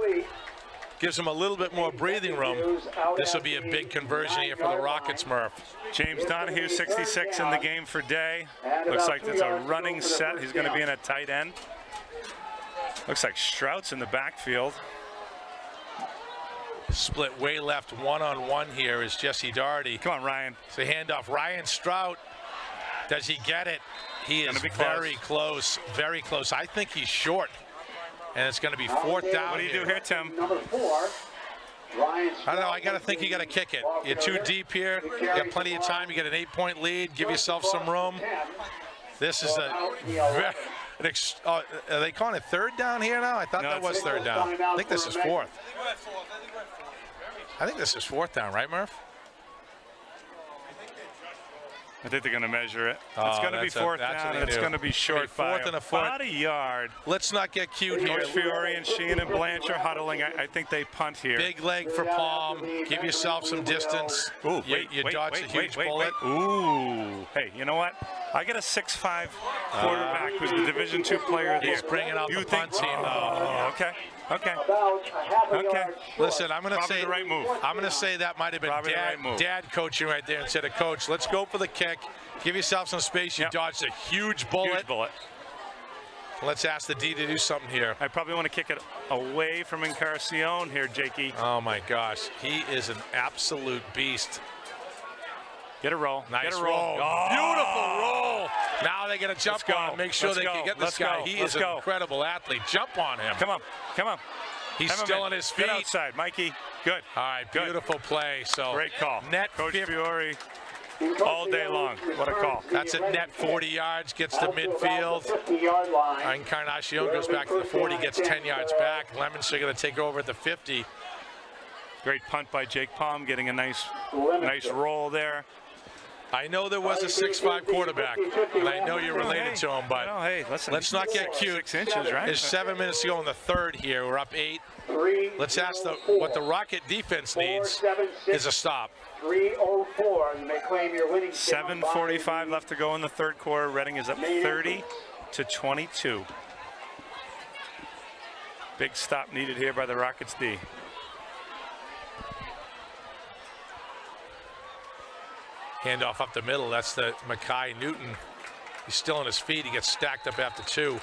A: Gives him a little bit more breathing room. This will be a big conversion here for the Rockets, Murph.
B: James Donahue, 66 in the game for Day. Looks like it's a running set. He's going to be in a tight end. Looks like Strout's in the backfield.
A: Split way left, 1-on-1 here is Jesse Doherty.
B: Come on, Ryan.
A: It's a handoff. Ryan Strout. Does he get it? He is very close, very close. I think he's short. And it's going to be 4th down.
B: What do you do here, Tim?
C: Number 4.
A: I don't know. I got to think you got to kick it. You're too deep here. You got plenty of time. You get an 8-point lead. Give yourself some room. This is are they calling it 3rd down here now? I thought that was 3rd down. I think this is 4th. I think this is 4th down, right, Murph?
B: I think they're going to measure it.
A: Oh,
B: It's going to be
A: that's
B: 4th
A: that's what
B: down.
A: they
B: It's
A: do.
B: going to be short by
A: 4th and a foot.
B: about a yard.
A: Let's not get cute here.
B: Coach Fiore and Sheehan and Blanche are huddling. I think they punt here.
A: Big leg for Palm. Give yourself some distance.
B: Ooh,
A: You dodged a huge bullet.
B: Ooh. Hey, you know what? I got a 6'5" quarterback who's the Division II player of the year.
A: He's bringing out
B: You
A: the
B: think?
A: punt team.
B: Oh, okay. Okay.
C: About a half a
B: Okay.
C: yard short.
A: Listen, I'm going to
B: Probably
A: say
B: the right move.
A: I'm going to say that might have been
B: Probably the right move.
A: dad coaching right there instead of coach. Let's go for the kick. Give yourself some space. You
B: Yep.
A: dodged a huge bullet.
B: Huge bullet.
A: Let's ask the D to do something here.
B: I probably want to kick it away from Encarnacion here, Jakey.
A: Oh my gosh, he is an absolute beast.
B: Get a roll.
A: Nice
B: Get a
A: roll.
B: roll. Oh.
A: Beautiful roll. Now they got to jump
B: Let's go.
A: on him, make sure
B: Let's
A: they
B: go.
A: can get this
B: Let's
A: guy.
B: go.
A: He
B: Let's
A: is an
B: go.
A: incredible athlete. Jump on him.
B: Come on. Come on.
A: He's
B: Have him
A: still
B: in.
A: on his
B: Get
A: feet.
B: outside, Mikey. Good.
A: All right,
B: Good.
A: beautiful play. So
B: Great call.
A: Net
B: Coach
A: 50.
B: Fiore all day long. What a call.
A: That's a net 40 yards, gets to midfield.
C: 50-yard line.
A: Encarnacion goes back to the 40, gets 10 yards back. Leominster going to take over at the 50.
B: Great punt by Jake Palm, getting a nice roll there.
A: I know there was a 6'5" quarterback, and I know you're related to him, but
B: hey, listen,
A: let's not get cute.
B: 6 inches, right?
A: There's 7 minutes to go in the 3rd here. We're up 8. Let's ask what the Rocket defense needs is a stop.
C: 3:04. You may claim your winning.
B: 7:45 left to go in the 3rd quarter. Reading is up 30-22. Big stop needed here by the Rockets D.
A: Handoff up the middle. That's the Mackay Newton. He's still on his feet. He gets stacked up after 2.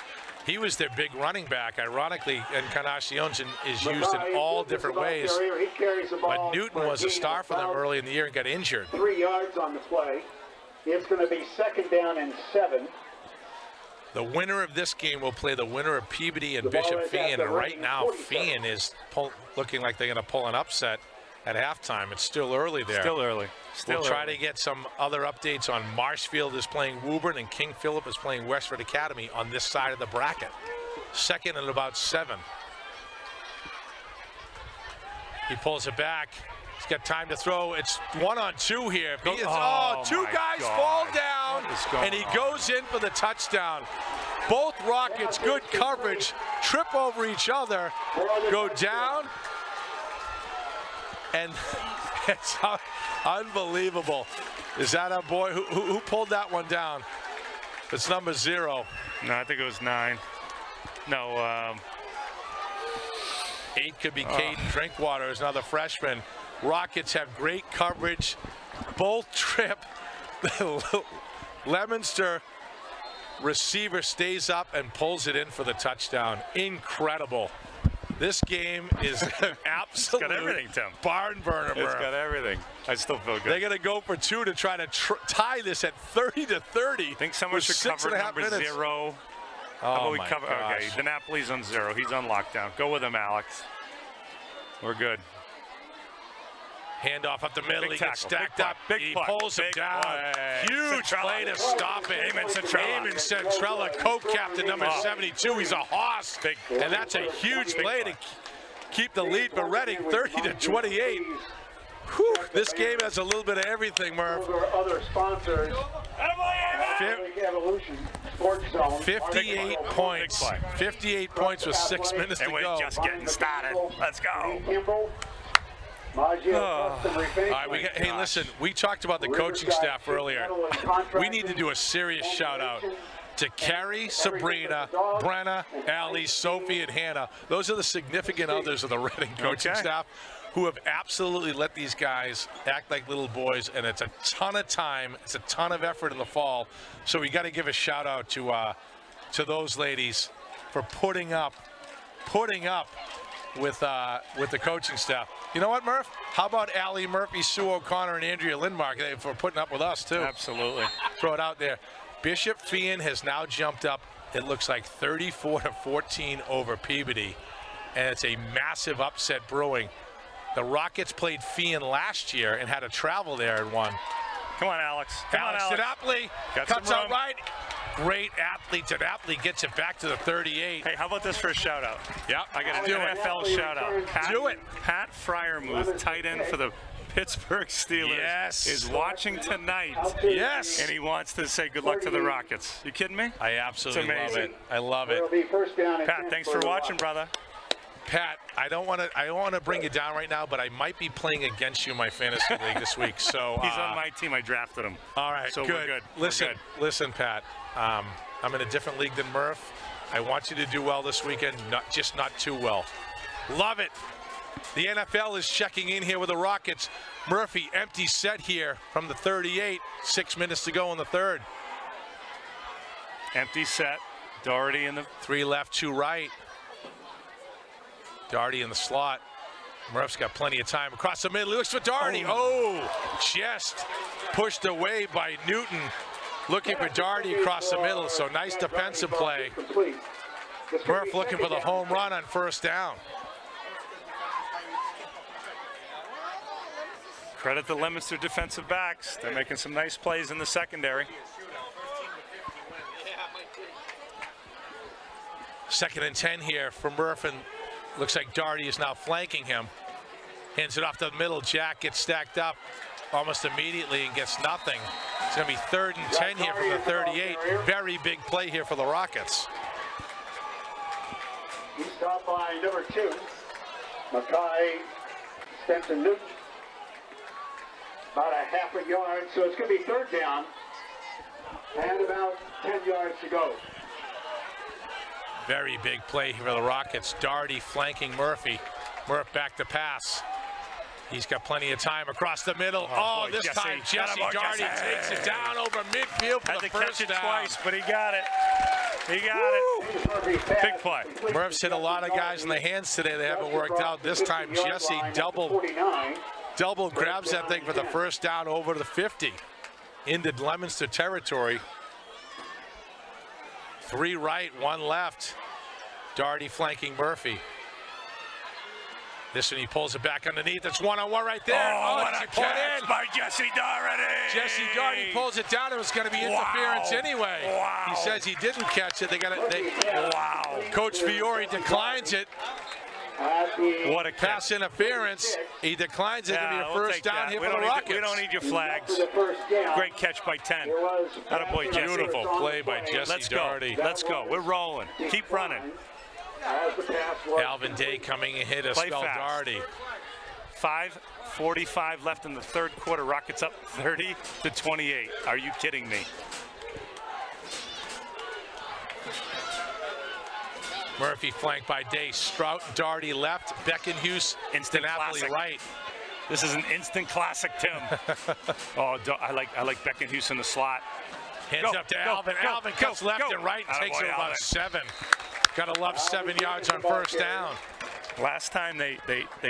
A: He was their big running back. Ironically, Encarnacion is used in all different ways. But Newton was a star for them early in the year and got injured.
C: 3 yards on the play. It's going to be 2nd down and 7.
A: The winner of this game will play the winner of Peabody and Bishop Fee, and right now Fee is looking like they're going to pull an upset at halftime. It's still early there.
B: Still early.
A: We'll try to get some other updates on Marshfield is playing Woburn and King Philip is playing Westford Academy on this side of the bracket. 2nd and about 7. He pulls it back. He's got time to throw. It's 1-on-2 here. Two guys fall down, and he goes in for the touchdown. Both Rockets, good coverage, trip over each other, go down, and it's unbelievable. Is that our boy? Who pulled that one down? It's number 0.
B: No, I think it was 9. No.
A: 8 could be Caden Drinkwater, is another freshman. Rockets have great coverage. Both trip. Leominster receiver stays up and pulls it in for the touchdown. Incredible. This game is an absolute barn burner.
B: It's got everything. I still feel good.
A: They're going to go for 2 to try to tie this at 30-30.
B: I think someone should cover number 0. How about we cover? Okay, DiNapoli's on 0. He's on lockdown. Go with him, Alex. We're good.
A: Handoff up the middle. He gets stacked up. He pulls him down. Huge play to stop it. Eamon Centrella, co-captain number 72. He's a hoss. And that's a huge play to keep the lead for Reading, 30-28. Whew, this game has a little bit of everything, Murph.
C: Other sponsors.
A: 58 points. 58 points with 6 minutes to go.
B: We're just getting started. Let's go.
A: All right, hey, listen, we talked about the coaching staff earlier. We need to do a serious shout out to Carrie, Sabrina, Brenna, Allie, Sophie, and Hannah. Those are the significant others of the Reading coaching staff who have absolutely let these guys act like little boys, and it's a ton of time, it's a ton of effort in the fall. So we got to give a shout out to those ladies for putting up with the coaching staff. You know what, Murph? How about Allie Murphy, Sue O'Connor, and Andrea Lindmark for putting up with us, too?
B: Absolutely.
A: Throw it out there. Bishop Feehan has now jumped up, it looks like 34-14 over Peabody, and it's a massive upset brewing. The Rockets played Feehan last year and had to travel there and won.
B: Come on, Alex.
A: Alex DiNapoli cuts out right. Great athlete. DiNapoli gets it back to the 38.
B: Hey, how about this for a shout-out?
A: Yep.
B: I got an NFL shout-out.
A: Do it.
B: Pat Fryermuth, tight end for the Pittsburgh Steelers, is watching tonight.
A: Yes.
B: And he wants to say good luck to the Rockets. You kidding me?
A: I absolutely love it. I love it.
B: Pat, thanks for watching, brother.
A: Pat, I don't want to bring you down right now, but I might be playing against you in my fantasy league this week. So
B: he's on my team. I drafted him.
A: All right,
B: so
A: good.
B: We're good.
A: Listen, Pat. I'm in a different league than Murph. I want you to do well this weekend, not too well. Love it. The NFL is checking in here with the Rockets. Murphy, empty set here from the 38. 6 minutes to go in the third.
B: Empty set. Doherty in the
A: 3 left, 2 right. Doherty in the slot. Murph's got plenty of time across the middle. Looks for Doherty. Just pushed away by Newton. Looking for Doherty across the middle. So nice defensive play. Murph looking for the home run on first down.
B: Credit the Leominster defensive backs. They're making some nice plays in the secondary.
A: 2nd and 10 here for Murph, and looks like Doherty is now flanking him. Hands it off to the middle. Jack gets stacked up almost immediately and gets nothing. It's going to be 3rd and 10 here from the 38. Very big play here for the Rockets.
C: He's stopped by number 2, Mackay Spencer Newton. About a half a yard, so it's going to be 3rd down and about 10 yards to go.
A: Very big play here for the Rockets. Doherty flanking Murphy. Murph back to pass. He's got plenty of time across the middle.
B: Oh, boy,
A: this
B: Jesse.
A: time Jesse
B: Attaboy,
A: Doherty
B: Jesse.
A: takes it down over midfield for
B: Had
A: the
B: to catch
A: first
B: it
A: down.
B: twice, but he got it. He got it. Big play.
A: Murph's hit a lot of guys in the hands today. They haven't worked out. This time Jesse double grabs that thing for the first down over the 50 into Leominster territory. 3 right, 1 left. Doherty flanking Murphy. This one, he pulls it back underneath. It's one-on-one right there.
B: Oh, what
A: it's
B: a
A: put
B: catch
A: in.
B: by Jesse Doherty.
A: Jesse Doherty pulls it down. It was going to be interference anyway.
B: Wow.
A: He says he didn't catch it.
B: Wow.
A: Coach Fiore declines it.
B: What a
A: Pass
B: catch.
A: interference. He declines it. It'll be a
B: we'll
A: first
B: take
A: down
B: that.
A: here
B: We
A: for the
B: don't need-
A: Rockets.
B: We don't need your flags. Great catch by 10. Attaboy, Jesse.
A: Beautiful play by Jesse
B: Let's go.
A: Doherty.
B: Let's go. We're rolling. Keep running.
A: Alvin Day coming in here to
B: Play
A: spell
B: fast.
A: Doherty.
B: 5:45 left in the third quarter. Rockets up 30-28. Are you kidding me?
A: Murphy flanked by Day. Strout, Doherty left. Beckenhuis,
B: Instant
A: Napoli
B: classic.
A: right.
B: This is an instant classic, Tim. I like Beckenhuis in the slot.
A: Hands
B: Go,
A: up to
B: go,
A: Alvin.
B: go,
A: Alvin
B: go,
A: cuts left
B: go.
A: and right and takes
B: Attaboy,
A: it about
B: Alvin.
A: 7. Gotta love 7 yards on first down.
B: Last time they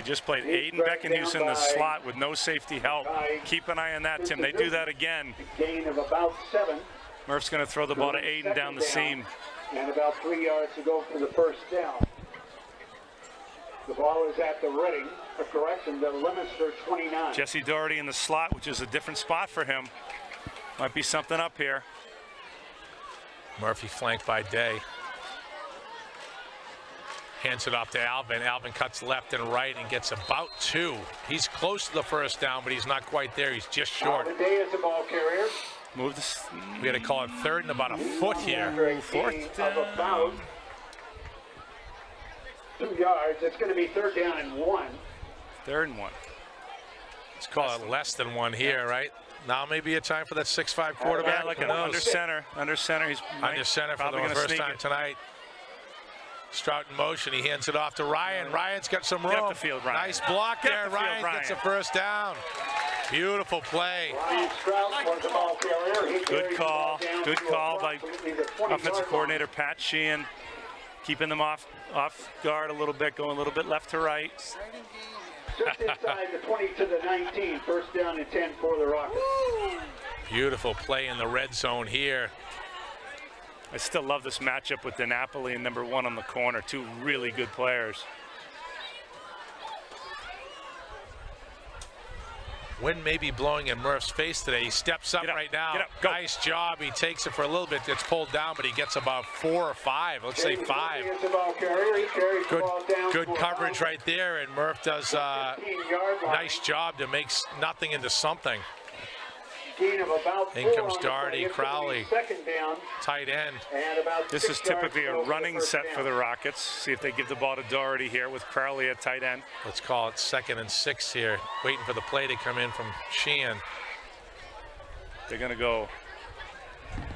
B: just played Aiden Beckenhuis in the slot with no safety help. Keep an eye on that, Tim. They do that again.
C: Gain of about 7.
B: Murph's going to throw the ball to Aiden down the seam.
C: And about 3 yards to go for the first down. The ball is at the Reading. A correction, the Leominster 29.
B: Jesse Doherty in the slot, which is a different spot for him. Might be something up here.
A: Murphy flanked by Day. Hands it off to Alvin. Alvin cuts left and right and gets about 2. He's close to the first down, but he's not quite there. He's just short.
C: Alvin Day is the ball carrier.
B: Move this.
A: We got to call it 3rd and about a foot here.
C: After a gain
B: Fourth
C: of about 2 yards. It's going to be 3rd down and 1.
B: 3rd and 1.
A: Let's call it less than 1 here, right? Now maybe a time for that 6'5" quarterback.
B: Yeah, like
A: Who
B: an
A: knows?
B: under center. Under center. He's
A: Under center for
B: probably
A: the
B: gonna
A: first
B: sneak
A: time
B: it.
A: tonight. Strout in motion. He hands it off to Ryan. Ryan's got some room.
B: Get up the field, Ryan.
A: Nice block
B: Get
A: there.
B: up the field,
A: Ryan gets a
B: Ryan.
A: first down. Beautiful play.
C: Ryan Strout was the ball carrier. He
B: Good
C: carries the
B: call.
C: ball down
B: Good
C: to
B: call by
C: approximately the 20-yard
B: offensive
C: line.
B: coordinator Pat Sheehan, keeping them off guard a little bit, going a little bit left to right.
C: Just inside the 20 to the 19. First down and 10 for the Rockets.
A: Beautiful play in the red zone here.
B: I still love this matchup with Napoli and number 1 on the corner. 2 really good players.
A: Wind may be blowing in Murph's face today. He steps up,
B: Get up,
A: right now.
B: get up, go.
A: Nice job. He takes it for a little bit. It's pulled down, but he gets about 4 or 5. Let's say
C: James
A: 5.
C: Murphy is the ball carrier. He carries the
A: Good,
C: ball down
A: good
C: to
A: coverage
C: about
A: right there, and Murph does
C: 15-yard line.
A: nice job to make nothing into something.
C: Gain of about
A: In
C: 4
A: comes
C: on the
A: Doherty,
C: play. It's gonna be
A: Crowley.
C: 2nd down
A: Tight end.
C: and about
B: This
C: 6
B: is typically
C: yards
B: a
C: to go
B: running
C: the first
B: set
C: down.
B: for the Rockets. See if they give the ball to Doherty here with Crowley at tight end.
A: Let's call it 2nd and 6 here. Waiting for the play to come in from Sheehan.
B: They're going to go.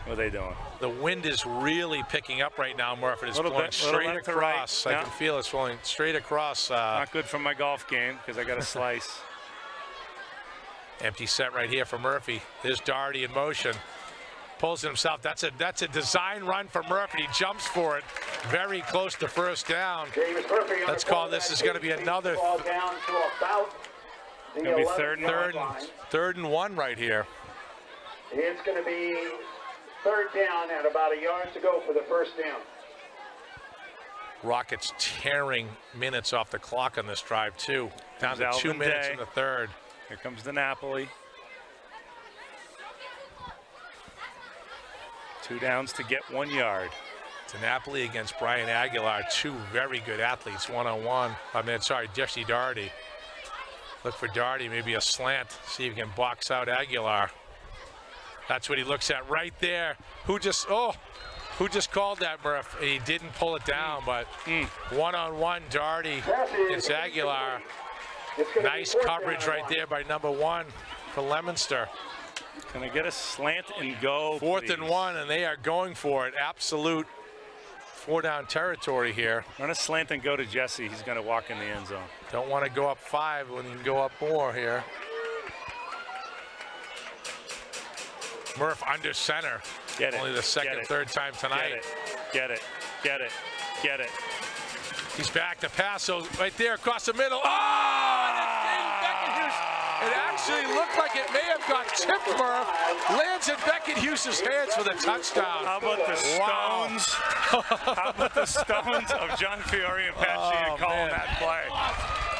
B: What are they doing?
A: The wind is really picking up right now, Murph. It is
B: Little
A: blowing
B: bit, little
A: straight
B: left to right.
A: across. I
B: Yeah.
A: can feel it's flowing straight across.
B: Not good for my golf game because I got a slice.
A: Empty set right here for Murphy. There's Doherty in motion. Pulls it himself. That's a design run for Murphy. He jumps for it. Very close to first down.
C: James Murphy on
A: Let's
C: the
A: call this is going to be another
C: ball down to about the
B: Gonna be
C: 11
B: third and
C: yard
A: third,
C: line.
A: third and 1 right here.
C: It's going to be 3rd down and about a yard to go for the first down.
A: Rockets tearing minutes off the clock on this drive too. Down to
B: Comes
A: 2
B: Alvin
A: minutes
B: Day.
A: in the 3rd.
B: Here comes the Napoli. 2 downs to get 1 yard.
A: Napoli against Brian Aguilar, 2 very good athletes, one-on-one. Jesse Doherty. Look for Doherty, maybe a slant, see if he can box out Aguilar. That's what he looks at right there. Who just called that, Murph? He didn't pull it down, but one-on-one, Doherty against Aguilar.
C: It's gonna be
A: Nice
C: 4th
A: coverage
C: down and
A: right
C: 1.
A: there by number 1 for Leominster.
B: Can I get a slant and go,
A: 4th and
B: please?
A: 1, and they are going for it. Absolute 4-down territory here.
B: Run a slant and go to Jesse. He's going to walk in the end zone.
A: Don't want to go up 5 when you can go up more here. Murph under center.
B: Get it.
A: Only the second, third time tonight.
B: Get it. Get it. Get it.
A: He's back to pass, so right there across the middle. Oh! And it's Dave Beckenhuis. It actually looked like it may have got tipped, Murph. Lands in Beckenhuis's hands for the touchdown.
B: How about the stones? How about the stones of John Fiore and Pat Sheehan calling that play?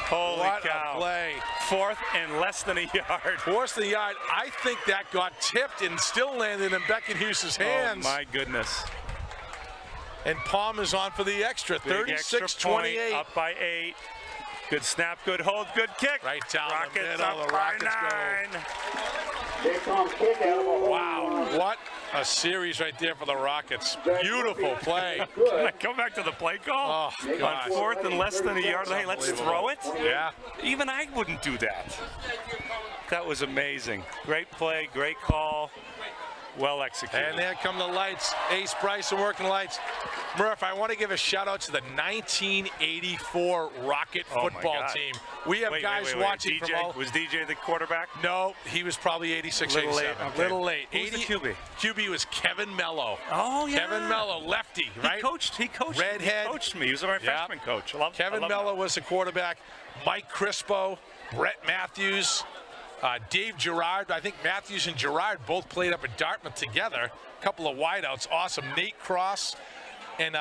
B: Holy
A: what
B: cow.
A: A play.
B: 4th and less than a yard.
A: 4th and a yard. I think that got tipped and still landed in Beckenhuis's hands.
B: Oh, my goodness.
A: And Palmer's on for the extra. 36-28.
B: Up by 8. Good snap, good hold, good kick.
A: Right down
B: Rockets
A: the middle.
B: up
A: The
B: by
A: Rockets
B: 9.
C: Here comes kick out of a hole.
A: Wow, what a series right there for the Rockets. Beautiful play.
B: Can I go back to the play call?
A: Oh, God.
B: On 4th and less than a yard. Hey, let's throw it.
A: Yeah.
B: Even I wouldn't do that. That was amazing. Great play, great call. Well executed.
A: And there come the lights. Ace Bryson working the lights. Murph, I want to give a shout out to the 1984 Rocket football team. We have guys watching
B: DJ,
A: from all.
B: Was DJ the quarterback?
A: No, he was probably 86,
B: Little
A: 87.
B: late, okay.
A: Little late.
B: Who's the QB?
A: QB was Kevin Mello.
B: Oh, yeah.
A: Kevin Mello, lefty, right?
B: He coached
A: Redhead.
B: He coached me. He was my freshman coach.
A: Kevin Mello was the quarterback. Mike Crispo, Brett Matthews, Dave Gerard. I think Matthews and Gerard both played up at Dartmouth together. A couple of wideouts. Awesome. Nate Cross. And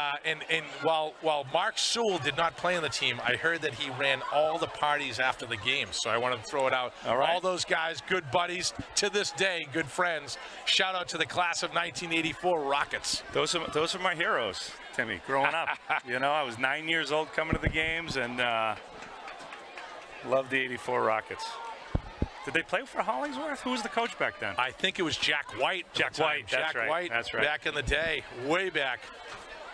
A: while Mark Sewell did not play on the team, I heard that he ran all the parties after the game. So I wanted to throw it out.
B: All right.
A: All those guys, good buddies, to this day, good friends. Shout out to the class of 1984 Rockets.
B: Those are my heroes, Timmy, growing up. You know, I was 9 years old coming to the games and loved the 84 Rockets. Did they play for Hollingsworth? Who was the coach back then?
A: I think it was Jack White.
B: Jack White, that's right.
A: White,
B: That's right.
A: back in the day, way back.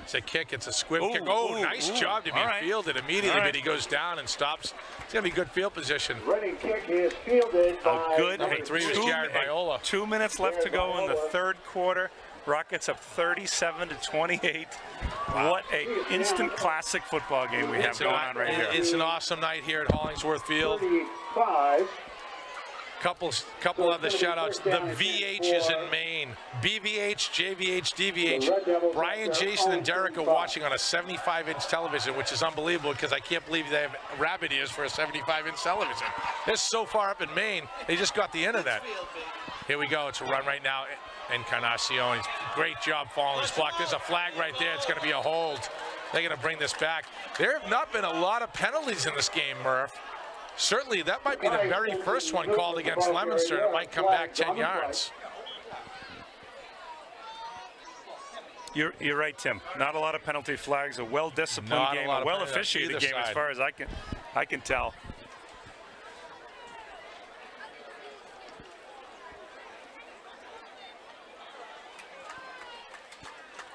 A: It's a kick. It's a squib kick. Oh, nice job to be fielded immediately, but he goes down and stops. It's going to be good field position.
C: Running kick is fielded by
B: Good.
C: number
A: 3 was Jared Viola.
B: 2 minutes left to go in the third quarter. Rockets up 37-28. What a instant classic football game we have going on right here.
A: It's an awesome night here at Hollingsworth Field.
C: 35.
A: Couple of the shout-outs. The VH is in Maine. BVH, JVH, DVH. Brian, Jason, and Derek are watching on a 75-inch television, which is unbelievable because I can't believe they have rabbit ears for a 75-inch television. They're so far up in Maine, they just got the internet. Here we go. It's a run right now. Encarnacion, great job following his block. There's a flag right there. It's going to be a hold. They're going to bring this back. There have not been a lot of penalties in this game, Murph. Certainly, that might be the very first one called against Leominster. It might come back 10 yards.
B: You're right, Tim. Not a lot of penalty flags. A well-disciplined game, a well-officiated game as far as I can tell.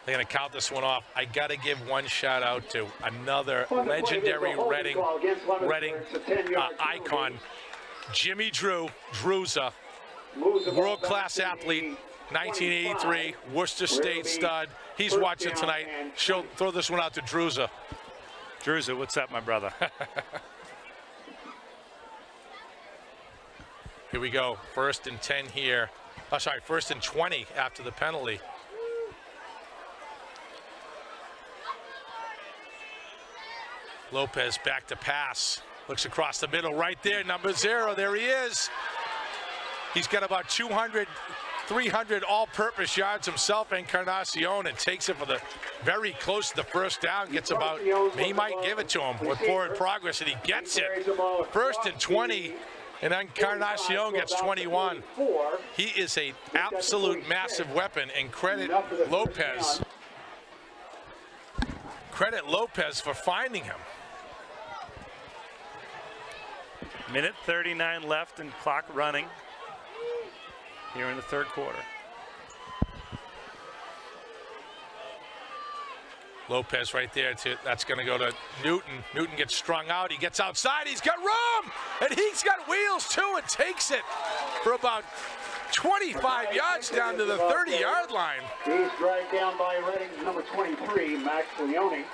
A: They're going to count this one off. I got to give one shout out to another legendary Reading icon, Jimmy Druza, world-class athlete, 1983, Worcester State stud. He's watching tonight. Throw this one out to Druza.
B: Druza, what's up, my brother?
A: Here we go. 1st and 10 here. Oh, sorry, 1st and 20 after the penalty. Lopez back to pass. Looks across the middle right there. Number 0. There he is. He's got about 200, 300 all-purpose yards himself, Encarnacion, and takes it for the very close to the first down. Gets about, he might give it to him with forward progress, and he gets it. 1st and 20, and Encarnacion gets 21. He is an absolute massive weapon, and credit Lopez for finding him.
B: Minute 39 left and clock running here in the third quarter.
A: Lopez right there. That's going to go to Newton. Newton gets strung out. He gets outside. He's got room, and he's got wheels too, and takes it for about 25 yards down to the 30-yard line.
C: He's dragged down by Reading's number 23, Max Leone.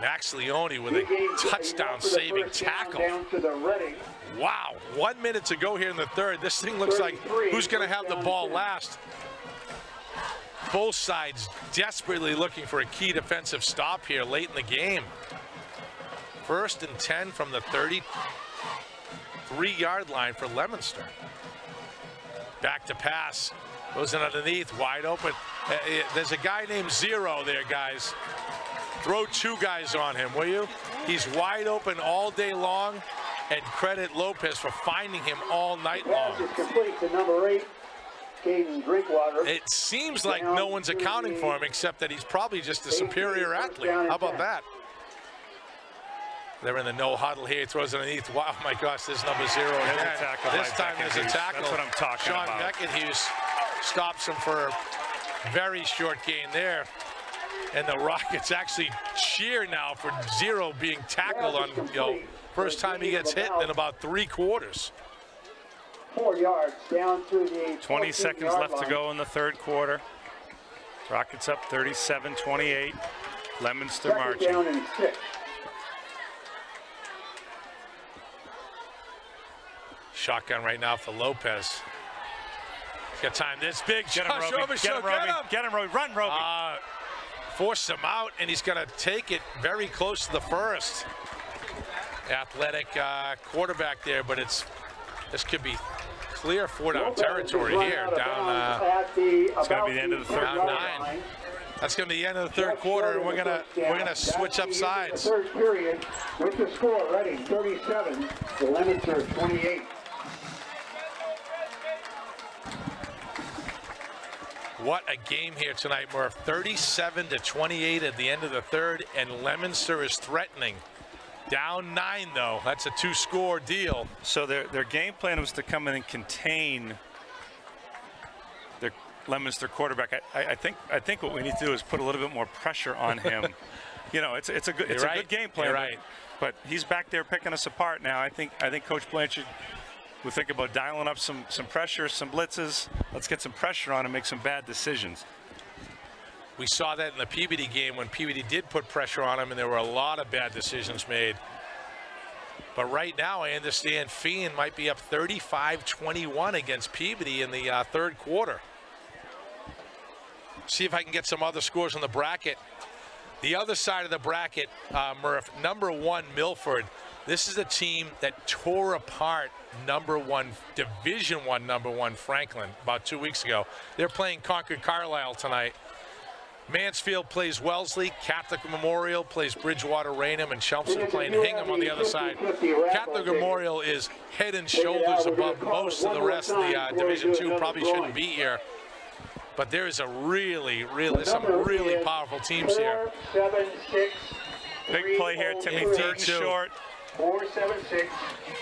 A: Max Leone with a touchdown-saving tackle.
C: Down to the Reading.
A: Wow, 1 minute to go here in the third. This thing looks like who's going to have the ball last. Both sides desperately looking for a key defensive stop here late in the game. 1st and 10 from the 33-yard line for Leominster. Back to pass. Goes in underneath, wide open. There's a guy named Zero there, guys. Throw 2 guys on him, will you? He's wide open all day long, and credit Lopez for finding him all night long.
C: Pass is complete to number 8, Caden Drinkwater.
A: It seems like no one's accounting for him except that he's probably just a superior athlete. How about that? They're in the no huddle here. He throws it underneath. Wow, my gosh, there's number 0 again. This time there's a tackle.
B: That's what I'm talking
A: Sean
B: about.
A: Beckenhughes stops him for a very short gain there. And the Rockets actually cheer now for 0 being tackled on, first time he gets hit in about 3 quarters.
C: 4 yards down to the
B: 20 seconds left to go in the third quarter. Rockets up 37-28. Leominster marching.
C: Down and 6.
A: Shotgun right now for Lopez. He's got time. This big
B: Get him,
A: Josh
B: Roby.
A: Overshow.
B: Get him, Roby. Get him, Roby. Run, Roby.
A: Force him out, and he's going to take it very close to the first. Athletic quarterback there, but this could be clear 4-down territory here. Down.
B: It's going to be the end of the third.
A: Down 9. That's going to be the end of the third quarter, and we're gonna switch up sides.
C: Third period with the score: Reading 37, Leominster 28.
A: What a game here tonight, Murph. 37-28 at the end of the third, and Leominster is threatening. Down 9, though. That's a 2-score deal.
B: So their game plan was to come in and contain their Leominster quarterback. I think what we need to do is put a little bit more pressure on him. It's a good game plan.
A: You're right.
B: But he's back there picking us apart now. I think Coach Blanchard would think about dialing up some pressure, some blitzes. Let's get some pressure on and make some bad decisions.
A: We saw that in the Peabody game when Peabody did put pressure on him, and there were a lot of bad decisions made. But right now, I understand Feehan might be up 35-21 against Peabody in the third quarter. See if I can get some other scores on the bracket. The other side of the bracket, Murph, number 1, Milford. This is a team that tore apart Division 1 number 1 Franklin about 2 weeks ago. They're playing Concord Carlisle tonight. Mansfield plays Wellesley. Catholic Memorial plays Bridgewater Raynham, and Chelmsford playing Hingham on the other side. Catholic Memorial is head and shoulders above most of the rest of the Division 2. Probably shouldn't be here. But there is some really powerful teams here.
C: 4-7-6.
B: Big play here, Timmy. Third and short.
C: 4-7-6.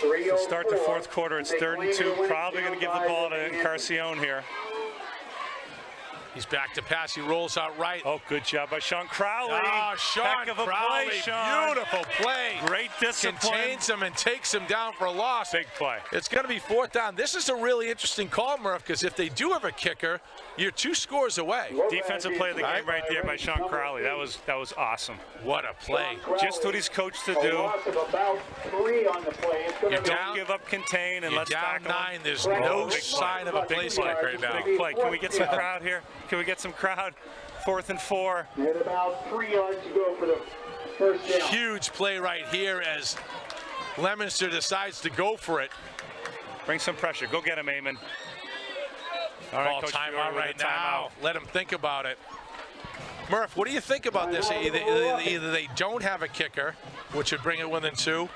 B: To start the fourth quarter, it's 3rd and 2. Probably going to give the ball to Encarcion here.
A: He's back to pass. He rolls out right.
B: Oh, good job by Sean Crowley.
A: Sean
B: Heck of a
A: Crowley,
B: play, Sean.
A: beautiful play.
B: Great discipline.
A: Contains him and takes him down for a loss.
B: Big play.
A: It's going to be 4th down. This is a really interesting call, Murph, because if they do have a kicker, you're 2 scores away.
B: Defensive play of the game right there by Sean Crowley. That was awesome.
A: What a play.
B: Just what he's coached to do.
A: You're
B: Don't
A: down,
B: give up, contain, and
A: you're
B: let's
A: down
B: tackle
A: 9.
B: him.
A: There's no
B: Big
A: sign of a place kick right now.
B: Big play. Can we get some crowd here? Can we get some crowd? 4th and 4.
C: And about 3 yards to go for the first down.
A: Huge play right here as Leominster decides to go for it.
B: Bring some pressure. Go get him, Eamon. All
A: Call
B: Coach
A: timeout
B: Fiore with
A: right
B: a timeout.
A: now. Let him think about it. Murph, what do you think about this? Either they don't have a kicker, which would bring it within 2,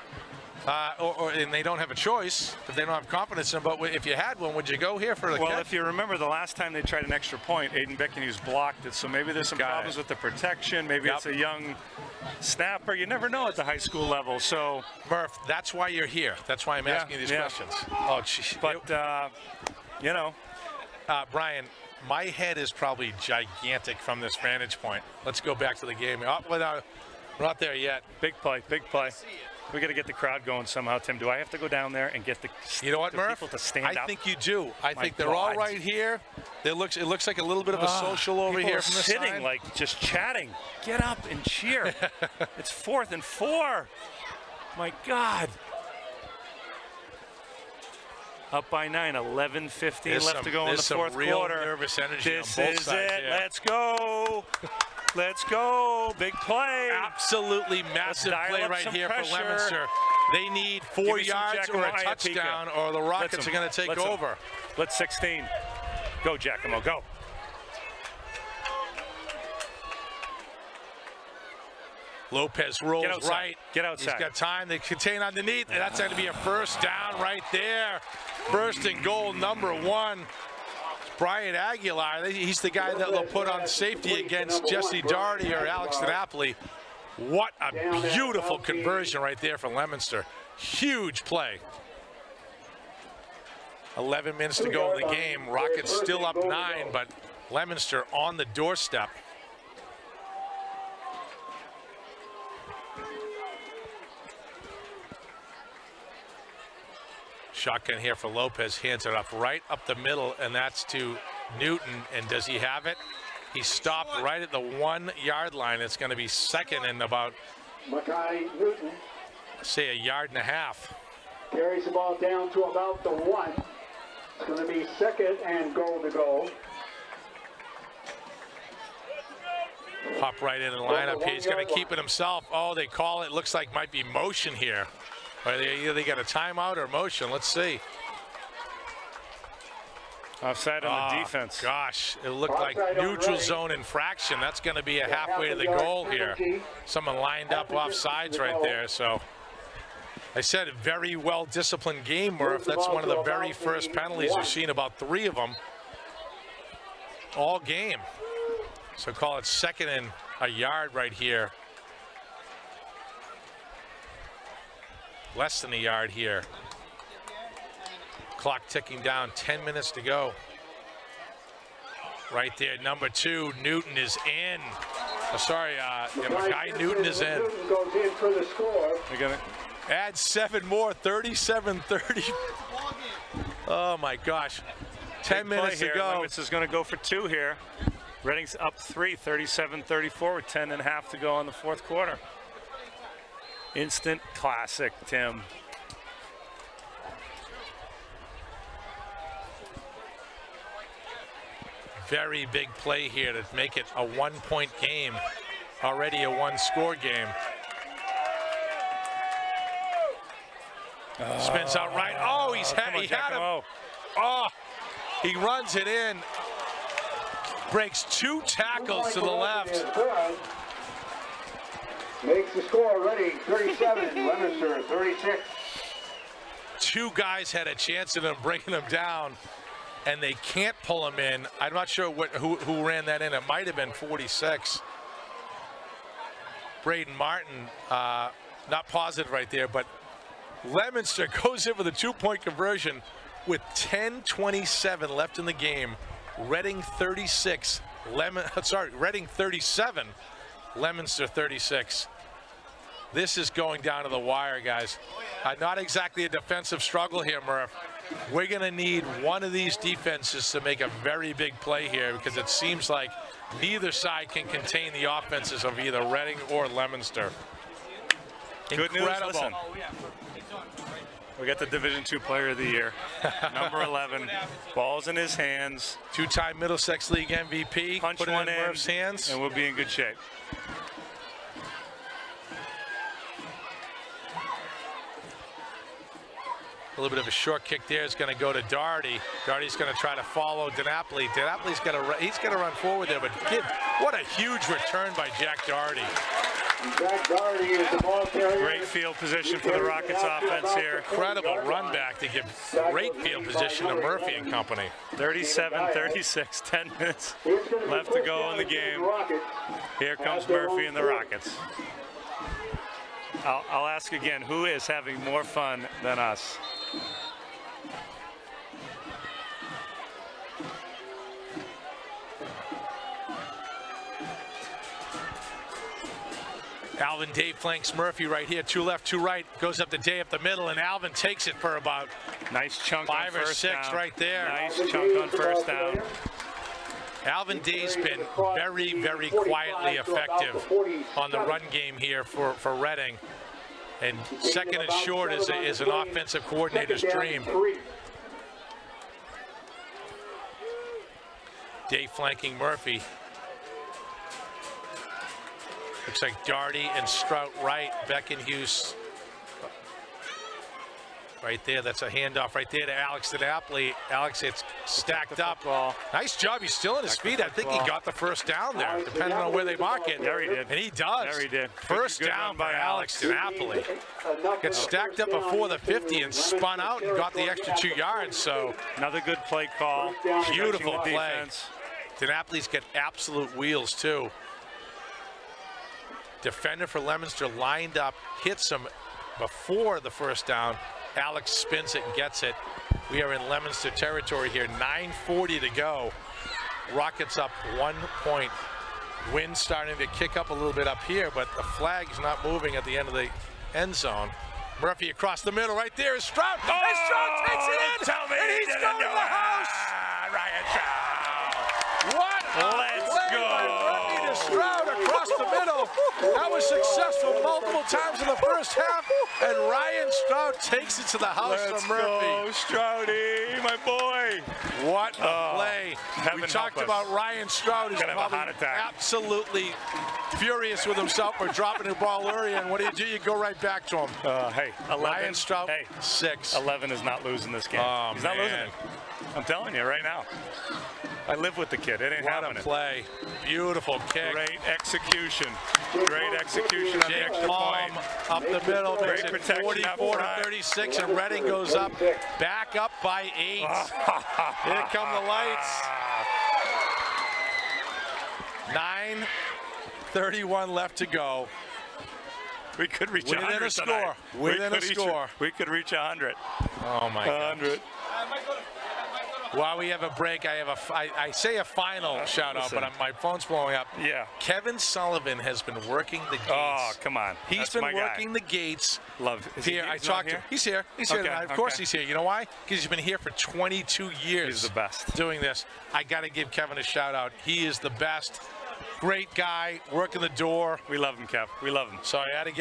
A: and they don't have a choice if they don't have confidence in him. But if you had one, would you go here for the kick?
B: Well, if you remember the last time they tried an extra point, Aiden Beckenhughes blocked it. So maybe there's some problems with the protection. Maybe it's a young snapper. You never know at the high school level. So
A: Murph, that's why you're here. That's why I'm asking you these questions. Oh, geez.
B: But
A: Brian, my head is probably gigantic from this vantage point. Let's go back to the game. We're not there yet.
B: Big play, big play. We got to get the crowd going somehow, Tim. Do I have to go down there and get the
A: You know what, Murph?
B: people to stand
A: I
B: up?
A: think you do. I
B: My
A: think they're all
B: God.
A: right here. It looks like a little bit of a social over
B: People
A: here
B: are
A: from the
B: sitting,
A: side.
B: like just chatting. Get up and cheer. It's 4th and 4. My God. Up by 9, 11:15 left to go in the fourth
A: real
B: quarter.
A: Nervous energy
B: This
A: on both
B: is
A: sides
B: it.
A: here.
B: Let's go. Let's go. Big play.
A: Absolutely massive
B: dial
A: play
B: up
A: right
B: some
A: here
B: pressure.
A: for Leominster. They need 4
B: Give me some
A: yards or a
B: Giacomo
A: touchdown,
B: Iapika.
A: or the Rockets
B: Blitz
A: are
B: 'em.
A: going to take
B: Blitz 'em.
A: over.
B: Blitz 16. Go, Giacomo, go.
A: Lopez rolls
B: Get outside.
A: right.
B: Get outside.
A: He's got time to contain underneath, and that's going to be a first down right there. First and goal, number 1. Brian Aguilar, he's the guy that will put on safety against Jesse Doherty or Alex DiNapoli. What a beautiful conversion right there for Leominster. Huge play. 11 minutes to go in the game. Rockets still up 9, but Leominster on the doorstep. Shotgun here for Lopez, hands it up right up the middle, and that's to Newton. And does he have it? He stopped right at the 1 yard line. It's going to be second and about,
C: Makai Newton
A: say, 1.5 yards.
C: carries the ball down to about the 1. It's going to be second and goal to go.
A: Hop right in the lineup here. He's going to keep it himself. Oh, they call it. Looks like might be motion here. Or they got a timeout or motion. Let's see.
B: Offside on the defense.
A: Gosh, it looked like
C: Offside on
A: neutral
C: right.
A: zone infraction. That's going to be a halfway to the goal here. Someone lined up off sides right there. So I said a very well disciplined game, Murph. That's one of the very first penalties we've seen, about 3 of them all game. So call it second and a yard right here. Less than a yard here. Clock ticking down, 10 minutes to go. Right there, number 2, Newton is in. Oh, sorry, Makai Newton is in.
C: Newton goes in for the score.
B: They're gonna
A: Add 7 more, 37-30. Oh my gosh. 10 minutes to go.
B: Leominster is going to go for 2 here. Reading's up 3, 37-34 with 10.5 to go in the fourth quarter. Instant classic, Tim.
A: Very big play here to make it a 1-point game. Already a 1-score game. Spins out right. Oh, he had him.
B: Giacomo.
A: Oh, he runs it in. Breaks 2 tackles to the left.
C: Makes the score ready. 37, Leominster 36.
A: 2 guys had a chance at him, bringing him down, and they can't pull him in. I'm not sure who ran that in. It might have been 46. Braden Martin, not positive right there, but Leominster goes in with a 2-point conversion with 10:27 left in the game. Reading 36, Reading 37, Leominster 36. This is going down to the wire, guys. Not exactly a defensive struggle here, Murph. We're going to need one of these defenses to make a very big play here, because it seems like neither side can contain the offenses of either Reading or Leominster.
B: Good news, listen. We got the Division II Player of the Year, number 11. Ball's in his hands.
A: 2-time Middlesex League MVP.
B: Punch
A: Put it
B: one
A: in
B: in,
A: Murph's hands.
B: and we'll be in good shape.
A: A little bit of a short kick there is going to go to Doherty. Doherty's going to try to follow DiNapoli. DiNapoli's got to he's going to run forward there, but what a huge return by Jack Doherty.
C: Jack Doherty is the ball carrier.
B: Great field position for the Rockets offense here.
A: Incredible run back to give great field position to Murphy and company.
B: 37-36, 10 minutes left to go in the game. Here comes Murphy and the Rockets. I'll ask again, who is having more fun than us?
A: Alvin Day flanks Murphy right here, 2 left, 2 right, goes up to Day up the middle, and Alvin takes it for about
B: nice chunk
A: 5
B: on
A: or
B: first
A: 6
B: down.
A: right there.
B: Nice chunk on first down.
A: Alvin Day's been very, very quietly effective on the run game here for Reading. And second and short is an offensive coordinator's dream. Day flanking Murphy. Looks like Darty and Strout right, Beck and Hughes right there. That's a handoff right there to Alex Napoli. Alex, it's stacked up. Nice job. He's still on his feet. I think he got the first down there, depending on where they mark it.
B: There he did.
A: And he does.
B: There he did.
A: First down by Alex Napoli. Got stacked up before the 50 and spun out and got the extra 2 yards. So
B: another good play call.
A: Beautiful
B: Stretching the
A: play.
B: defense.
A: Napoli's got absolute wheels too. Defender for Leominster lined up, hits him before the first down. Alex spins it and gets it. We are in Leominster territory here. 9:40 to go. Rockets up 1 point. Wind starting to kick up a little bit up here, but the flag's not moving at the end of the end zone. Murphy across the middle, right there is Stroud. And Stroud takes it in, and he's going to the house.
B: Ryan Stroud.
A: What a
B: Let's
A: play
B: go.
A: by Murphy to Stroud across the middle. That was successful multiple times in the first half, and Ryan Stroud takes it to the house
B: Let's
A: of Murphy.
B: go, Stroudy, my boy.
A: What a play. We talked about Ryan Stroud is
B: Gonna have a
A: probably
B: heart attack.
A: absolutely furious with himself for dropping the ball early, and what do? You go right back to him.
B: Hey, 11.
A: Ryan Stroud,
B: Hey,
A: 6.
B: 11 is not losing this game.
A: Oh,
B: He's not losing
A: man.
B: it. I'm telling you right now. I live with the kid. It ain't
A: What
B: happening.
A: a play. Beautiful kick.
B: Great execution. Great execution on the
A: Jake
B: extra
A: Palm
B: point.
A: up the middle,
B: Great
A: makes it
B: protection up
A: 44 to
B: front.
A: 36, and Reading goes up, back up by 8. Here come the lights. 9:31 left to go.
B: We could reach
A: Within
B: 100
A: a score.
B: tonight.
A: Within a score.
B: We could reach 100.
A: Oh my God.
B: 100.
A: While we have a break, I say a final shout out,
B: Listen.
A: but my phone's blowing up.
B: Yeah.
A: Kevin Sullivan has been working the gates.
B: Oh, come on.
A: He's
B: That's
A: been
B: my guy.
A: working the gates.
B: Love. Is he
A: Here,
B: he's
A: I
B: not
A: talked to
B: here?
A: him. He's here. He's here
B: Okay,
A: tonight. Of course
B: okay.
A: he's here. You know why? Because he's been here for 22 years.
B: He's the best.
A: Doing this. I got to give Kevin a shout out. He is the best. Great guy, working the door.
B: We love him, Kev. We love him.
A: So I had to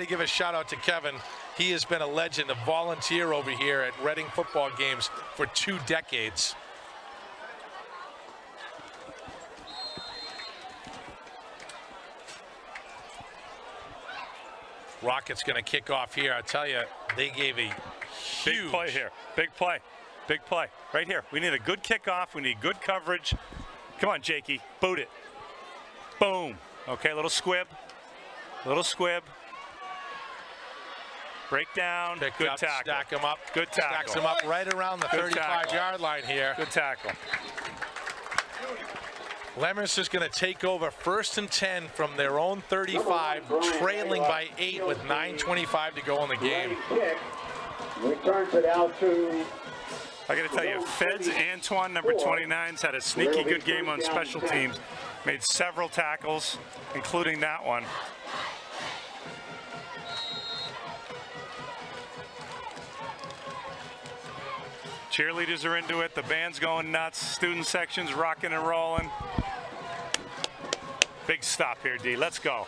A: give a shout out to Kevin. He has been a legend, a volunteer over here at Reading football games for 2 decades. Rockets going to kick off here. I tell you, they gave a
B: Big
A: huge
B: play here. Big play. Big play. Right here. We need a good kickoff. We need good coverage. Come on, Jakey. Boot it. Boom. Okay, little squib. Little squib. Break down.
A: Pick
B: Good
A: up,
B: tackle.
A: stack them up.
B: Good tackle.
A: Stacks them up right around the
B: Good tackle.
A: 35-yard line here.
B: Good tackle.
A: Leominster's going to take over 1st and 10 from their own 35, trailing by 8 with 9:25 to go in the game.
C: Returns it out to
B: I got to tell you, Feds Antoine, number 29's had a sneaky good game on special teams. Made several tackles, including that one. Cheerleaders are into it. The band's going nuts. Student section's rocking and rolling. Big stop here, D. Let's go.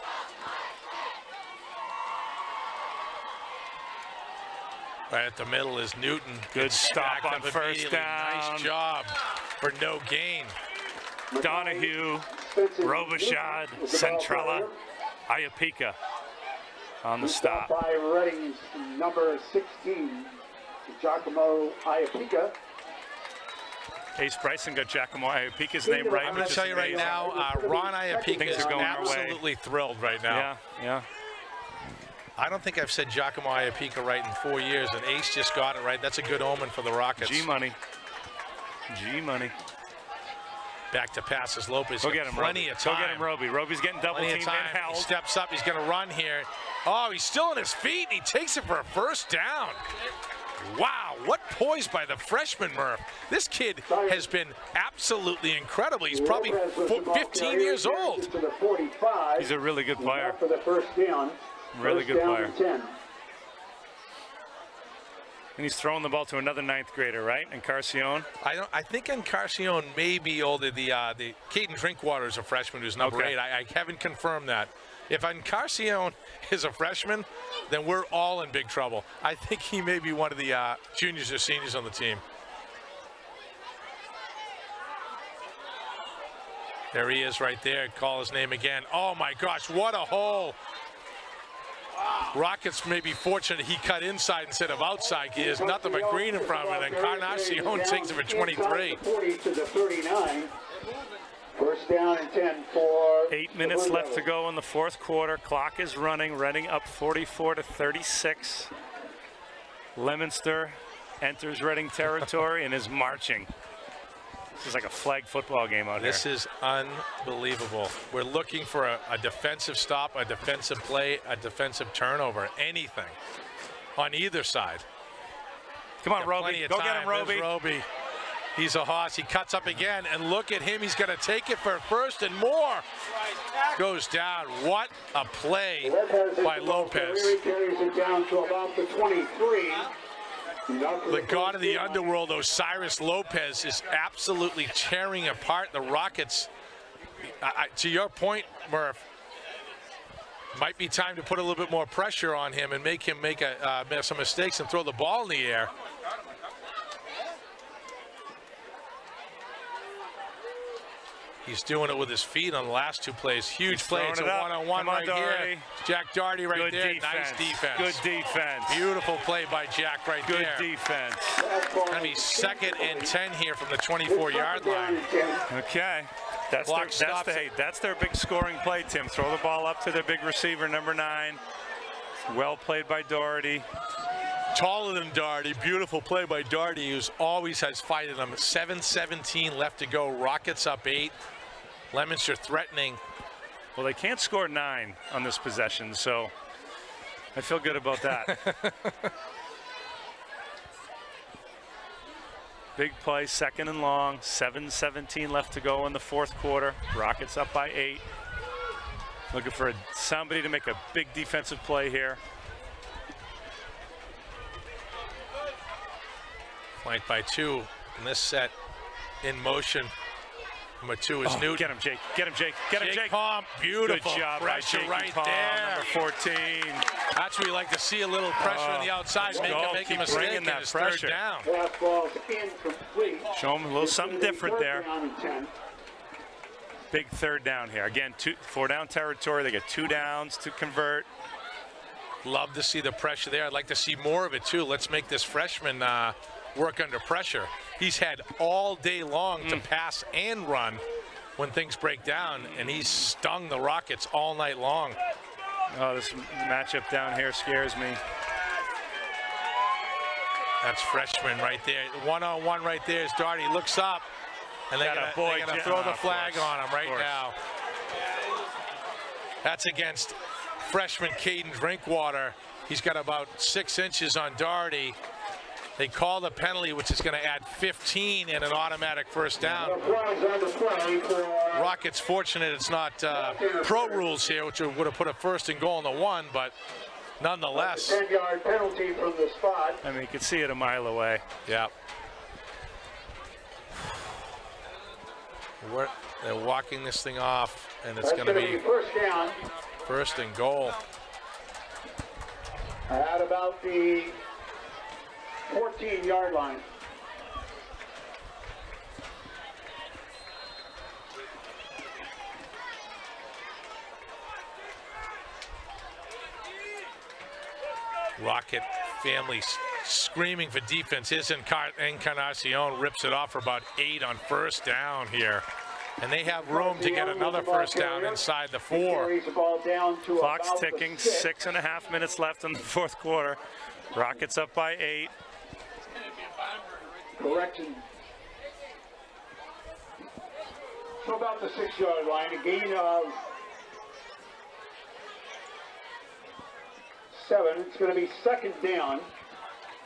A: Right at the middle is Newton.
B: Good stop
A: Stacked
B: on
A: up
B: first
A: immediately.
B: down.
A: Nice job for no gain.
B: Donahue, Robichaud, Centrella, Iapika on the stop.
C: by Reading's number 16, Giacomo Iapika.
B: Ace Bryson got Giacomo Iapika's name right.
A: I'm going
B: which
A: to
B: is
A: tell you right
B: amazing.
A: now, Ron Iapika
B: Things
A: is
B: are going our way.
A: absolutely thrilled right now.
B: Yeah, yeah.
A: I don't think I've said Giacomo Iapika right in 4 years, and Ace just got it right. That's a good omen for the Rockets.
B: G-Money. G-Money.
A: Back to passes. Lopez.
B: Go get him,
A: Plenty
B: Roby.
A: of time.
B: Go get him, Roby. Roby's getting double
A: Plenty of
B: teamed
A: time.
B: and held.
A: He steps up. He's going to run here. Oh, he's still on his feet, and he takes it for a first down. Wow, what poise by the freshman, Murph. This kid has been absolutely incredible. He's probably 15 years old.
B: He's a really good player.
C: For the first down.
B: Really good player.
C: First down and 10.
B: And he's throwing the ball to another 9th grader, right? Encarnacion.
A: I think Encarnacion may be older. The Caden Drinkwater is a freshman who's number 8. I haven't confirmed that. If Encarnacion is a freshman, then we're all in big trouble. I think he may be one of the juniors or seniors on the team. There he is right there. Call his name again. Oh my gosh, what a hole. Rockets may be fortunate he cut inside instead of outside. He has nothing but green in front of him, and Encarnacion takes it for 23.
C: 40 to the 39. First down and 10 for
B: 8 minutes left to go in the 4th quarter. Clock is running. Reading up 44 to 36. Leominster enters Reading territory and is marching. This is like a flag football game out here.
A: This is unbelievable. We're looking for a defensive stop, a defensive play, a defensive turnover, anything on either side.
B: Come on, Roby. Go get him, Roby.
A: There's Roby. He's a hoss. He cuts up again, and look at him. He's going to take it for first and more. Goes down. What a play by Lopez.
C: Carries it down to about the 23.
A: The god of the underworld, Osiris Lopez, is absolutely tearing apart the Rockets. To your point, Murph, might be time to put a little bit more pressure on him and make him make some mistakes and throw the ball in the air. He's doing it with his feet on the last 2 plays. Huge play. It's a one-on-one right here. Jack Doherty right there. Nice defense.
B: Good defense.
A: Beautiful play by Jack right there.
B: Good defense.
A: Going to be 2nd and 10 here from the 24-yard line.
B: Okay. That's their big scoring play, Tim. Throw the ball up to their big receiver, number 9. Well played by Doherty.
A: Taller than Doherty. Beautiful play by Doherty, who's always has fight in him. 7:17 left to go. Rockets up 8. Leominster threatening.
B: Well, they can't score 9 on this possession, so I feel good about that. Big play, 2nd and long. 7:17 left to go in the 4th quarter. Rockets up by 8. Looking for somebody to make a big defensive play here.
A: Flanked by 2 in this set. In motion. Number 2 is Newton.
B: Get him, Jake. Get him, Jake. Get him, Jake.
A: Pomp. Beautiful.
B: Good job
A: pressure
B: by Jake
A: right
B: Pomp,
A: there.
B: number 14.
A: That's where you like to see a little pressure on the outside. Make a mistake
B: bringing
A: and
B: that
A: it's
B: pressure.
A: 3rd down.
C: Fastball's incomplete.
B: Show him a little something different there.
C: Down and 10.
B: Big 3rd down here. Again, 4-down territory. They get 2 downs to convert.
A: Love to see the pressure there. I'd like to see more of it too. Let's make this freshman work under pressure. He's had all day long to pass and run when things break down, and he's stung the Rockets all night long.
B: Oh, this matchup down here scares me.
A: That's freshman right there. One-on-one right there is Doherty. Looks up, and they're going to throw the flag on him right now. That's against freshman Caden Drinkwater. He's got about 6 inches on Doherty. They call the penalty, which is going to add 15 and an automatic first down. Rockets fortunate it's not pro rules here, which would have put a 1st and goal on the 1, but nonetheless.
C: 10-yard penalty from the spot.
B: I mean, you can see it a mile away.
A: Yeah. They're walking this thing off, and it's going to be
C: first down.
A: 1st and goal.
C: At about the 14-yard line.
A: Rocket family screaming for defense. His Encarnacion rips it off for about 8 on 1st down here. And they have room to get another 1st down inside the 4.
B: Clock's ticking, 6.5 minutes left in the 4th quarter. Rockets up by 8.
C: Correction. So about the 6-yard line, a gain of 7. It's going to be 2nd down.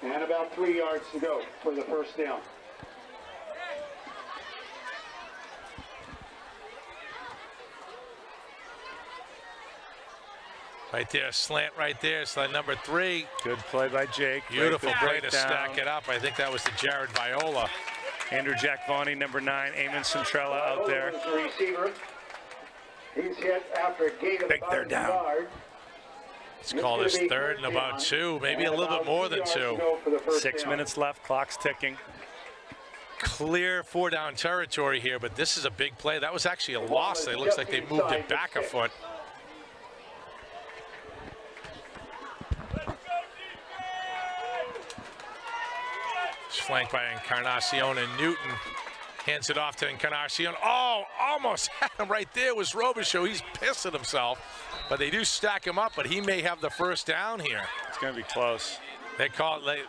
C: And about 3 yards to go for the first down.
A: Right there, slant right there, slant number 3.
B: Good play by Jake.
A: Beautiful
B: Great
A: play to
B: breakdown.
A: stack it up. I think that was the Jared Viola.
B: Andrew Jack Vaughney, number 9. Eamon Centrella out there.
C: Viola is the receiver. He's hit after a gain of
B: Big
C: about
B: third
C: a
B: down.
C: yard.
A: It's called his third and about 2, maybe a little bit more than 2.
B: 6 minutes left, clock's ticking.
A: Clear 4-down territory here, but this is a big play. That was actually a loss. It looks like they moved it back a foot. It's flanked by Encarnacion, and Newton hands it off to Encarnacion. Oh, almost had him right there was Robichaud. He's pissed at himself, but they do stack him up, but he may have the first down here.
B: It's going to be close.
A: They call it late.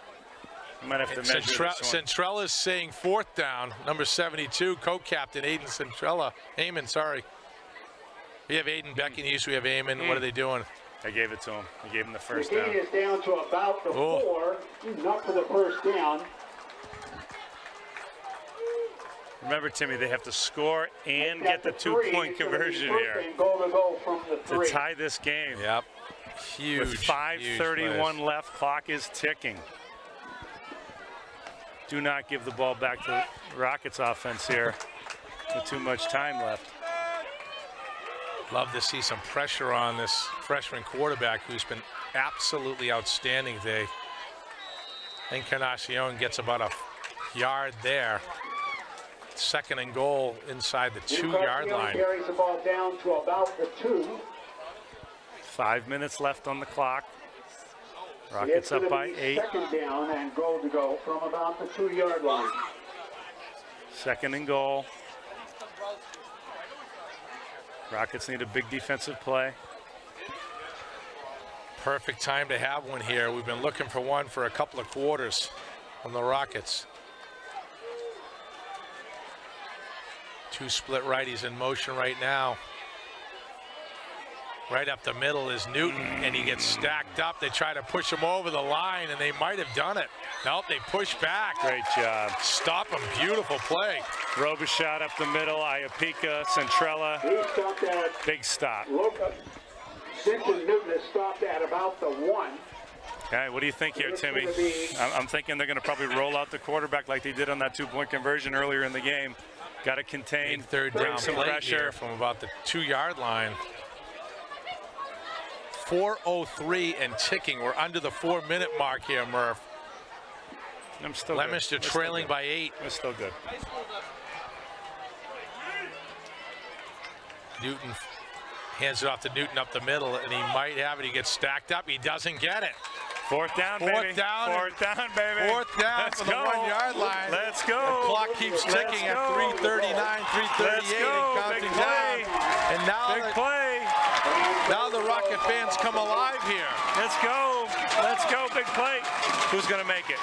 B: Might have to measure this one.
A: Centrella's saying 4th down. Number 72, co-captain Aiden Centrella. Eamon, sorry. We have Aiden Beckenhuis. We have Eamon. What are they doing?
B: I gave it to him. I gave him the first
C: The
B: down.
C: gain is down to about the 4. Not for the first down.
B: Remember, Timmy, they have to score and get the 2-point conversion here
C: Goal to go from the 3.
B: to tie this game.
A: Yep. Huge.
B: With 5:31 left, clock is ticking. Do not give the ball back to the Rockets offense here with too much time left.
A: Love to see some pressure on this freshman quarterback who's been absolutely outstanding today. Encarnacion gets about a yard there. 2nd and goal inside the 2-yard line.
C: Carries the ball down to about the 2.
B: 5 minutes left on the clock. Rockets up by 8.
C: 2nd down and goal to go from about the 2-yard line.
B: 2nd and goal. Rockets need a big defensive play.
A: Perfect time to have one here. We've been looking for one for a couple of quarters from the Rockets. 2 split righties in motion right now. Right up the middle is Newton, and he gets stacked up. They try to push him over the line, and they might have done it. Nope, they push back.
B: Great job.
A: Stop him. Beautiful play.
B: Robichaud up the middle. Iapika, Centrella.
C: He stopped at
B: Big stop.
C: Vincent Newton has stopped at about the 1.
B: Okay, what do you think here, Timmy? I'm thinking they're going to probably roll out the quarterback like they did on that 2-point conversion earlier in the game. Got to contain,
A: Third
B: bring
A: down
B: some
A: play
B: pressure
A: here from about the 2-yard line. 4:03 and ticking. We're under the 4-minute mark here, Murph.
B: I'm still
A: Leominster
B: good.
A: trailing by 8.
B: It's still good.
A: Newton hands it off to Newton up the middle, and he might have it. He gets stacked up. He doesn't get it.
B: 4th down, baby.
A: 4th down.
B: 4th down, baby.
A: 4th down
B: Let's
A: from the
B: go.
A: 1-yard line.
B: Let's go.
A: The clock keeps ticking at 3:39, 3:38, and counting down. And now the Rocket fans come alive here.
B: Let's go. Let's go. Big play. Who's going to make it?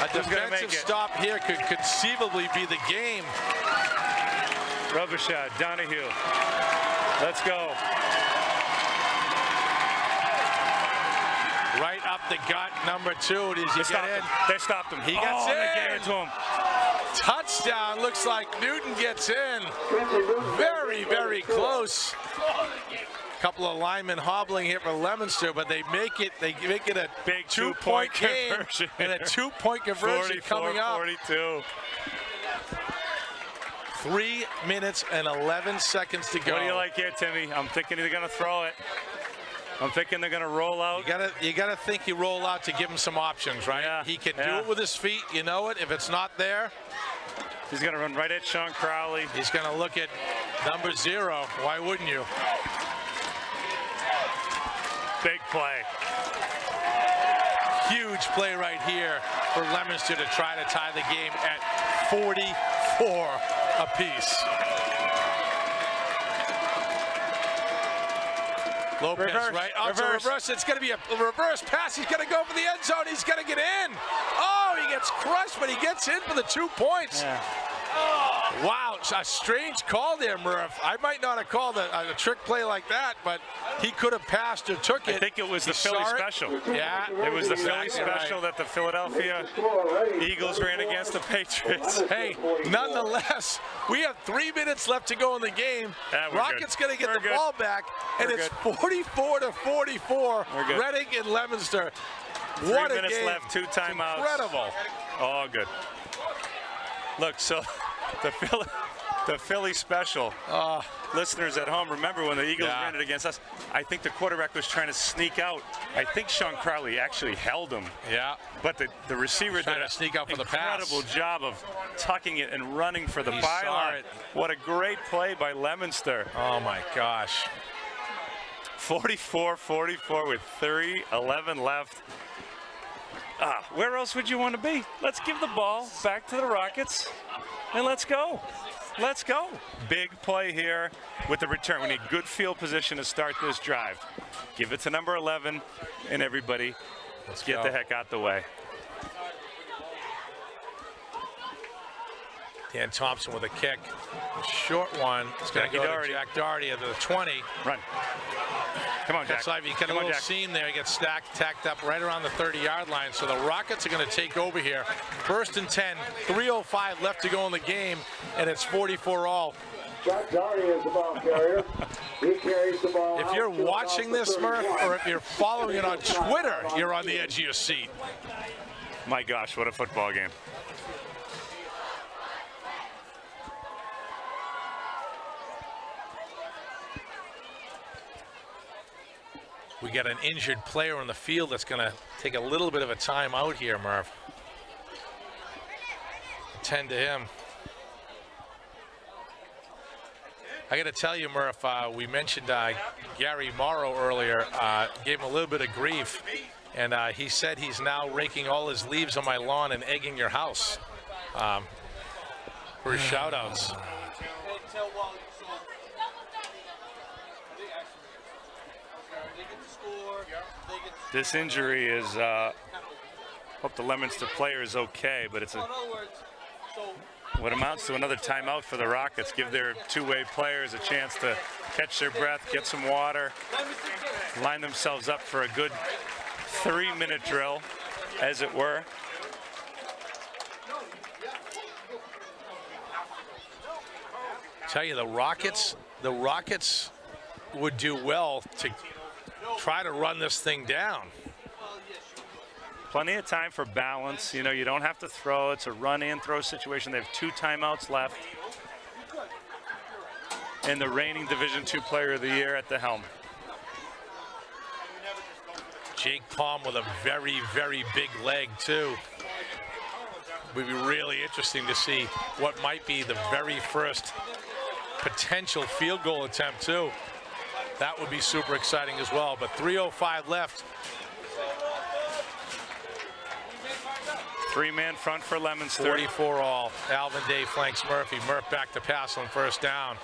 A: A defensive stop here could conceivably be the game.
B: Robichaud, Donahue. Let's go.
A: Right up the gut, number 2. Does he get in?
B: They stopped him.
A: He gets in.
B: They gave it to him.
A: Touchdown. Looks like Newton gets in. Very, very close. Couple of linemen hobbling here for Leominster, but they make it a
B: Big
A: 2-point game
B: conversion.
A: and a 2-point conversion coming up.
B: 44-42.
A: 3 minutes and 11 seconds to go.
B: What do you like here, Timmy? I'm thinking they're going to throw it. I'm thinking they're going to roll out.
A: You gotta think you roll out to give him some options, right?
B: Yeah,
A: He can do
B: yeah.
A: it with his feet. You know it. If it's not there,
B: He's going to run right at Sean Crowley.
A: he's gonna look at number 0. Why wouldn't you?
B: Big play.
A: Huge play right here for Leominster to try to tie the game at 44 apiece. Lopez
B: Reverse,
A: right out to reverse. It's going to be a reverse pass. He's going to go for the end zone. He's going to get in. Oh, he gets crushed, but he gets in for the 2 points.
B: Yeah.
A: Wow, a strange call there, Murph. I might not have called a trick play like that, but he could have passed or took it.
B: I think it was the Philly special.
A: Yeah.
B: It was the Philly
A: Exactly
B: special that the Philadelphia Eagles ran against the Patriots.
A: Hey, nonetheless, we have 3 minutes left to go in the game.
B: Yeah,
A: Rockets going to get
B: We're
A: the
B: good.
A: ball back, and
B: We're
A: it's
B: good.
A: 44-44.
B: We're good.
A: Reading and Leominster.
B: 3
A: What a
B: minutes
A: game.
B: left, 2 timeouts.
A: Incredible.
B: Oh, good. Look, so the Philly special. Listeners at home, remember when the Eagles ran it against us? I think the quarterback was trying to sneak out. I think Sean Crowley actually held him.
A: Yeah.
B: But the receiver
A: Trying
B: did
A: to sneak out for the pass.
B: incredible job of tucking it and running for the
A: He saw
B: byline.
A: it.
B: What a great play by Leominster.
A: Oh, my gosh.
B: 44-44 with 3:11 left. Where else would you want to be? Let's give the ball back to the Rockets, and let's go. Let's go. Big play here with the return. We need good field position to start this drive. Give it to number 11, and everybody, let's get the heck out the way.
A: Dan Thompson with a kick. A short one. It's going to go to Jack Doherty at the 20.
B: Run. Come on, Jack.
A: Looks like he got a little seam there. He gets tacked up right around the 30-yard line. So the Rockets are going to take over here. 1st and 10, 3:05 left to go in the game, and it's 44-all.
C: Jack Doherty is the ball carrier. He carries the ball.
A: If you're watching this, Murph, or if you're following it on Twitter, you're on the edge of your seat.
B: My gosh, what a football game.
A: We got an injured player on the field that's going to take a little bit of a time out here, Murph. Attend to him. I got to tell you, Murph, we mentioned Gary Morrow earlier, gave him a little bit of grief, and he said he's now raking all his leaves on my lawn and egging your house for his shout-outs.
B: This injury is, hope the Leominster player is okay, but it's what amounts to another timeout for the Rockets. Give their two-way players a chance to catch their breath, get some water, line themselves up for a good 3-minute drill, as it were.
A: Tell you, the Rockets would do well to try to run this thing down.
B: Plenty of time for balance. You know, you don't have to throw. It's a run and throw situation. They have 2 timeouts left. And the reigning Division II Player of the Year at the helm.
A: Jake Palm with a very, very big leg, too. Would be really interesting to see what might be the very first potential field goal attempt, too. That would be super exciting as well. But 3:05 left.
B: 3-man front for Leominster.
A: 44-all. Alvin Day flanks Murphy. Murph back to pass on 1st down.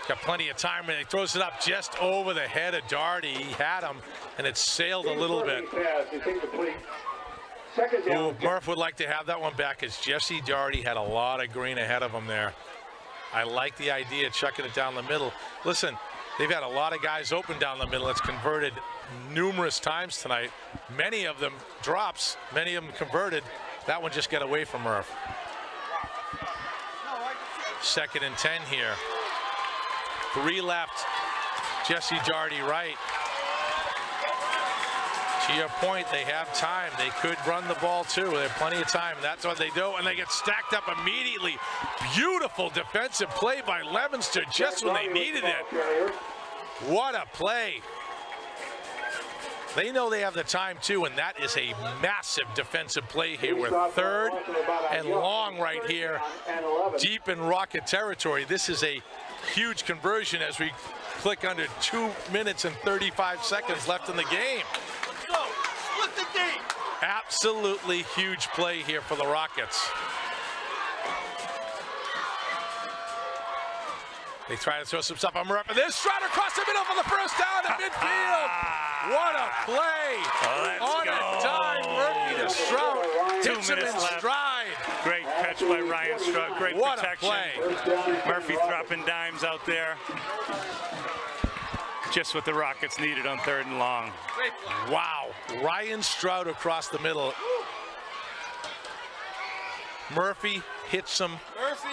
A: Got plenty of time, and he throws it up just over the head of Doherty. He had him, and it sailed a little bit. Ooh, Murph would like to have that one back, as Jesse Doherty had a lot of green ahead of him there. I like the idea of chucking it down the middle. Listen, they've had a lot of guys open down the middle. It's converted numerous times tonight. Many of them drops, many of them converted. That one just got away from Murph. 2nd and 10 here. 3 left. Jesse Doherty right. To your point, they have time. They could run the ball too. They have plenty of time. That's what they do, and they get stacked up immediately. Beautiful defensive play by Leominster just when they needed it. What a play. They know they have the time too, and that is a massive defensive play here. We're 3rd and long right here, deep in Rocket territory. This is a huge conversion as we click under 2 minutes and 35 seconds left in the game. Absolutely huge play here for the Rockets. They try to throw some stuff on Murphy. There's Strider across the middle for the 1st down at midfield. What a play. On a dime, Murphy to Stroud.
B: 2
A: Hits him
B: minutes
A: in
B: left.
A: stride.
B: Great catch by Ryan Stroud. Great
A: What
B: protection.
A: a play.
B: Murphy dropping dimes out there. Just what the Rockets needed on 3rd and long.
A: Wow. Ryan Stroud across the middle. Murphy hits him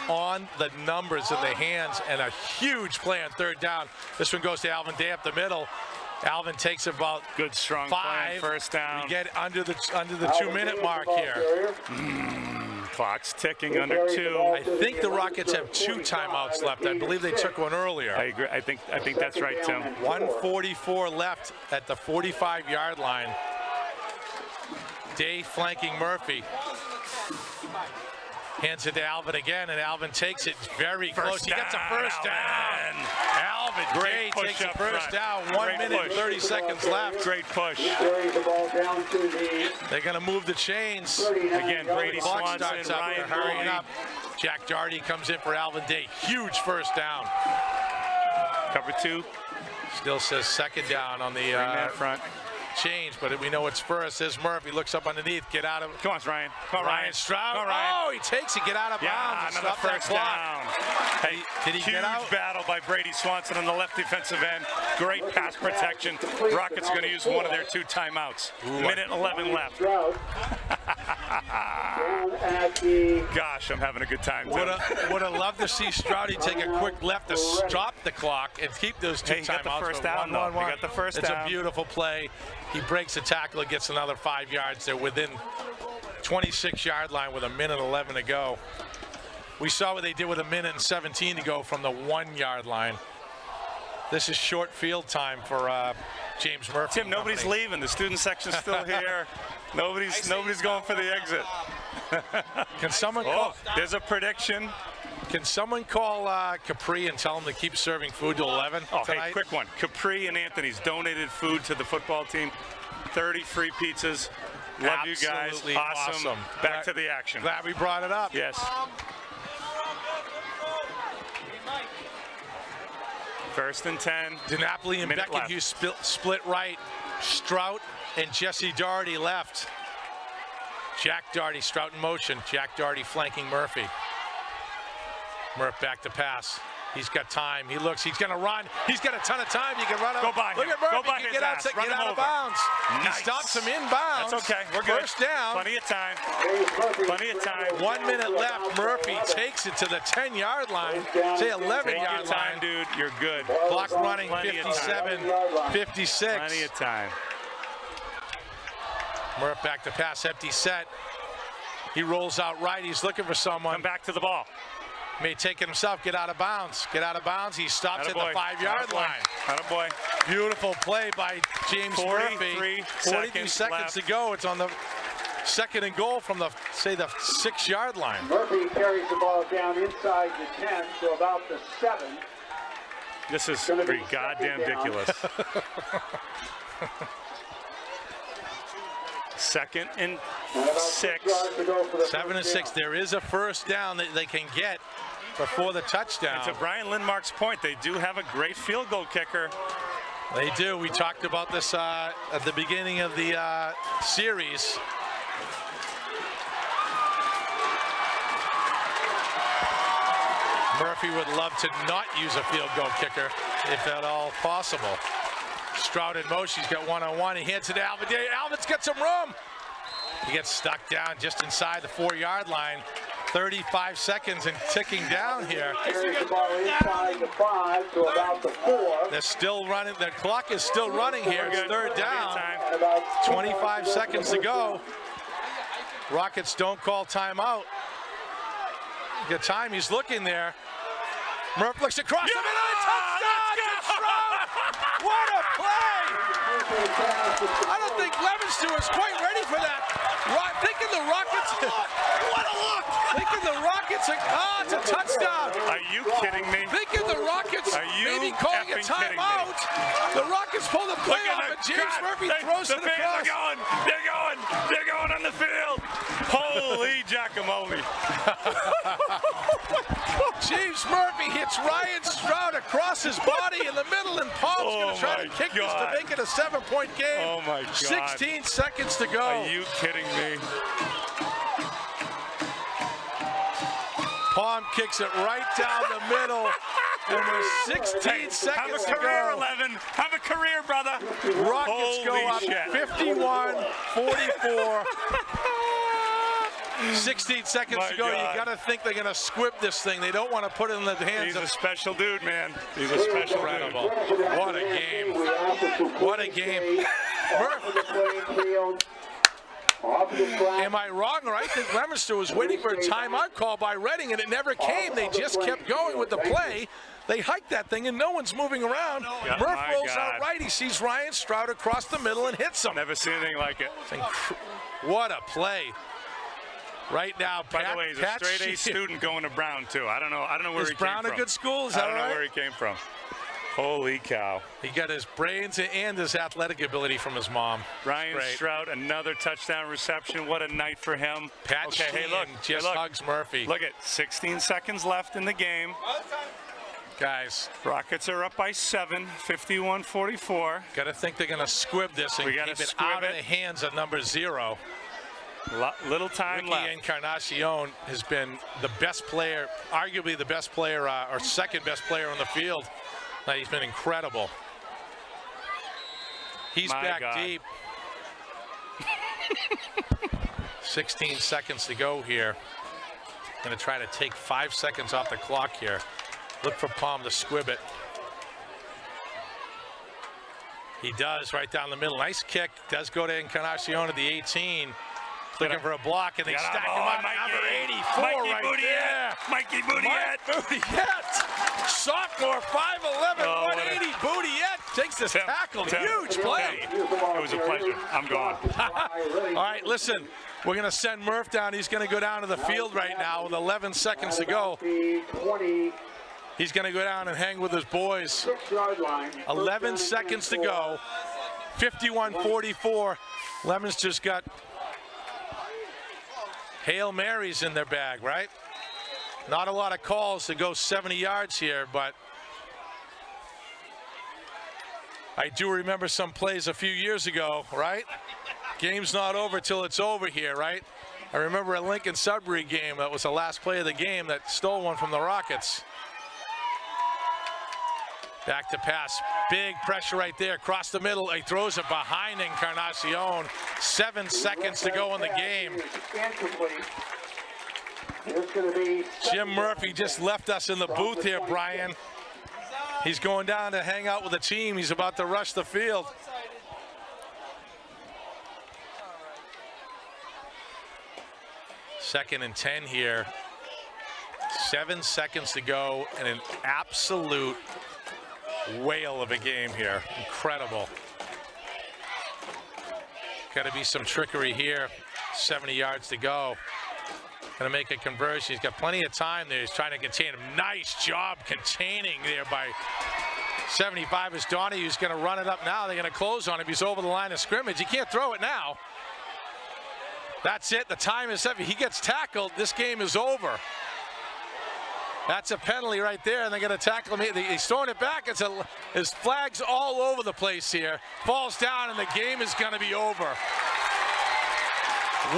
A: on the numbers in the hands, and a huge play on 3rd down. This one goes to Alvin Day up the middle. Alvin takes about
B: Good strong play on
A: 5.
B: first down.
A: We get under the 2-minute mark here.
B: Clock's ticking under 2.
A: I think the Rockets have 2 timeouts left. I believe they took one earlier.
B: I agree. I think that's right, Tim.
A: 1:44 left at the 45-yard line. Day flanking Murphy. Hands it to Alvin again, and Alvin takes it very close. He gets a first down. Alvin Day takes a first down. 1 minute and 30 seconds left.
B: Great push.
A: They're going to move the chains.
B: Again, Brady
A: Clock
B: Swanson,
A: starts up.
B: Ryan
A: They're hurrying
B: Murphy.
A: up. Jack Doherty comes in for Alvin Day. Huge first down.
B: Cover 2.
A: Still says 2nd down on the
B: Man front.
A: change, but we know it's first. There's Murphy, looks up underneath, get out of.
B: Come on, Ryan. Come on,
A: Ryan Stroud.
B: Come on, Ryan.
A: Oh, he takes it, get out of
B: Yeah,
A: bounds.
B: another
A: Stop that
B: first
A: clock.
B: down. Hey,
A: Did he
B: huge
A: get out?
B: battle by Brady Swanson on the left defensive end. Great pass protection. Rockets are going to use one of their 2 timeouts. Minute 11 left. Gosh, I'm having a good time.
A: Would have loved to see Stroudy take a quick left to stop the clock and keep those 2
B: Hey, he
A: timeouts.
B: got the first
A: but
B: down, though. He got the first
A: it's
B: down.
A: a beautiful play. He breaks the tackle and gets another 5 yards. They're within 26-yard line with 1:11 to go. We saw what they did with 1:17 to go from the 1-yard line. This is short field time for James Murphy.
B: Tim, nobody's leaving. The student section's still here. Nobody's going for the exit.
A: Can someone call?
B: There's a prediction.
A: Can someone call Capri and tell them to keep serving food till 11
B: Oh,
A: tonight?
B: hey, quick one. Capri and Anthony's donated food to the football team. 30 free pizzas. Love you guys.
A: Absolutely
B: Awesome. Back
A: Glad-
B: to the action.
A: Glad we brought it up.
B: Yes. First and 10.
A: DiNapoli and
B: Minute
A: Beckenhue split right. Strout and Jesse Doherty left. Jack Doherty, Strout in motion. Jack Doherty flanking Murphy. Murph back to pass. He's got time. He looks. He's going to run. He's got a ton of time. You can run up.
B: Go by
A: Look
B: him.
A: at Murphy.
B: Go by
A: He can
B: his
A: get out,
B: ass.
A: get
B: Run him
A: out of
B: over.
A: bounds.
B: Nice.
A: He stops him inbounds.
B: That's okay. We're good.
A: First down.
B: Plenty of time. Plenty of time.
A: 1 minute left. Murphy takes it to the 10-yard line. Say 11-yard
B: Take your
A: line.
B: time, dude. You're good.
A: Clock running.
B: Plenty of time.
A: 57, 56.
B: Plenty of time.
A: Murph back to pass, empty set. He rolls out right. He's looking for someone.
B: Come back to the ball.
A: May take it himself. Get out of bounds. Get out of bounds. He stops at the 5-yard line.
B: Attaboy.
A: Beautiful play by James
B: 43
A: Murphy. 42
B: seconds
A: seconds
B: left.
A: to go. It's on the 2nd and goal from the 6-yard line.
C: Murphy carries the ball down inside the 10 to about the 7.
B: This is goddamn ridiculous. 2nd and 6.
A: 7 and 6. There is a first down that they can get before the touchdown.
B: To Brian Lindmark's point, they do have a great field goal kicker.
A: They do. We talked about this at the beginning of the series. Murphy would love to not use a field goal kicker if at all possible. Stroud in motion. He's got one-on-one. He hands it to Alvin. Alvin's got some room. He gets stuck down just inside the 4-yard line. 35 seconds and ticking down here.
C: Carries the ball inside the 5 to about the 4.
A: They're still running. The clock is still running here. It's 3rd down.
C: And about
A: 25 seconds to go. Rockets don't call timeout. Good time. He's looking there. Murph looks across the middle. Touchdown to Stroud. What a play! I don't think Leominster was quite ready for that. Thinking the Rockets. What a look! Thinking the Rockets. It's a touchdown.
B: Are you kidding me?
A: Thinking the Rockets
B: Are you
A: maybe calling a
B: effing kidding me?
A: timeout. The Rockets pull the play
B: Look
A: off,
B: at
A: and James Murphy throws
B: the
A: it
B: fans
A: across.
B: are going. They're going. They're going on the field. Holy Giacomoli.
A: James Murphy hits Ryan Stroud across his body in the middle, and Paul's going to try to
B: my
A: kick this to
B: God.
A: make it a 7-point game.
B: Oh my God.
A: 16 seconds to go.
B: Are you kidding me?
A: Palm kicks it right down the middle. And we're 16 seconds to
B: Have a career,
A: go.
B: 11. Have a career, brother.
A: Rockets go
B: Holy
A: up
B: shit.
A: 51-44. 16 seconds
B: My
A: to go.
B: God.
A: You got to think they're going to squib this thing. They don't want to put it in the hands
B: He's
A: of
B: a special dude, man. He's a special
A: incredible.
B: dude.
A: What a game. What a game. Murph, am I wrong, or I think Leominster was waiting for a timeout call by Reading, and it never came. They just kept going with the play. They hiked that thing, and no one's moving around.
B: Yeah,
A: Murph
B: my
A: rolls
B: God.
A: out right. He sees Ryan Stroud across the middle and hits him.
B: Never seen anything like it.
A: What a play. Right now,
B: By the way, he's a
A: Pat
B: straight A
A: Sheehan.
B: student going to Brown, too. I don't know where
A: Is
B: he
A: Brown
B: came from.
A: a good school? Is
B: I
A: that
B: don't know
A: right?
B: where he came from. Holy cow.
A: He got his brains and his athletic ability from his mom.
B: Ryan
A: Great.
B: Stroud, another touchdown reception. What a night for him.
A: Pat
B: okay, hey,
A: Sheehan
B: look.
A: just
B: hey, look.
A: hugs Murphy.
B: Look at 16 seconds left in the game.
A: Guys,
B: Rockets are up by 7, 51-44.
A: got to think they're going to squib this and
B: We
A: keep
B: gotta
A: it
B: squib
A: out of
B: it.
A: the hands of number 0.
B: Little time
A: Ricky
B: left.
A: Encarnacion has been the best player, arguably the best player or second best player on the field. He's been incredible. He's
B: My
A: back
B: God.
A: deep. 16 seconds to go here. Going to try to take 5 seconds off the clock here. Look for Palm to squib it. He does right down the middle. Nice kick. Does go to Encarnacion at the 18. Looking for a block, and they
B: Got
A: stack
B: him
A: him
B: on,
A: on
B: Mikey.
A: number 84
B: Mikey
A: right
B: Boudiette.
A: there.
B: Mikey Boudiette.
A: Mike Boudiette. Sophomore, 5'11",
B: Oh, what a-
A: 180. Boudiette takes this tackle. Huge play.
B: It was a pleasure. I'm going.
A: All right, listen. We're going to send Murph down. He's going to go down to the field right now with 11 seconds to go. He's going to go down and hang with his boys. 11 seconds to go. 51-44. Leominster's got Hail Marys in their bag, right? Not a lot of calls to go 70 yards here, but I do remember some plays a few years ago, right? Game's not over till it's over here, right? I remember a Lincoln Sudbury game that was the last play of the game that stole one from the Rockets. Back to pass. Big pressure right there across the middle. He throws it behind Encarnacion. 7 seconds to go in the game. Jim Murphy just left us in the booth here, Brian. He's going down to hang out with the team. He's about to rush the field. Second and 10 here. 7 seconds to go, and an absolute whale of a game here. Incredible. Got to be some trickery here. 70 yards to go. Going to make a conversion. He's got plenty of time there. He's trying to contain him. Nice job containing there by 75 is Donnie, who's going to run it up now. They're going to close on him. He's over the line of scrimmage. He can't throw it now. That's it. The time is up. He gets tackled. This game is over. That's a penalty right there, and they're going to tackle him. He's throwing it back. His flag's all over the place here. Falls down, and the game is going to be over.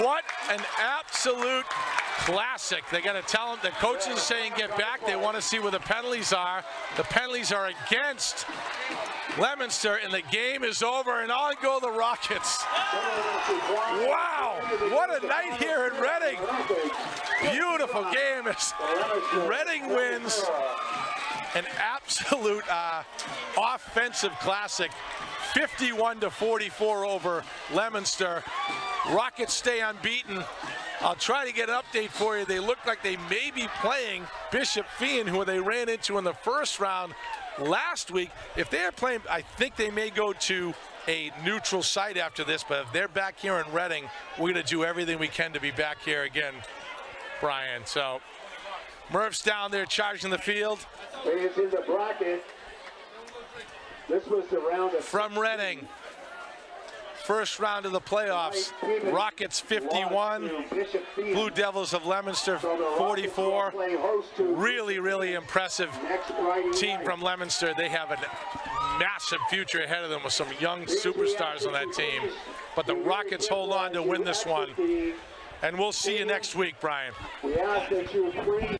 A: What an absolute classic. They're going to tell him, the coach is saying get back. They want to see where the penalties are. The penalties are against Leominster, and the game is over, and on go the Rockets. Wow, what a night here in Reading. Beautiful game as Reading wins. An absolute offensive classic. 51-44 over Leominster. Rockets stay unbeaten. I'll try to get an update for you. They look like they may be playing Bishop Fien, who they ran into in the first round last week. If they're playing, I think they may go to a neutral site after this, but if they're back here in Reading, we're going to do everything we can to be back here again, Brian. So Murph's down there charging the field.
E: It's in the bracket. This was the round of
A: From Reading. First round of the playoffs. Rockets 51, Blue Devils of Leominster 44. Really, really impressive team from Leominster. They have a massive future ahead of them with some young superstars on that team. But the Rockets hold on to win this one. And we'll see you next week, Brian.
E: We ask that you please